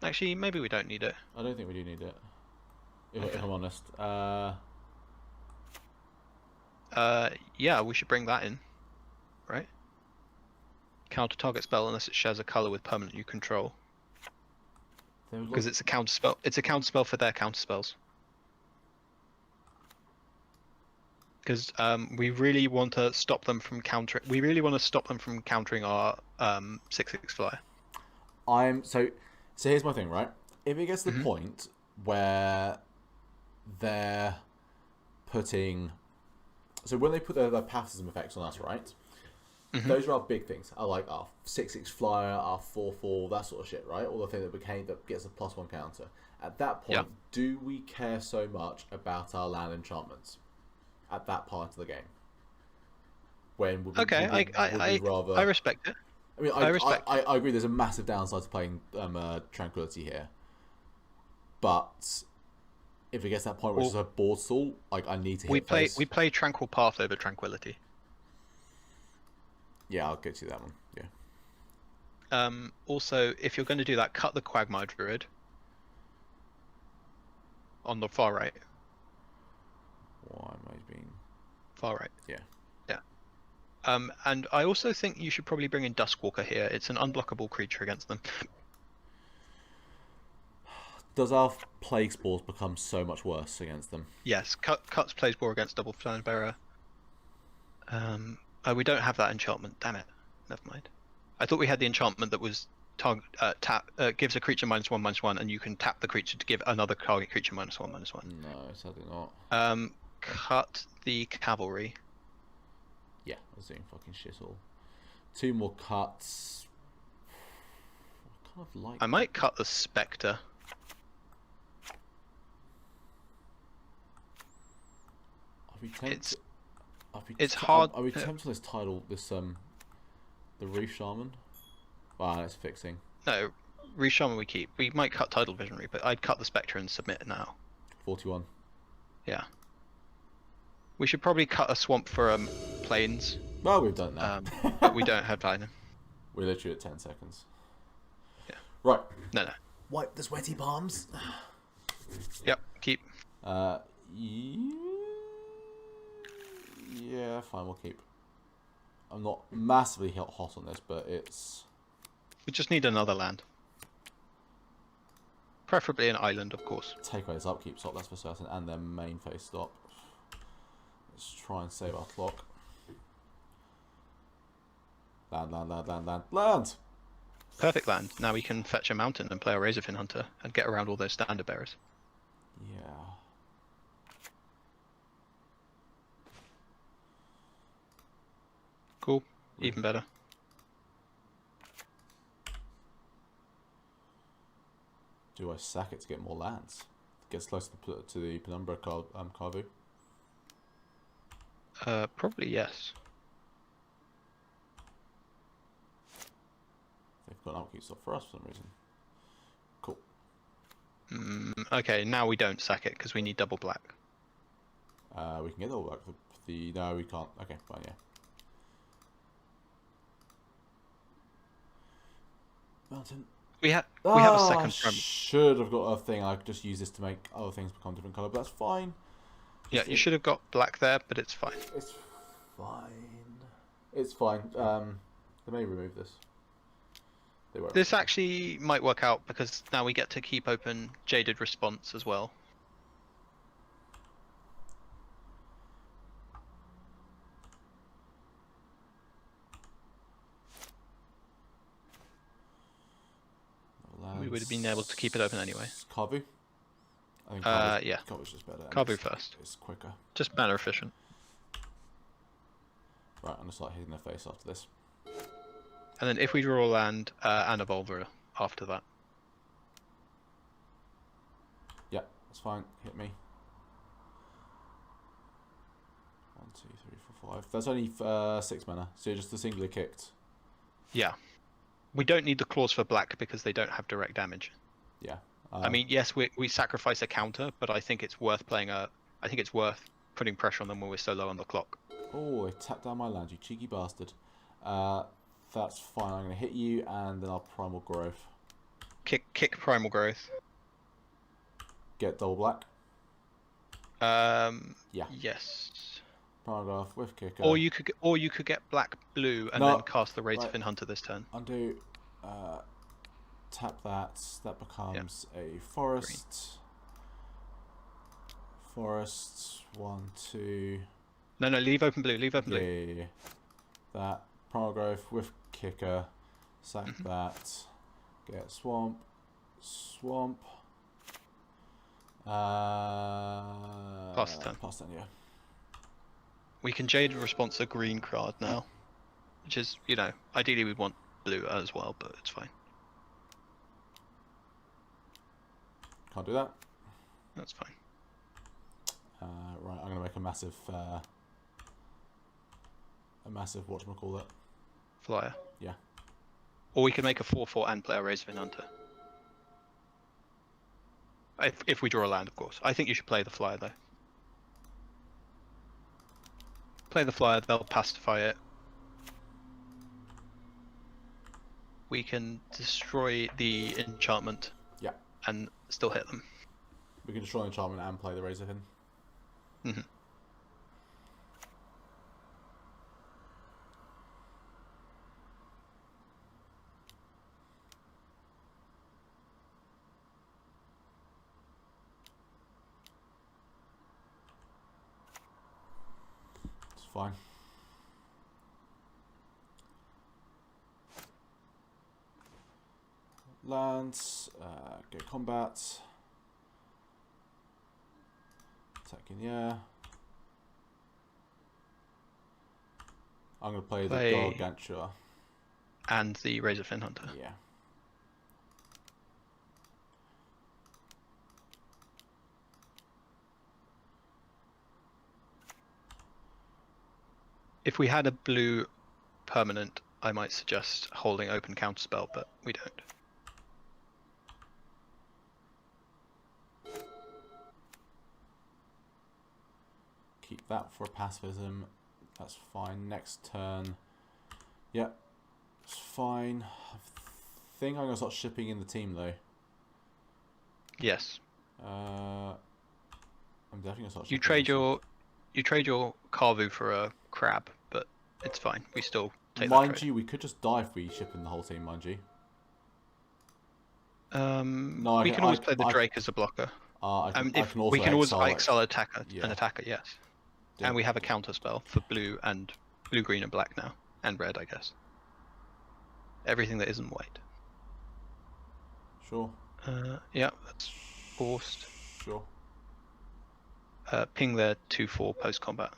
S2: Actually, maybe we don't need it.
S1: I don't think we do need it. If I'm honest.
S2: Yeah, we should bring that in, right? Counter target spell unless it shares a color with permanent you control. Because it's a counter spell. It's a counter spell for their counter spells. Because we really want to stop them from countering. We really want to stop them from countering our 6/6 flyer.
S1: So here's my thing, right? If it gets to the point where they're putting, so when they put their passive effects on us, right? Those are our big things. I like our 6/6 flyer, our 4/4, that sort of shit, right? All the thing that gets a +1 counter. At that point, do we care so much about our land enchantments? At that part of the game, when would we,
S2: I respect it.
S1: I mean, I agree. There's a massive downside to playing Tranquility here, but if it gets to that point where it's a board stall, like I need to hit face.
S2: We play Tranquil Path over Tranquility.
S1: Yeah, I'll get you that one. Yeah.
S2: Also, if you're going to do that, cut the Quagmire Druid on the far right.
S1: Why am I being
S2: far right?
S1: Yeah.
S2: And I also think you should probably bring in Duskwalker here. It's an unblockable creature against them.
S1: Does our Plague Spores become so much worse against them?
S2: Yes, cuts Plague Spore against Double Stone Bearer. We don't have that enchantment. Damn it. Never mind. I thought we had the enchantment that was gives a creature -1/-1, and you can tap the creature to give another target creature -1/-1.
S1: No, sadly not.
S2: Cut the Cavalry.
S1: Yeah, I was doing fucking shit all. 2 more cuts. I kind of like.
S2: I might cut the Spectre. It's hard.
S1: Are we tempted on this title? The Reef Shaman. Wow, it's fixing.
S2: No, Reef Shaman we keep. We might cut Tidal Visionary, but I'd cut the Spectre and submit now.
S1: 41.
S2: Yeah. We should probably cut a Swamp for Plains.
S1: Well, we've done that.
S2: But we don't have Platinum.
S1: We're literally at 10 seconds.
S2: Yeah.
S1: Right.
S2: No.
S1: Wipe the sweaty palms.
S2: Yep, keep.
S1: Yeah, fine, we'll keep. I'm not massively hot on this, but it's...
S2: We just need another land. Preferably an island, of course.
S1: Take away this upkeep stop, that's for certain, and their main phase stop. Let's try and save our clock. Land!
S2: Perfect land. Now we can fetch a mountain and play a Razorfin Hunter and get around all those standard bearers.
S1: Yeah.
S2: Cool. Even better.
S1: Do I sack it to get more lands? Gets close to the Penumbra Carvu?
S2: Probably yes.
S1: They've got an upkeep stop for us for some reason. Cool.
S2: Okay, now we don't sack it because we need double black.
S1: We can get all black. No, we can't. Okay, fine, yeah. Mountain.
S2: We have a second
S1: should have got a thing. I could just use this to make other things become different color, but that's fine.
S2: Yeah, you should have got black there, but it's fine.
S1: It's fine. It's fine. They may remove this. They won't.
S2: This actually might work out because now we get to keep open Jaded Response as well. We would have been able to keep it open anyway.
S1: Kavu? I think
S2: yeah.
S1: Kavu's just better.
S2: Kavu first.
S1: It's quicker.
S2: Just mana efficient.
S1: Right, I'm going to start hitting their face after this.
S2: And then if we draw a land, and a Volver after that.
S1: Yeah, that's fine. Hit me. 1, 2, 3, 4, 5. That's only 6 mana, so you're just a singular kicked.
S2: Yeah. We don't need the claws for black because they don't have direct damage.
S1: Yeah.
S2: I mean, yes, we sacrifice a counter, but I think it's worth playing I think it's worth putting pressure on them when we're so low on the clock.
S1: Oh, I tapped down my land, you cheeky bastard. That's fine. I'm going to hit you, and then I'll Primal Growth.
S2: Kick Primal Growth.
S1: Get double black.
S2: Yeah. Yes.
S1: Primal Growth with kicker.
S2: Or you could get black blue and then cast the Razorfin Hunter this turn.
S1: Undo. Tap that. That becomes a forest. Green. Forest. 1, 2.
S2: No, leave open blue. Leave open blue.
S1: Yeah. That. Primal Growth with kicker. Sack that. Get swamp. Swamp.
S2: Pass the turn.
S1: Pass turn, yeah.
S2: We can Jaded Response a green card now. Which is, ideally we'd want blue as well, but it's fine.
S1: Can't do that.
S2: That's fine.
S1: Right, I'm going to make a massive whatchamacallit.
S2: Flyer.
S1: Yeah.
S2: Or we could make a 4/4 and play a Razorfin Hunter. If we draw a land, of course. I think you should play the flyer, though. Play the flyer, they'll pacify it. We can destroy the enchantment.
S1: Yeah.
S2: And still hit them.
S1: We can destroy the enchantment and play the Razorfin.
S2: Mm-hmm.
S1: It's fine. Lands, go combat. Attacking, yeah. I'm going to play the Gargantua.
S2: And the Razorfin Hunter.
S1: Yeah.
S2: If we had a blue permanent, I might suggest holding open counterspell, but we don't.
S1: Keep that for pacifism. That's fine. Next turn. Yep. It's fine. I think I'm going to start shipping in the team, though.
S2: Yes.
S1: I'm definitely going to start
S2: shipping. You trade your Kavu for a crab, but it's fine. We still take that
S1: Mind
S2: trade.
S1: you, we could just die if we ship in the whole team, mind you.
S2: No, we can always play the Drake as a blocker. We can always exile attacker, an attacker, yes. And we have a counter spell for blue, green, and black now, and red, I guess. Everything that isn't white.
S1: Sure.
S2: Yeah, that's forced.
S1: Sure.
S2: Ping their 2/4 post combat.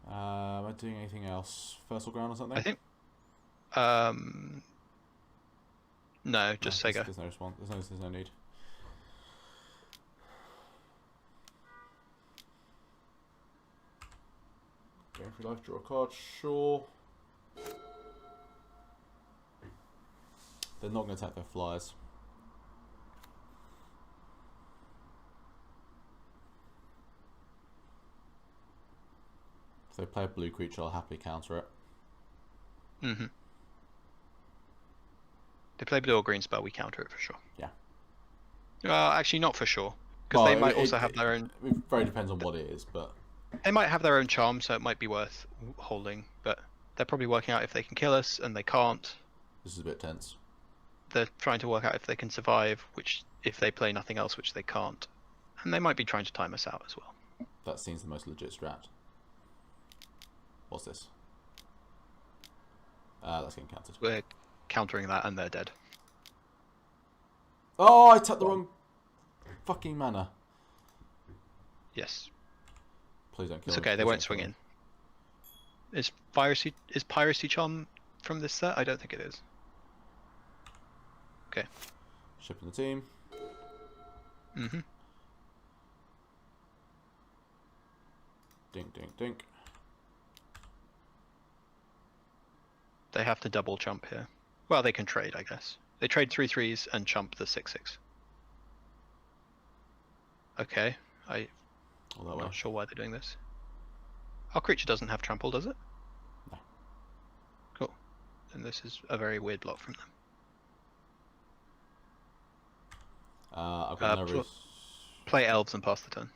S1: Am I doing anything else? Fertile ground or something?
S2: I think. No, just Sega.
S1: There's no response. There's no need. 'Cause I was going to say, I think. No, just Sega. There's no response. There's no response. There's no need. Sure. Am I doing anything else? Fertile ground or something? I think. No, just Sega. There's no response. There's no need. 'Cause I was going to say, I think. No, just Sega. Game for life, draw a card, sure. They're not going to attack their flyers. If they play a blue creature, I'll happily counter it.
S2: Mm-hmm. They play blue or green spell, we counter it for sure.
S1: Yeah.
S2: Actually, not for sure. Because they might also have their own...
S1: It very depends on what it is, but...
S2: They might have their own charm, so it might be worth holding. But they're probably working out if they can kill us, and they can't.
S1: This is a bit tense.
S2: They're trying to work out if they can survive, which if they play nothing else, which they can't. And they might be trying to time us out as well.
S1: That seems the most legit strat. What's this? That's getting countered.
S2: We're countering that, and they're dead.
S1: Oh, I tapped the wrong fucking mana.
S2: Yes.
S1: Please don't kill
S2: It's
S1: them.
S2: okay, they
S1: Please
S2: won't
S1: don't
S2: swing
S1: kill
S2: in. Is Piracy Charm from this set? I don't think it is. Okay.
S1: them. Shipping the team.
S2: Mm-hmm.
S1: Dink, dink, dink.
S2: They have to double chump here. Well, they can trade, I guess. They trade 3/3s and chump the 6/6. Okay, I'm not sure why they're doing this. Our creature doesn't have trample, does it?
S1: No.
S2: Cool. Then this is a very weird block from them.
S1: I've got no
S2: Play elves and pass the turn.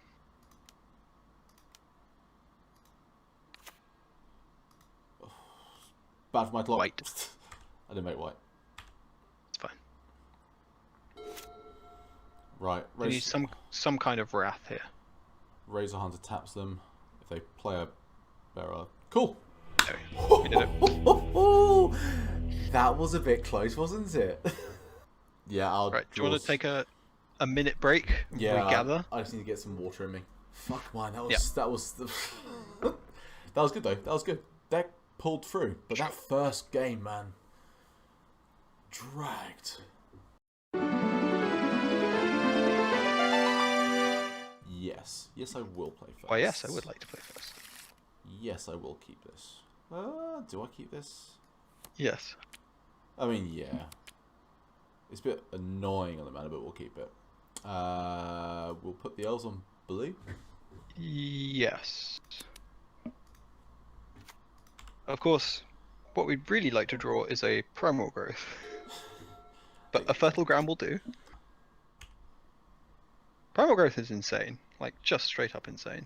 S1: Bad for my clock.
S2: White.
S1: I didn't make white.
S2: It's fine.
S1: Right.
S2: We need some kind of wrath here.
S1: Razor Hunter taps them. If they play a bearer. Cool.
S2: There we did it.
S1: That was a bit close, wasn't it? Yeah, I'll.
S2: Right, do you want to take a minute break?
S1: Yeah.
S2: Regather?
S1: I just need to get some water in me. Fuck mine. That was
S2: Yep.
S1: that was that was good though. That was good. Deck pulled through, but that first game, man, dragged. Yes, I will play first.
S2: Why, yes, I would like to play first.
S1: Yes, I will keep this. Do I keep this?
S2: Yes.
S1: I mean, yeah. It's a bit annoying on the mana, but we'll keep it. We'll put the elves on blue.
S2: Yes. Of course, what we'd really like to draw is a Primal Growth. But a Fertile Ground will do. Primal Growth is insane. Like, just straight up insane.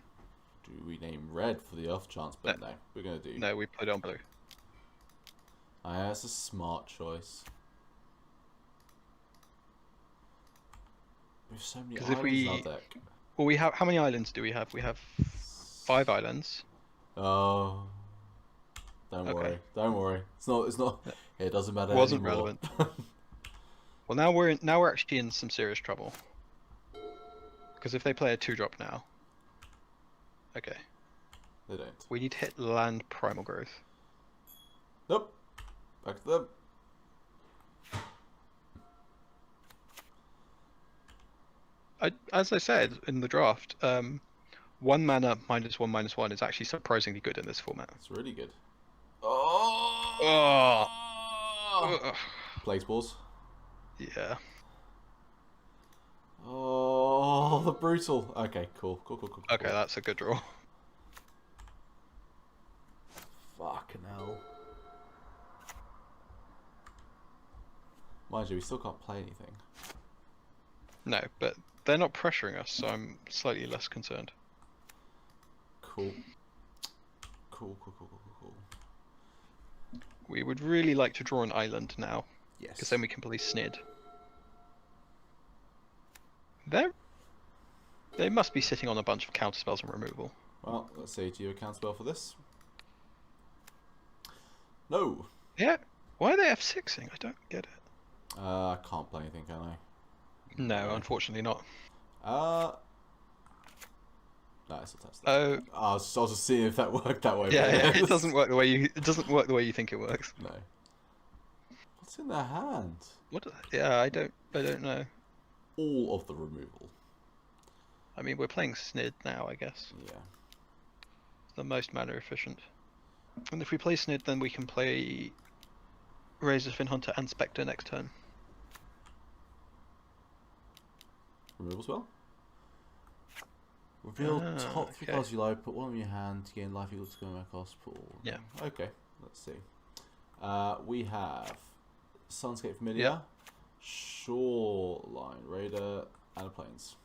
S1: Do we name red for the off chance? But no, we're going to do...
S2: No, we put it on blue.
S1: That's a smart choice. We have so many
S2: 'Cause if
S1: islands in our deck.
S2: Well, we have... How many islands do we have? We have 5 islands.
S1: Oh... Don't worry. Don't worry. It's not... It doesn't matter.
S2: It wasn't
S1: anymore.
S2: relevant. Well, now we're actually in some serious trouble. Because if they play a 2-drop now... Okay.
S1: They don't.
S2: We need to hit land Primal Growth.
S1: Nope. Back to them.
S2: As I said in the draft, 1 mana -1/-1 is actually surprisingly good in this format.
S1: It's really good. Oh!
S2: Ugh.
S1: Plague Spores.
S2: Yeah.
S1: Oh, the brutal. Okay, cool.
S2: Okay, that's a good draw.
S1: Fucking hell. Mind you, we still can't play anything.
S2: No, but they're not pressuring us, so I'm slightly less concerned.
S1: Cool.
S2: We would really like to draw an island now,
S1: Yes.
S2: because then we can play Snid. They must be sitting on a bunch of counterspells and removal.
S1: Well, let's see. Do you have a counterspell for this? No.
S2: Yeah. Why are they F6ing? I don't get it.
S1: I can't play anything, can I?
S2: No, unfortunately not.
S1: No, it's a test.
S2: Oh.
S1: I was just seeing if that worked that way.
S2: Yeah, it doesn't work the way you think it works.
S1: No. What's in their hand?
S2: What? Yeah, I don't know.
S1: All of the removal.
S2: I mean, we're playing Snid now, I guess.
S1: Yeah.
S2: the most mana efficient. And if we play Snid, then we can play Razorfin Hunter and Spectre next turn.
S1: Removal spell? Reveal top 3 cards you like, put one in your hand to gain life equal to my cost.
S2: Yeah.
S1: Okay, let's see. We have Sunscape Familiar, Shoreline Raider, and a Plains.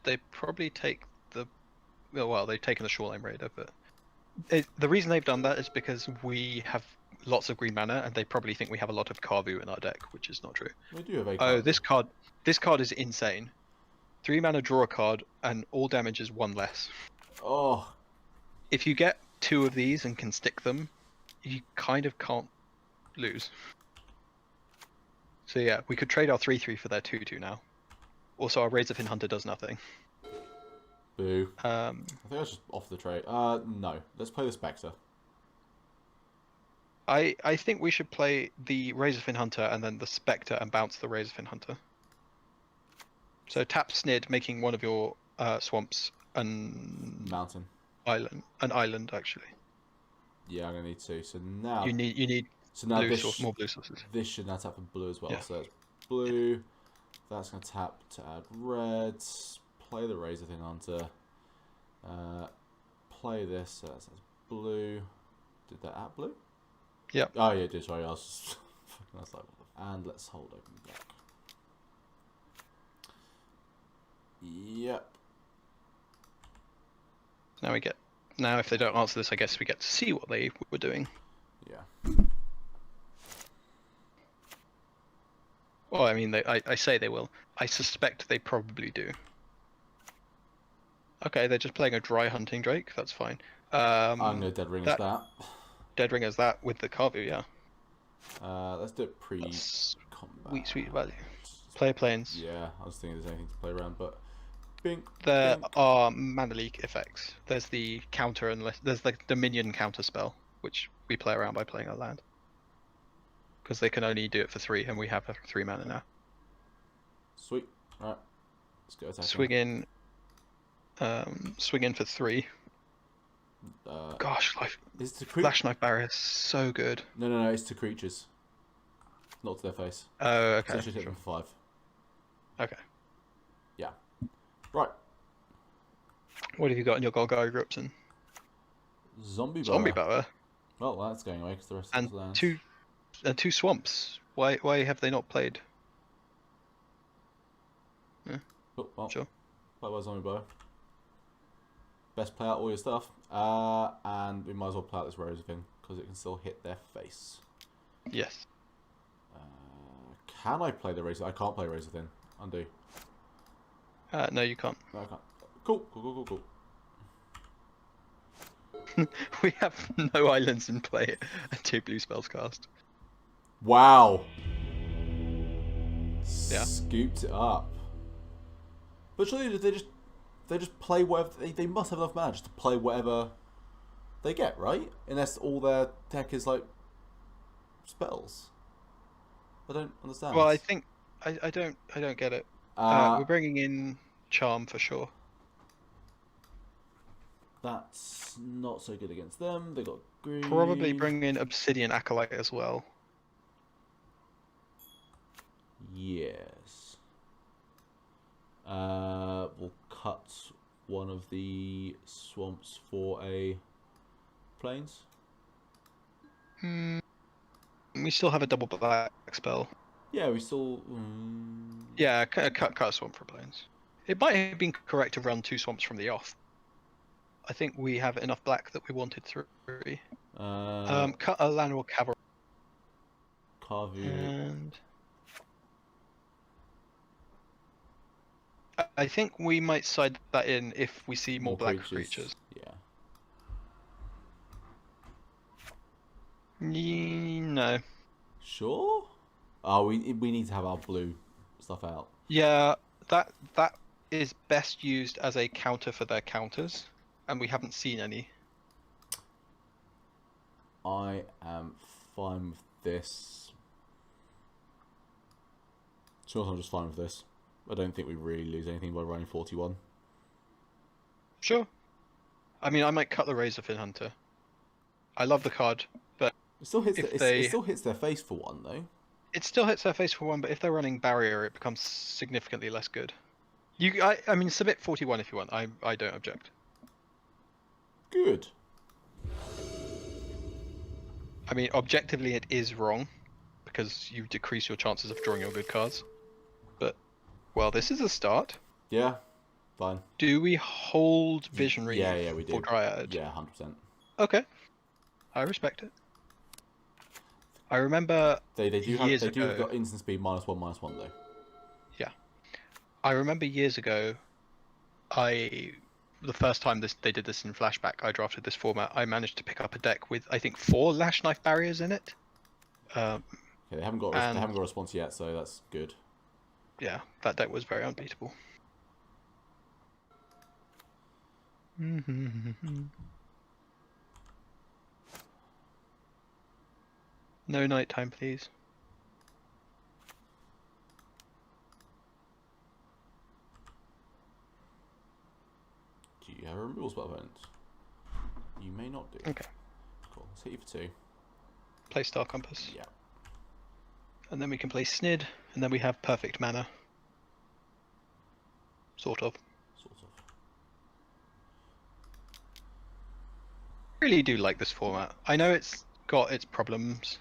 S2: They probably take the... Well, they've taken the Shoreline Raider, but... the reason they've done that is because we have lots of green mana, and they probably think we have a lot of Carvu in our deck, which is not true.
S1: We do have a
S2: Oh, this card is insane. 3 mana, draw a card, and all damage is 1 less.
S1: Oh.
S2: If you get 2 of these and can stick them, you kind of can't lose. So yeah, we could trade our 3/3 for their 2/2 now. Also, our Razorfin Hunter does nothing.
S1: Boo. I think I was just off the trade. No. Let's play the Spectre.
S2: I think we should play the Razorfin Hunter and then the Spectre and bounce the Razorfin Hunter. So tap Snid, making one of your swamps an island actually.
S1: Yeah, I'm gonna need to. So now
S2: you need
S1: so now
S2: more blue sources.
S1: This should now tap for blue as well.
S2: Yeah.
S1: So that's blue. That's gonna tap to add red. Play the Razorfin Hunter. Play this. So that's blue. Did that add blue?
S2: Yep.
S1: Oh yeah, it did. Sorry, I was just that's like. And let's hold open black. Yep.
S2: Now if they don't answer this, I guess we get to see what they were doing.
S1: Yeah.
S2: Well, I mean, I say they will. I suspect they probably do. Okay, they're just playing a dry hunting drake. That's fine.
S1: I'm gonna dead ring as that.
S2: Dead ring as that with the Carvu, yeah.
S1: Let's do it pre-combat.
S2: Sweet value. Play planes.
S1: Yeah, I was thinking there's anything to play around, but bink.
S2: There are mana leak effects. There's the counter unless there's the Dominion counter spell, which we play around by playing a land. Because they can only do it for 3, and we have 3 mana now.
S1: Sweet. Alright. Let's go attack.
S2: Swing in for 3. Gosh, Flash Knife Barrier is so good.
S1: No, it's to creatures. Not to their face.
S2: Oh, okay.
S1: So I should hit them for 5.
S2: Okay.
S1: Yeah. Right.
S2: What have you got in your Golgari Gripson?
S1: Zombie
S2: Bower.
S1: Well, that's going away because the rest
S2: and
S1: of the lands.
S2: two swamps. Why have they not played? Yeah.
S1: Oh, well,
S2: sure.
S1: Play by Zombie Bower. Best play out all your stuff. And we might as well play out this Razorfin because it can still hit their face.
S2: Yes.
S1: Can I play the Razor? I can't play Razorfin. Undo.
S2: No, you can't.
S1: No, I can't. Cool.
S2: We have no islands in play and 2 blue spells cast.
S1: Wow.
S2: Yeah.
S1: Scooped it up. But surely they just play whatever they must have enough mana just to play whatever they get, right? Unless all their tech is like spells. I don't understand.
S2: Well, I think I don't get it. We're bringing in Charm for sure.
S1: That's not so good against them. They got green.
S2: Probably bring in Obsidian Acolyte as well.
S1: Yes. We'll cut one of the swamps for a plains.
S2: We still have a double black spell.
S1: Yeah, we still.
S2: Yeah, cut a swamp for plains. It might have been correct to run 2 swamps from the off. I think we have enough black that we wanted 3. Cut a Llanowar Cavalry. And I think we might side that in if we see more black creatures.
S1: Yeah.
S2: No.
S1: Sure. Oh, we need to have our blue stuff out.
S2: Yeah, that is best used as a counter for their counters, and we haven't seen any.
S1: I am fine with this. Sure, I'm just fine with this. I don't think we really lose anything by running 41.
S2: Sure. I mean, I might cut the razor Fin Hunter. I love the card, but
S1: It still hits.
S2: if
S1: It
S2: they,
S1: still hits their face for one though.
S2: it still hits their face for one. But if they're running barrier, it becomes significantly less good. I mean, submit 41 if you want. I don't object.
S1: Good.
S2: I mean, objectively, it is wrong because you decrease your chances of drawing your good cards. But well, this is a start.
S1: Yeah. Fine.
S2: Do we hold Visionary
S1: Yeah, we do.
S2: for Dryad?
S1: Yeah, 100%.
S2: Okay. I respect it. I remember
S1: They do
S2: years
S1: have
S2: ago.
S1: got instant speed -1/-1 though.
S2: Yeah. I remember years ago, the first time they did this in Flashback, I drafted this format. I managed to pick up a deck with I think 4 Lash Knife barriers in it.
S1: Okay, they haven't got a response yet, so that's good.
S2: Yeah, that deck was very unbeatable. No nighttime, please.
S1: Do you have a removal spell opponent? You may not do.
S2: Okay.
S1: Cool. Let's hit you for 2.
S2: Play Star Compass.
S1: Yeah.
S2: And then we can play Snid, and then we have perfect mana. Sort of. Really do like this format. I know it's got its problems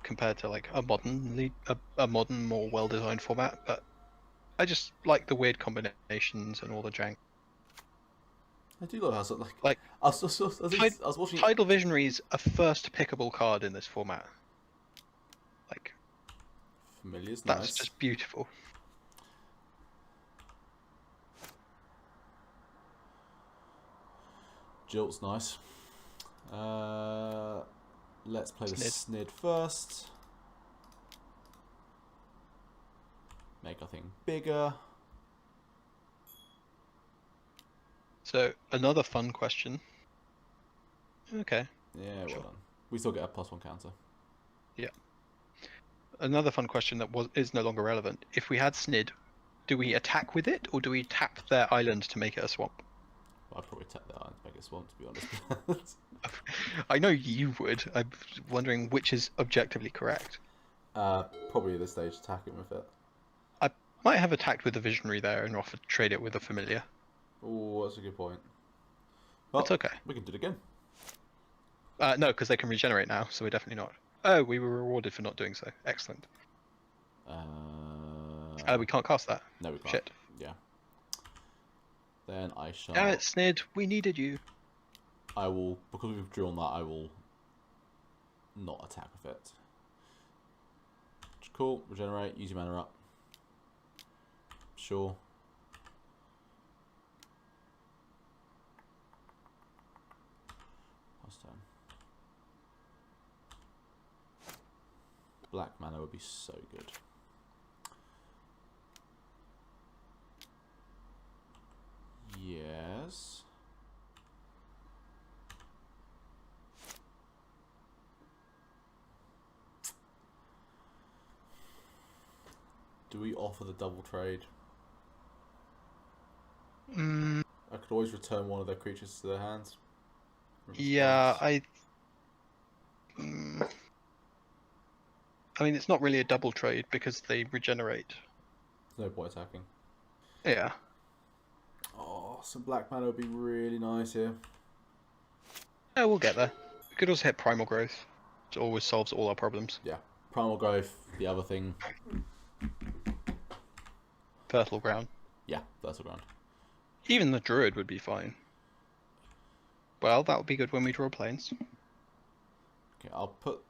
S2: compared to like a modern, more well-designed format, but I just like the weird combinations and all the jank.
S1: I do love how sort of
S2: Like
S1: I was watching.
S2: Tidal Visionary's a first pickable card in this format. Like
S1: Familiar's
S2: that's
S1: nice.
S2: just beautiful.
S1: Jilt's nice. Let's play the Snid first. Make our thing bigger.
S2: So another fun question. Okay.
S1: Yeah, well done. We still get a +1 counter.
S2: Yeah. Another fun question that is no longer relevant. If we had Snid, do we attack with it, or do we tap their island to make it a swamp?
S1: Well, I'd probably tap that island to make it a swamp, to be honest.
S2: I know you would. I'm wondering which is objectively correct.
S1: Probably at this stage, attacking with it.
S2: I might have attacked with the Visionary there and offered to trade it with a Familiar.
S1: Oh, that's a good point. Well,
S2: it's okay.
S1: We can do it again.
S2: No, because they can regenerate now, so we're definitely not. Oh, we were rewarded for not doing so. Excellent. We can't cast that.
S1: No, we can't.
S2: Shit.
S1: Yeah. Then I shall...
S2: Damn it, Snid. We needed you.
S1: I will... Because we've drawn that, I will not attack with it. Cool. Regenerate. Use your mana up. Sure. Last turn. Black mana would be so good. Yes. Do we offer the double trade? I could always return one of their creatures to their hands.
S2: Yeah, I mean, it's not really a double trade because they regenerate.
S1: There's no point attacking.
S2: Yeah.
S1: Oh, some black mana would be really nice here.
S2: Yeah, we'll get there. We could also hit Primal Growth. It always solves all our problems.
S1: Yeah. Primal Growth, the other thing.
S2: Fertile Ground.
S1: Yeah, Fertile Ground.
S2: Even the Druid would be fine. Well, that would be good when we draw planes.
S1: Okay, I'll put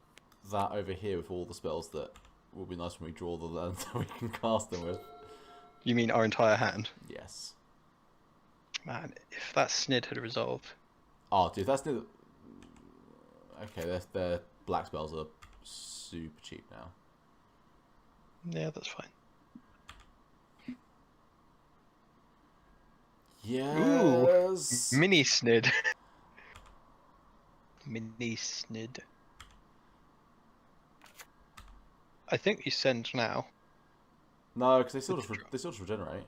S1: that over here with all the spells that will be nice when we draw the lands that we can cast them with.
S2: You mean our entire hand?
S1: Yes.
S2: Man, if that Snid had resolved.
S1: Oh, dude, that's the... Okay, their black spells are super cheap now.
S2: Yeah, that's fine.
S1: Yes!
S2: Ooh, Mini Snid. Mini Snid. I think we send now.
S1: No, because they still just regenerate.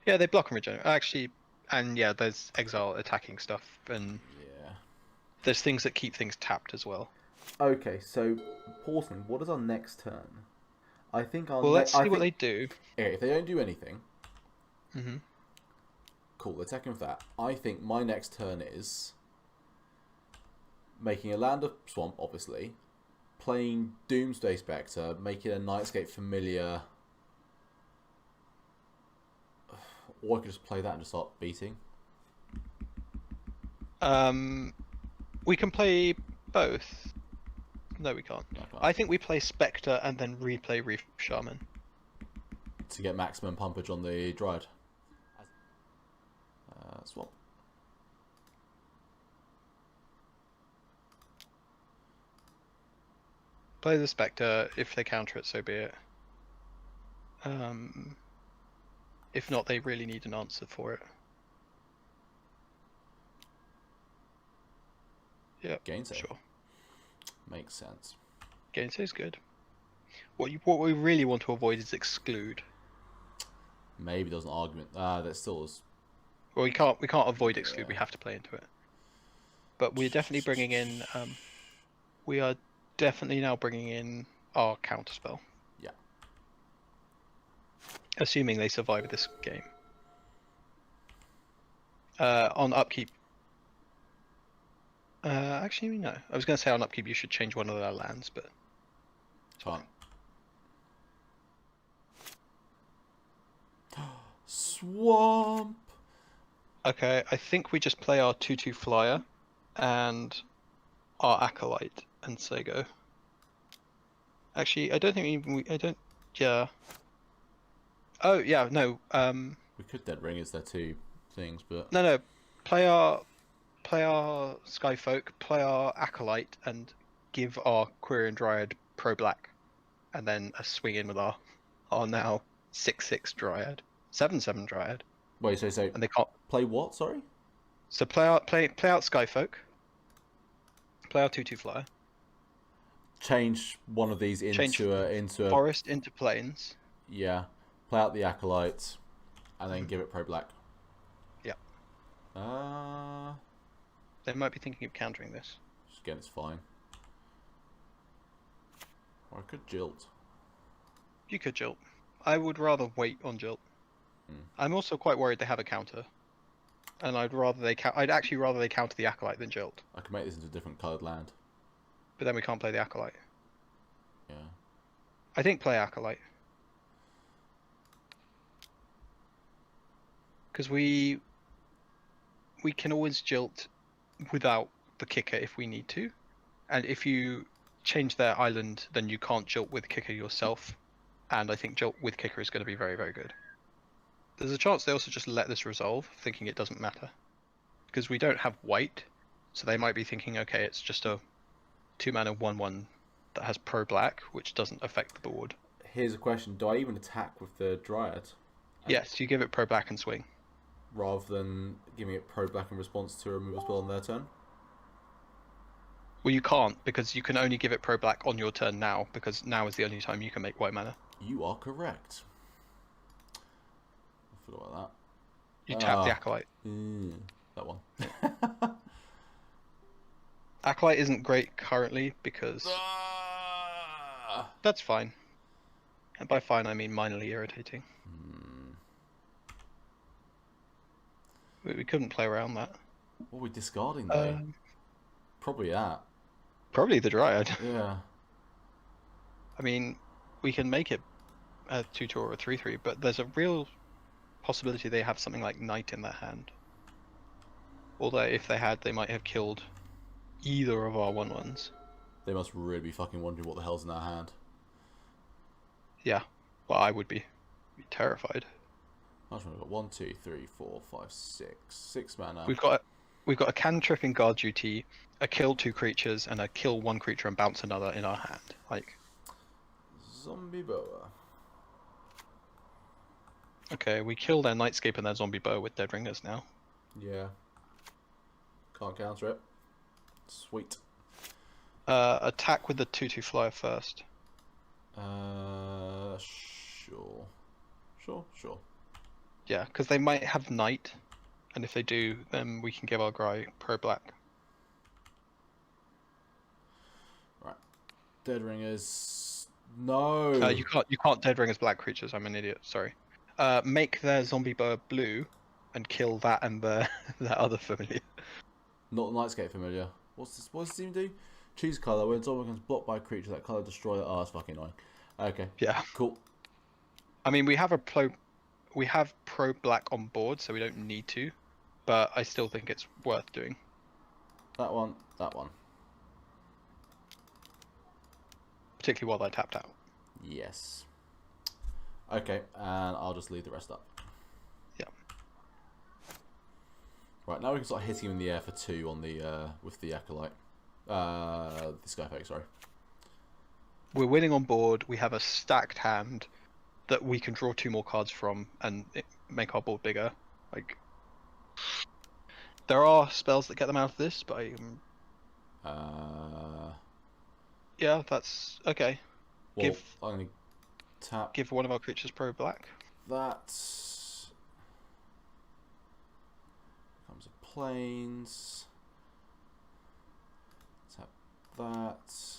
S2: Yeah, they block and regenerate. Actually, And yeah, there's exile attacking stuff, and
S1: Yeah.
S2: there's things that keep things tapped as well.
S1: Okay, so pausing. What is our next turn? I think
S2: Well, let's see what they do.
S1: Okay, if they don't do anything,
S2: Mm-hmm.
S1: cool. They're attacking with that. I think my next turn is making a land of swamp, obviously, playing Doomsday Spectre, making a Nightscape Familiar, or I could just play that and just start beating.
S2: We can play both. No, we can't.
S1: No, I can't.
S2: I think we play Spectre and then replay Reef Shaman.
S1: To get maximum pumpage on the Dryad. Swamp.
S2: Play the Spectre. If they counter it, so be it. If not, they really need an answer for it. Yeah,
S1: Gainsay.
S2: sure.
S1: Makes sense.
S2: Gainsay's good. What we really want to avoid is exclude.
S1: Maybe there's an argument. That still is.
S2: Well, we can't avoid exclude. We have to play into it. But we're definitely bringing in. We are definitely now bringing in our counterspell.
S1: Yeah.
S2: Assuming they survive this game. On upkeep. Actually, no. I was going to say on upkeep you should change one of their lands, but it's fine.
S1: Swamp.
S2: Okay, I think we just play our 2/2 flyer and our acolyte and say go. Actually, I don't think I don't. Yeah. Oh yeah, no.
S1: We could dead ring as their two things, but
S2: No. Play our Skyfolk, play our acolyte, and give our Quirion Dryad pro black, and then a swing in with our now 6/6 Dryad, 7/7 Dryad.
S1: wait. So
S2: And they can't
S1: play what? Sorry.
S2: So play out Skyfolk. Play our 2/2 flyer.
S1: Change one of these into a
S2: forest into plains.
S1: Yeah. Play out the acolyte, and then give it pro black.
S2: Yeah. They might be thinking of countering this.
S1: Again, it's fine. Or I could jilt.
S2: You could jilt. I would rather wait on jilt. I'm also quite worried they have a counter, and I'd actually rather they counter the acolyte than jilt.
S1: I could make this into a different coloured land.
S2: But then we can't play the acolyte.
S1: Yeah.
S2: I think play acolyte. Because we can always jilt without the kicker if we need to, and if you change their island, then you can't jilt with kicker yourself, and I think jilt with kicker is going to be very, very good. There's a chance they also just let this resolve, thinking it doesn't matter, because we don't have white, so they might be thinking, okay, it's just a 2-mana 1/1 that has pro black, which doesn't affect the board.
S1: Here's a question: do I even attack with the Dryad?
S2: Yes, you give it pro black and swing.
S1: Rather than giving it pro black in response to a removal spell on their turn?
S2: Well, you can't, because you can only give it pro black on your turn now, because now is the only time you can make white mana.
S1: You are correct. I forgot about
S2: You tap the acolyte.
S1: That one.
S2: Acolyte isn't great currently because that's fine. And by fine I mean minorly irritating. We couldn't play around that.
S1: What are we discarding though? Probably that.
S2: Probably the Dryad.
S1: Yeah.
S2: I mean, we can make it a 2/2 or a 3/3, but there's a real possibility they have something like Knight in their hand. Although if they had, they might have killed either of our 1/1s.
S1: They must really be fucking wondering what the hell's in their hand.
S2: Yeah. Well, I would be terrified.
S1: I've got 1, 2, 3, 4, 5, 6. 6 mana.
S2: We've got a cantrip in guard duty, a kill 2 creatures, and a kill 1 creature and bounce another in our hand. Like,
S1: Zombie Boa.
S2: Okay, we kill their Nightscape and their Zombie Bow with Dead Ringers now.
S1: Yeah. Can't counter it. Sweet.
S2: Attack with the 2/2 flyer first.
S1: Sure. Sure.
S2: Yeah, because they might have Knight, And if they do, then we can give our guy pro black.
S1: Right. Dead Ringers. No.
S2: You can't dead ringers black creatures. I'm an idiot. Sorry. Make their zombie bird blue, and kill that and that other familiar.
S1: Not the Nightscape familiar. What's this? What does this even do? Choose color. When zombie becomes blocked by a creature, that color destroy it. Oh, that's fucking annoying. Okay.
S2: Yeah.
S1: Cool.
S2: I mean, we have pro black on board, so we don't need to, but I still think it's worth doing.
S1: That one. That one.
S2: Particularly while they're tapped out.
S1: Yes. Okay, and I'll just leave the rest up.
S2: Yeah.
S1: Right, now we can start hitting him in the air for 2 on the with the Acolyte. The Skyfake, sorry.
S2: We're winning on board. We have a stacked hand that we can draw 2 more cards from and make our board bigger. Like, there are spells that get them out of this, but yeah, that's okay.
S1: Well, I'm gonna tap.
S2: Give one of our creatures pro black.
S1: That becomes a plains. Tap that.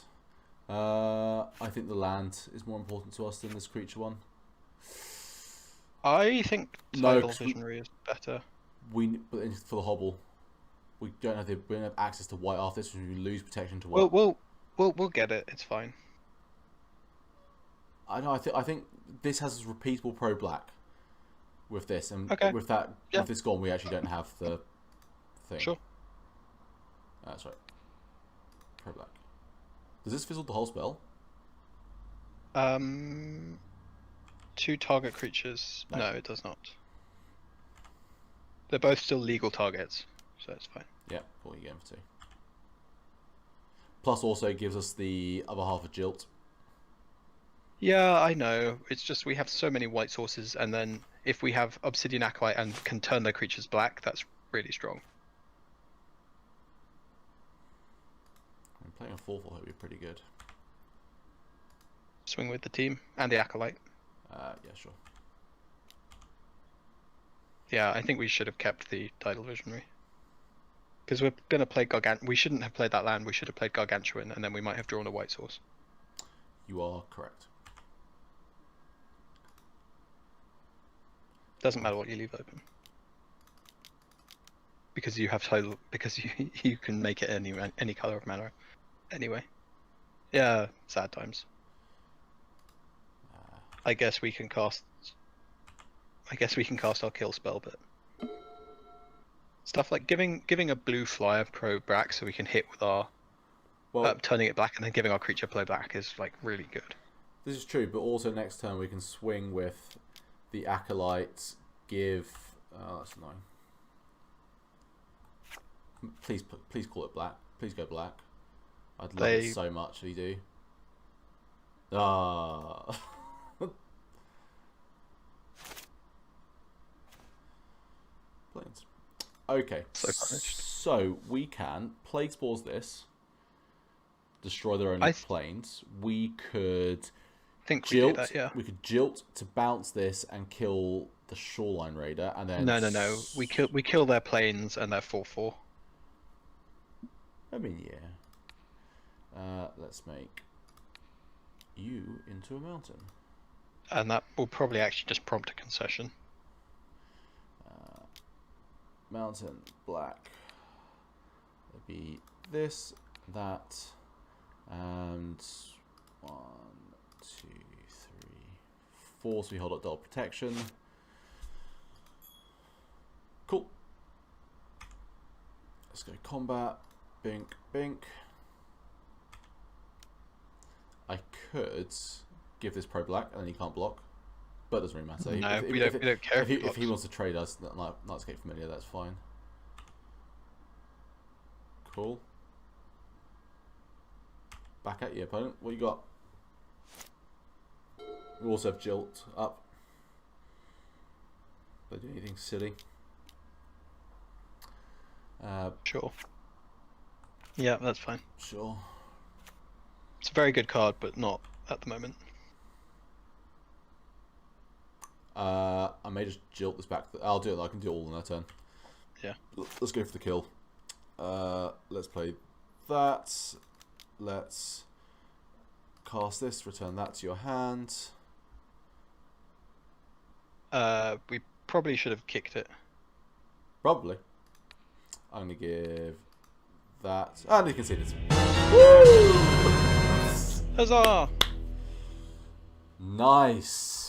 S1: I think the land is more important to us than this creature one.
S2: I think
S1: No,
S2: Tidal Visionary is better.
S1: But for the hobble, we don't have access to white after this, which we lose protection to white.
S2: We'll get it. It's fine.
S1: I know. I think this has a repeatable pro black with this, and
S2: Okay.
S1: with that,
S2: Yeah.
S1: with this gone, we actually don't have the thing.
S2: Sure.
S1: That's right. Pro black. Does this fizzle the whole spell?
S2: 2 target creatures.
S1: No.
S2: No, it does not. They're both still legal targets, so it's fine.
S1: Yeah, what are you getting for 2? Plus, also gives us the other half of Jilt.
S2: Yeah, I know. It's just we have so many white sources, and then if we have Obsidian Acolyte and can turn their creatures black, that's really strong.
S1: And playing a 4/4 would be pretty good.
S2: Swing with the team and the Acolyte.
S1: Yeah, sure.
S2: Yeah, I think we should have kept the Tidal Visionary. Because we're going to play we shouldn't have played that land, we should have played Gargantuan, and then we might have drawn a white source.
S1: You are correct.
S2: Doesn't matter what you leave open. Because you have Tidal, because you can make it any color of mana anyway. Yeah, sad times. I guess we can cast our kill spell, but stuff like giving a blue flyer pro black so we can hit with our turning it black and then giving our creature play black is like really good.
S1: This is true, but also next turn we can swing with the Acolyte. Give. Oh, that's annoying. Please call it black. Please go black. I'd love it so much if you do. Ah. Planes. Okay. So we can Plague Spores this. Destroy their own planes. We could
S2: Jilt.
S1: We could Jilt to bounce this and kill the Shoreline Raider, and then
S2: no. We kill their planes and their 4/4.
S1: I mean, yeah. Let's make you into a mountain,
S2: and that will probably actually just prompt a concession.
S1: Mountain black. It'd be this, that, and 1, 2, 3, 4. So we hold up double protection. Cool. Let's go combat. Bink, bink. I could give this pro black and then he can't block, but it doesn't really matter.
S2: No, we don't care
S1: if he wants to trade us Nightscape Familiar, that's fine. Cool. Back at you, opponent. What you got? We also have Jilt up. Don't do anything silly.
S2: Sure. Yeah, that's fine.
S1: Sure.
S2: It's a very good card, but not at the moment.
S1: I may just Jilt this back. I'll do it. I can do it all in a turn.
S2: Yeah.
S1: Let's go for the kill. Let's play that. Let's cast this. Return that to your hand.
S2: We probably should have kicked it.
S1: Probably. I'm gonna give that. And you can see this.
S2: Huzzah!
S1: Nice.